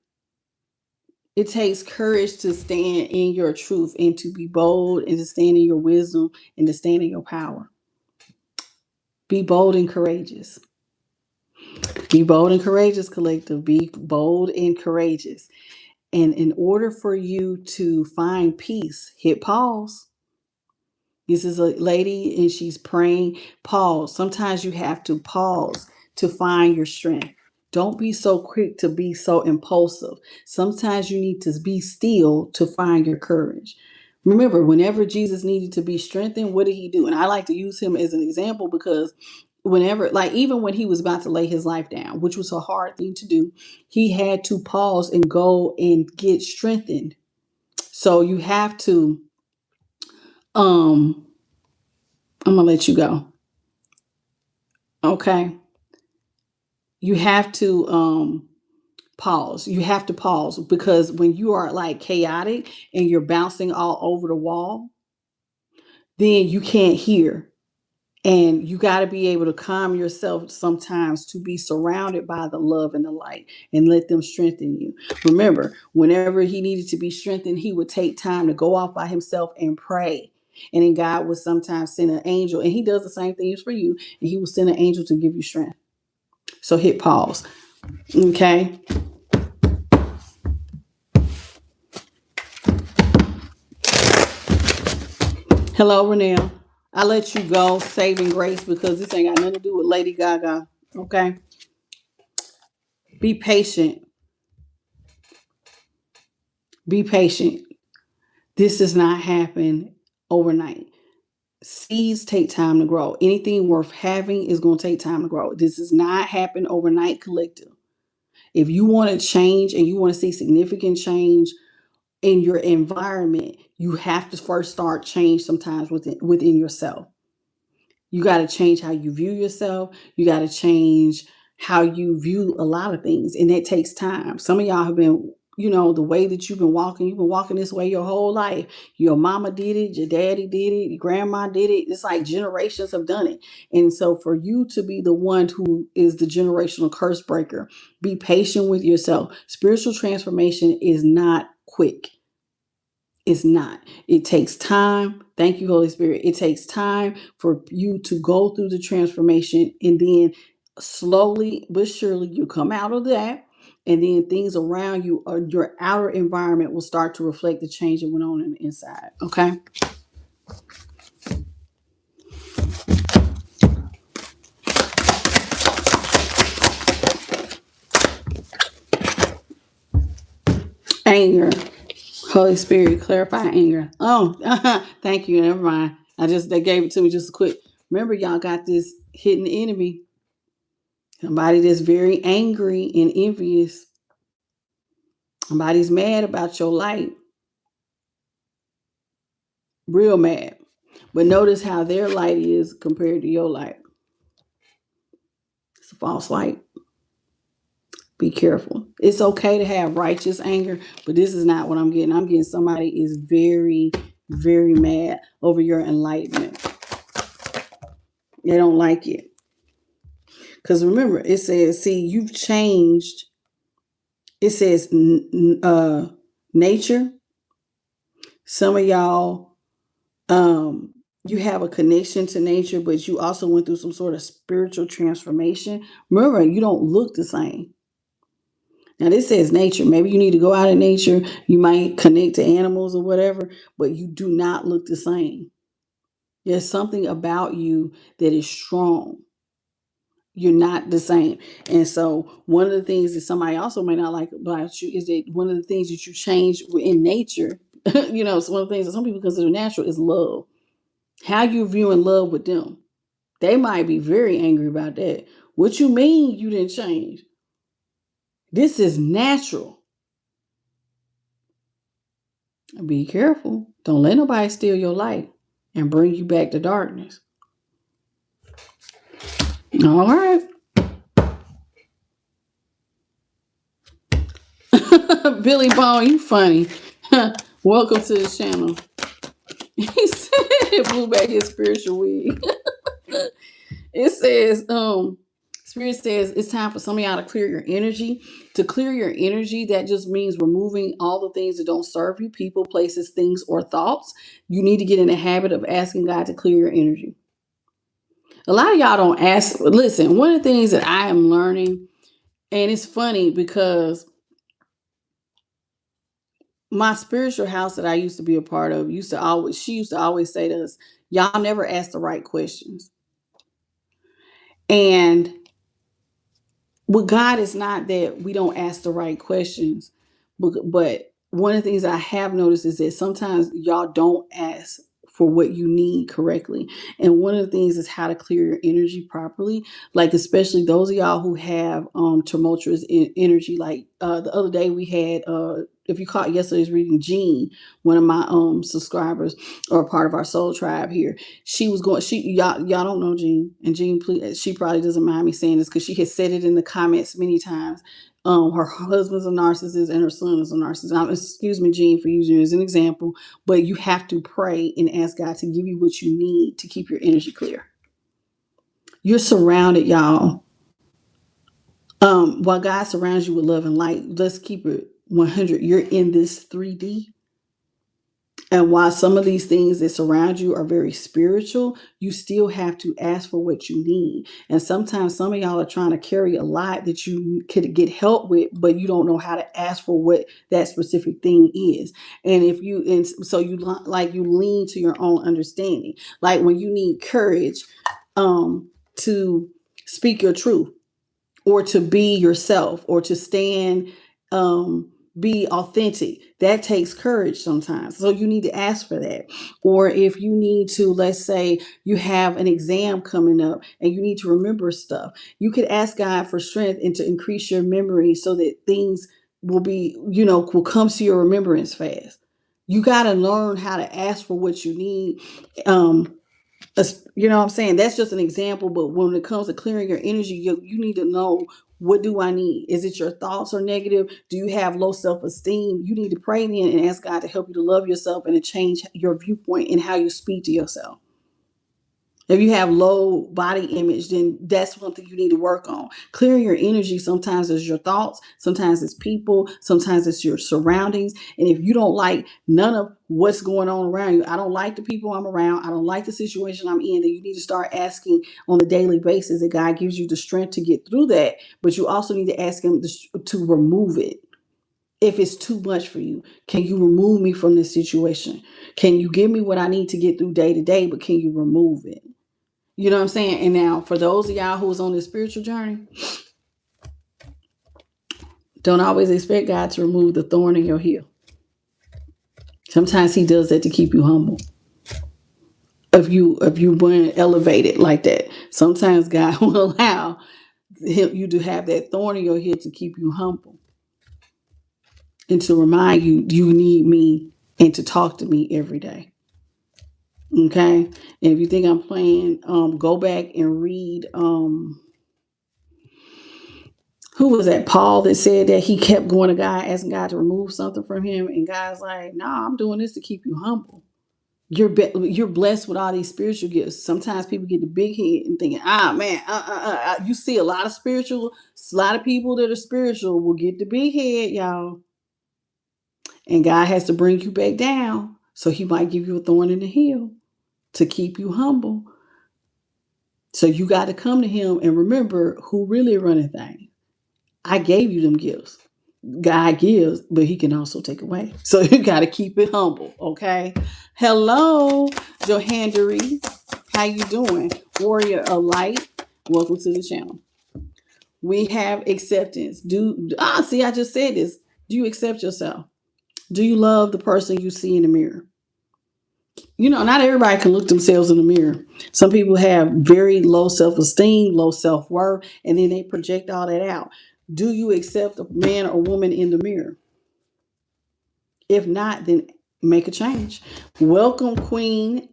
It takes courage to stand in your truth and to be bold and to stand in your wisdom and to stand in your power. Be bold and courageous. Be bold and courageous, collective. Be bold and courageous. And in order for you to find peace, hit pause. This is a lady and she's praying. Pause. Sometimes you have to pause to find your strength. Don't be so quick to be so impulsive. Sometimes you need to be still to find your courage. Remember, whenever Jesus needed to be strengthened, what did he do? And I like to use him as an example because whenever, like even when he was about to lay his life down, which was a hard thing to do, he had to pause and go and get strengthened. So you have to, I'm going to let you go. Okay. You have to, pause. You have to pause because when you are like chaotic and you're bouncing all over the wall, then you can't hear. And you got to be able to calm yourself sometimes to be surrounded by the love and the light and let them strengthen you. Remember, whenever he needed to be strengthened, he would take time to go off by himself and pray. And then God would sometimes send an angel, and he does the same things for you, and he will send an angel to give you strength. So hit pause. Okay. Hello, Renelle. I let you go, saving grace, because this ain't got nothing to do with Lady Gaga. Okay. Be patient. Be patient. This does not happen overnight. Seeds take time to grow. Anything worth having is going to take time to grow. This does not happen overnight, collective. If you want to change and you want to see significant change in your environment, you have to first start change sometimes within yourself. You got to change how you view yourself. You got to change how you view a lot of things. And that takes time. Some of y'all have been, the way that you've been walking this way your whole life. Your mama did it, your daddy did it, your grandma did it. It's like generations have done it. And so for you to be the one who is the generational curse breaker, be patient with yourself. Spiritual transformation is not quick. It's not. It takes time. Thank you, Holy Spirit. It takes time for you to go through the transformation, and then slowly but surely you come out of that, and then things around you or your outer environment will start to reflect the change that went on in the inside. Okay. Anger. Holy Spirit, clarify anger. Oh, thank you. Never mind. They gave it to me just quick. Remember, y'all got this hidden enemy. Somebody that's very angry and envious. Somebody's mad about your light. Real mad. But notice how their light is compared to your light. It's a false light. Be careful. It's okay to have righteous anger, but this is not what I'm getting. I'm getting somebody is very, very mad over your enlightenment. They don't like it. Because remember, it says, see, you've changed. It says nature. Some of y'all, you have a connection to nature, but you also went through some sort of spiritual transformation. Remember, you don't look the same. Now, this says nature. Maybe you need to go out in nature. You might connect to animals or whatever, but you do not look the same. There's something about you that is strong. You're not the same. And so one of the things that somebody also may not like about you is that one of the things that you change in nature, so one of the things that some people consider natural is love. How you viewing love with them. They might be very angry about that. What you mean you didn't change? This is natural. Be careful. Don't let nobody steal your light and bring you back to darkness. All right. Billy Bone, you funny. Welcome to the channel. He said it blew back his spiritual wig. It says, Spirit says it's time for some of y'all to clear your energy. To clear your energy, that just means removing all the things that don't serve you, people, places, things, or thoughts. You need to get in the habit of asking God to clear your energy. A lot of y'all don't ask. Listen, one of the things that I am learning, and it's funny because my spiritual house that I used to be a part of she used to always say to us, y'all never ask the right questions. And with God, it's not that we don't ask the right questions, but one of the things I have noticed is that sometimes y'all don't ask for what you need correctly. And one of the things is how to clear your energy properly. Like, especially those of y'all who have tumultuous energy. Like the other day we had, if you caught yesterday's reading, Jean, one of my subscribers or part of our soul tribe here, y'all don't know Jean, and Jean, please, she probably doesn't mind me saying this because she has said it in the comments many times. Her husband's a narcissist and her son is a narcissist. Excuse me, Jean, for using it as an example, but you have to pray and ask God to give you what you need to keep your energy clear. You're surrounded, y'all. While God surrounds you with love and light, let's keep it 100. You're in this 3D. And while some of these things that surround you are very spiritual, you still have to ask for what you need. And sometimes some of y'all are trying to carry a lot that you could get help with, but you don't know how to ask for what that specific thing is. And if you, and so you like you lean to your own understanding. Like when you need courage to speak your truth, or to be yourself, or to stand, be authentic. That takes courage sometimes. So you need to ask for that. Or if you need to, let's say you have an exam coming up and you need to remember stuff, you could ask God for strength and to increase your memory so that things will be, will come to your remembrance fast. You got to learn how to ask for what you need. You know what I'm saying? That's just an example, but when it comes to clearing your energy, you need to know, what do I need? Is it your thoughts are negative? Do you have low self-esteem? You need to pray then and ask God to help you to love yourself and to change your viewpoint and how you speak to yourself. If you have low body image, then that's one thing you need to work on. Clearing your energy sometimes is your thoughts, sometimes it's people, sometimes it's your surroundings. And if you don't like none of what's going on around you, I don't like the people I'm around, I don't like the situation I'm in, then you need to start asking on a daily basis that God gives you the strength to get through that. But you also need to ask Him to remove it. If it's too much for you, can you remove me from this situation? Can you give me what I need to get through day to day, but can you remove it? You know what I'm saying? And now, for those of y'all who's on this spiritual journey, don't always expect God to remove the thorn in your heel. Sometimes He does that to keep you humble. If you weren't elevated like that, sometimes God will allow you to have that thorn in your heel to keep you humble and to remind you need me and to talk to me every day. Okay, and if you think I'm playing, go back and read. Who was that? Paul, that said that he kept going to God, asking God to remove something from him, and God's like, "Nah, I'm doing this to keep you humble. You're blessed with all these spiritual gifts. Sometimes people get the big head and thinking, man, you see a lot of people that are spiritual will get the big head, y'all, and God has to bring you back down. So He might give you a thorn in the heel to keep you humble. So you got to come to Him and remember who really running things. I gave you them gifts. God gives, but He can also take away. So you got to keep it humble, okay? Hello, Johandery. How you doing? Warrior of Light. Welcome to the channel. We have acceptance. See, I just said this. Do you accept yourself? Do you love the person you see in the mirror? Not everybody can look themselves in the mirror. Some people have very low self-esteem, low self-worth, and then they project all that out. Do you accept a man or woman in the mirror? If not, then make a change. Welcome, Queenie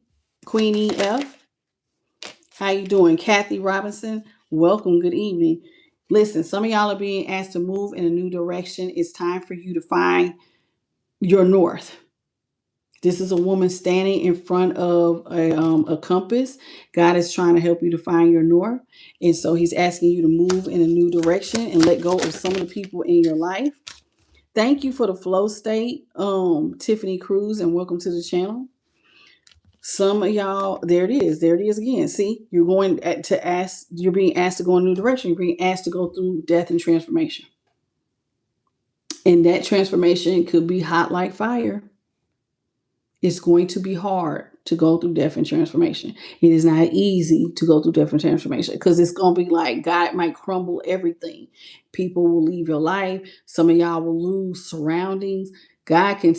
F. How you doing? Kathy Robinson, welcome. Good evening. Listen, some of y'all are being asked to move in a new direction. It's time for you to find your north. This is a woman standing in front of a compass. God is trying to help you to find your north. And so He's asking you to move in a new direction and let go of some of the people in your life. Thank you for the flow state, Tiffany Cruz, and welcome to the channel. Some of y'all, there it is again. See, you're being asked to go in a new direction. You're being asked to go through death and transformation. And that transformation could be hot like fire. It's going to be hard to go through death and transformation. It is not easy to go through death and transformation because it's going to be like God might crumble everything. People will leave your life. Some of y'all will lose surroundings. God can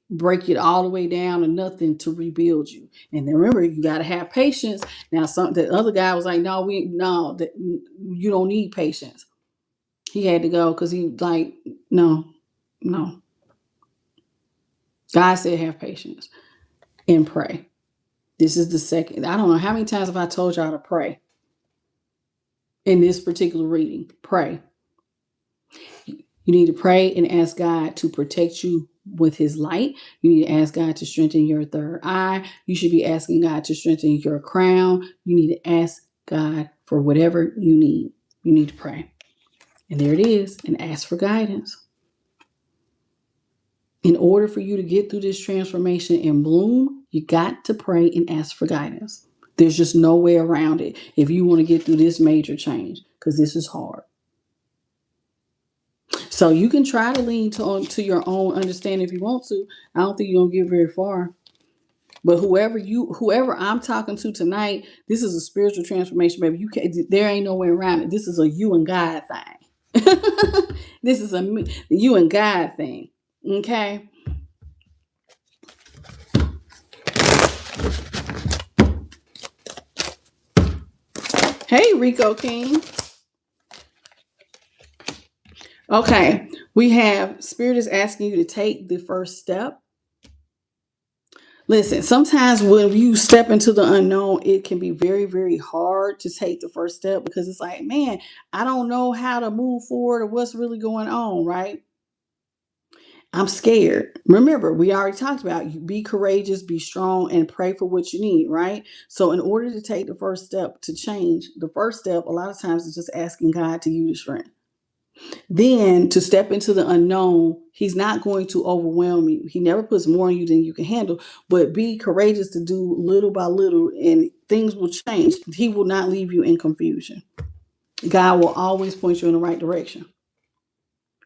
break it all the way down to nothing to rebuild you. And then remember, you got to have patience. Now, the other guy was like, no, you don't need patience. He had to go because he like, no. God said have patience and pray. This is the second. I don't know how many times have I told y'all to pray in this particular reading. Pray. You need to pray and ask God to protect you with His light. You need to ask God to strengthen your third eye. You should be asking God to strengthen your crown. You need to ask God for whatever you need. You need to pray. And there it is, and ask for guidance. In order for you to get through this transformation and bloom, you got to pray and ask for guidance. There's just no way around it if you want to get through this major change, because this is hard. So you can try to lean to your own understanding if you want to. I don't think you're gonna get very far. But whoever I'm talking to tonight, this is a spiritual transformation, baby. There ain't no way around it. This is a you and God thing. This is a you and God thing. Okay. Hey, Rico King. Okay, we have Spirit is asking you to take the first step. Listen, sometimes when you step into the unknown, it can be very, very hard to take the first step because it's like, man, I don't know how to move forward or what's really going on, right? I'm scared. Remember, we already talked about you be courageous, be strong, and pray for what you need, right? So, in order to take the first step to change, the first step, a lot of times, is just asking God to give you strength. Then to step into the unknown, he's not going to overwhelm you. He never puts more on you than you can handle, but be courageous to do little by little and things will change. He will not leave you in confusion. God will always point you in the right direction.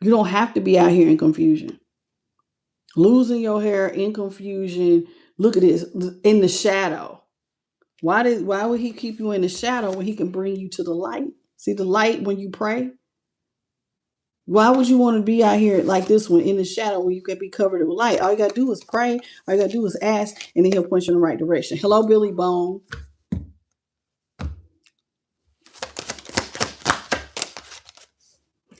You don't have to be out here in confusion. Losing your hair in confusion. Look at this, in the shadow. Why would he keep you in the shadow when he can bring you to the light? See the light when you pray? Why would you want to be out here like this one in the shadow where you can be covered with light? All you got to do is pray. All you got to do is ask, and then he'll point you in the right direction. Hello, Billy Bone.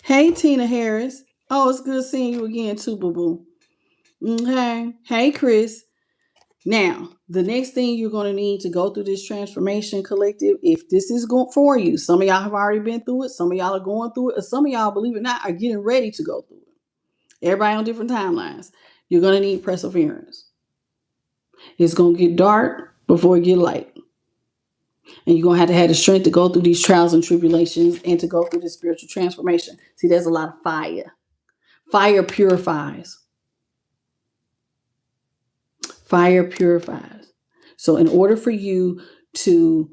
Hey, Tina Harris. Oh, it's good seeing you again too, boo-boo. Okay. Hey, Chris. Now, the next thing you're going to need to go through this transformation collective, if this is going for you, some of y'all have already been through it, some of y'all are going through it, or some of y'all, believe it or not, are getting ready to go through it. Everybody on different timelines. You're going to need perseverance. It's going to get dark before it get light. And you're going to have the strength to go through these trials and tribulations and to go through this spiritual transformation. See, there's a lot of fire. Fire purifies. Fire purifies. So in order for you to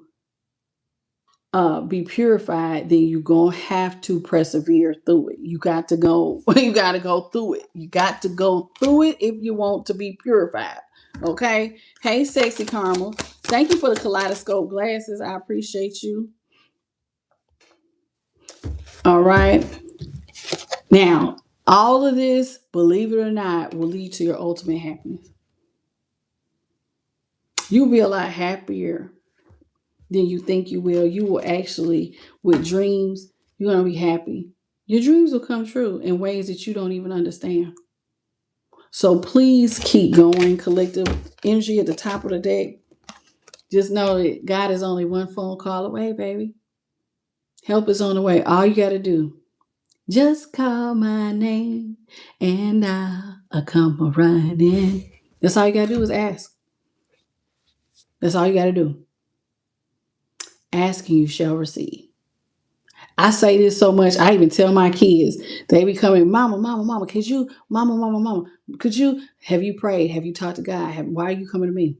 be purified, then you're going to have to persevere through it. You got to go through it. You got to go through it if you want to be purified. Okay. Hey, Sexy Caramel. Thank you for the kaleidoscope glasses. I appreciate you. All right. Now, all of this, believe it or not, will lead to your ultimate happiness. You'll be a lot happier than you think you will. You will actually, with dreams, you're going to be happy. Your dreams will come true in ways that you don't even understand. So please keep going. Collective energy at the top of the deck. Just know that God is only one phone call away, baby. Help is on the way. All you got to do, just call my name and I'll come running. That's all you got to do is ask. That's all you got to do. Ask and you shall receive. I say this so much. I even tell my kids, they be coming, mama, could you, mama, could you, have you prayed? Have you talked to God? Why are you coming to me?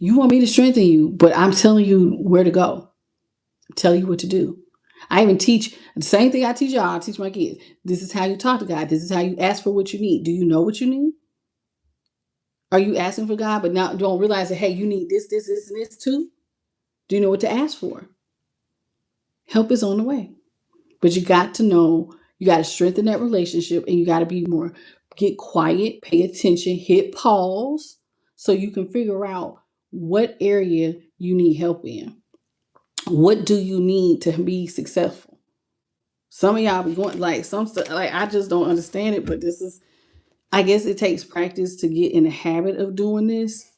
You want me to strengthen you, but I'm telling you where to go. I'm telling you what to do. I even teach the same thing I teach y'all. I teach my kids. This is how you talk to God. This is how you ask for what you need. Do you know what you need? Are you asking for God, but now don't realize that, hey, you need this, and this too? Do you know what to ask for? Help is on the way. But you got to know, you got to strengthen that relationship and you got to be more, get quiet, pay attention, hit pause so you can figure out what area you need help in. What do you need to be successful? Some of y'all be going like some stuff, like I just don't understand it, but this is, I guess it takes practice to get in the habit of doing this.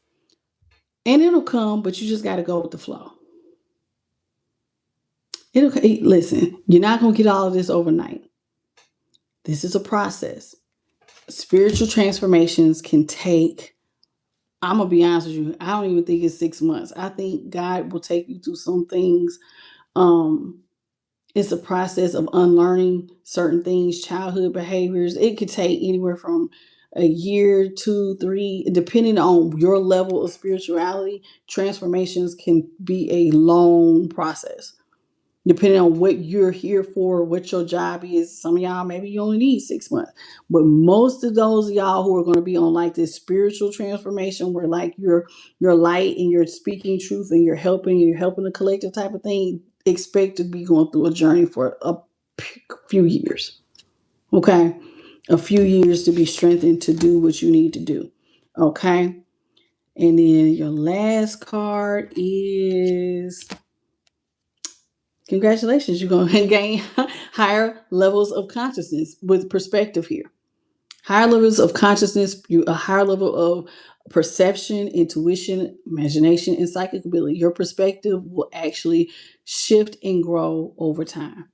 And it'll come, but you just got to go with the flow. Listen, you're not going to get all of this overnight. This is a process. Spiritual transformations can take I'm gonna be honest with you. I don't even think it's 6 months. I think God will take you through some things. Um, it's a process of unlearning certain things, childhood behaviors. It could take anywhere from a year, 2, 3, depending on your level of spirituality. Transformations can be a long process depending on what you're here for, what your job is. Some of y'all, maybe you only need 6 months. But most of those of y'all who are going to be on like this spiritual transformation where like you're light and you're speaking truth and you're helping the collective type of thing, expect to be going through a journey for a few years. Okay? A few years to be strengthened to do what you need to do. Okay? And then your last card is congratulations, you're going to gain higher levels of consciousness with perspective here. Higher levels of consciousness, a higher level of perception, intuition, imagination, and psychic ability. Your perspective will actually shift and grow over time.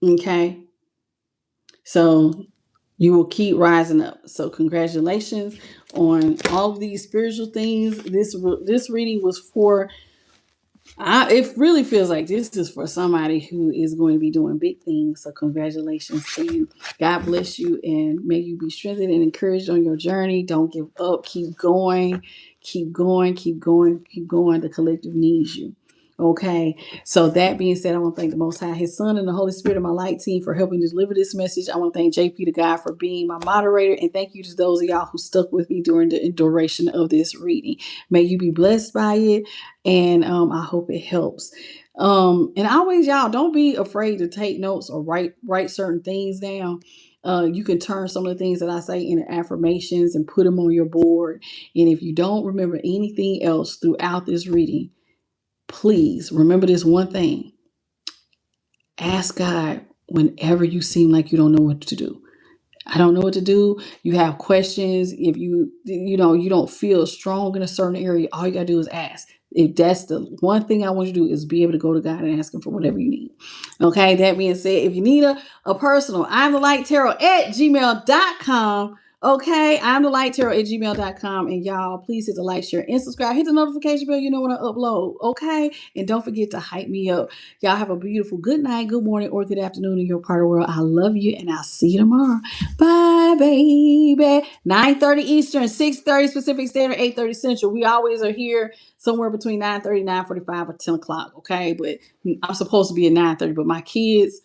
Okay? So you will keep rising up. So congratulations on all of these spiritual things. This reading was for it really feels like this is for somebody who is going to be doing big things. So congratulations and God bless you and may you be strengthened and encouraged on your journey. Don't give up. Keep going. Keep going. Keep going. Keep going. The collective needs you. Okay. So that being said, I want to thank the Most High, His Son, and the Holy Spirit of my light team for helping deliver this message. I want to thank JP to God for being my moderator. And thank you to those of y'all who stuck with me during the duration of this reading. May you be blessed by it. And I hope it helps. And always, y'all, don't be afraid to take notes or write certain things down. You can turn some of the things that I say into affirmations and put them on your board. And if you don't remember anything else throughout this reading, please remember this one thing. Ask God whenever you seem like you don't know what to do. I don't know what to do. You have questions. If you don't feel strong in a certain area, all you gotta do is ask. If that's the one thing I want you to do is be able to go to God and ask Him for whatever you need. Okay. That being said, if you need a personal, I'm the light tarot at gmail.com. Okay, I'm the light tarot at gmail.com. And y'all, please hit the like, share, and subscribe. Hit the notification bell, you know when I upload. Okay. And don't forget to hype me up. Y'all have a beautiful good night, good morning, or good afternoon in your part of the world. I love you, and I'll see you tomorrow. Bye, baby. 9:30 Eastern, 6:30 Pacific Standard, 8:30 Central. We always are here somewhere between 9:30, 9:45, or 10 o'clock. Okay, but I'm supposed to be at 9:30, but my kids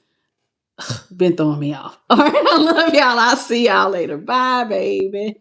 been throwing me off. All right, I love y'all. I'll see y'all later. Bye, baby.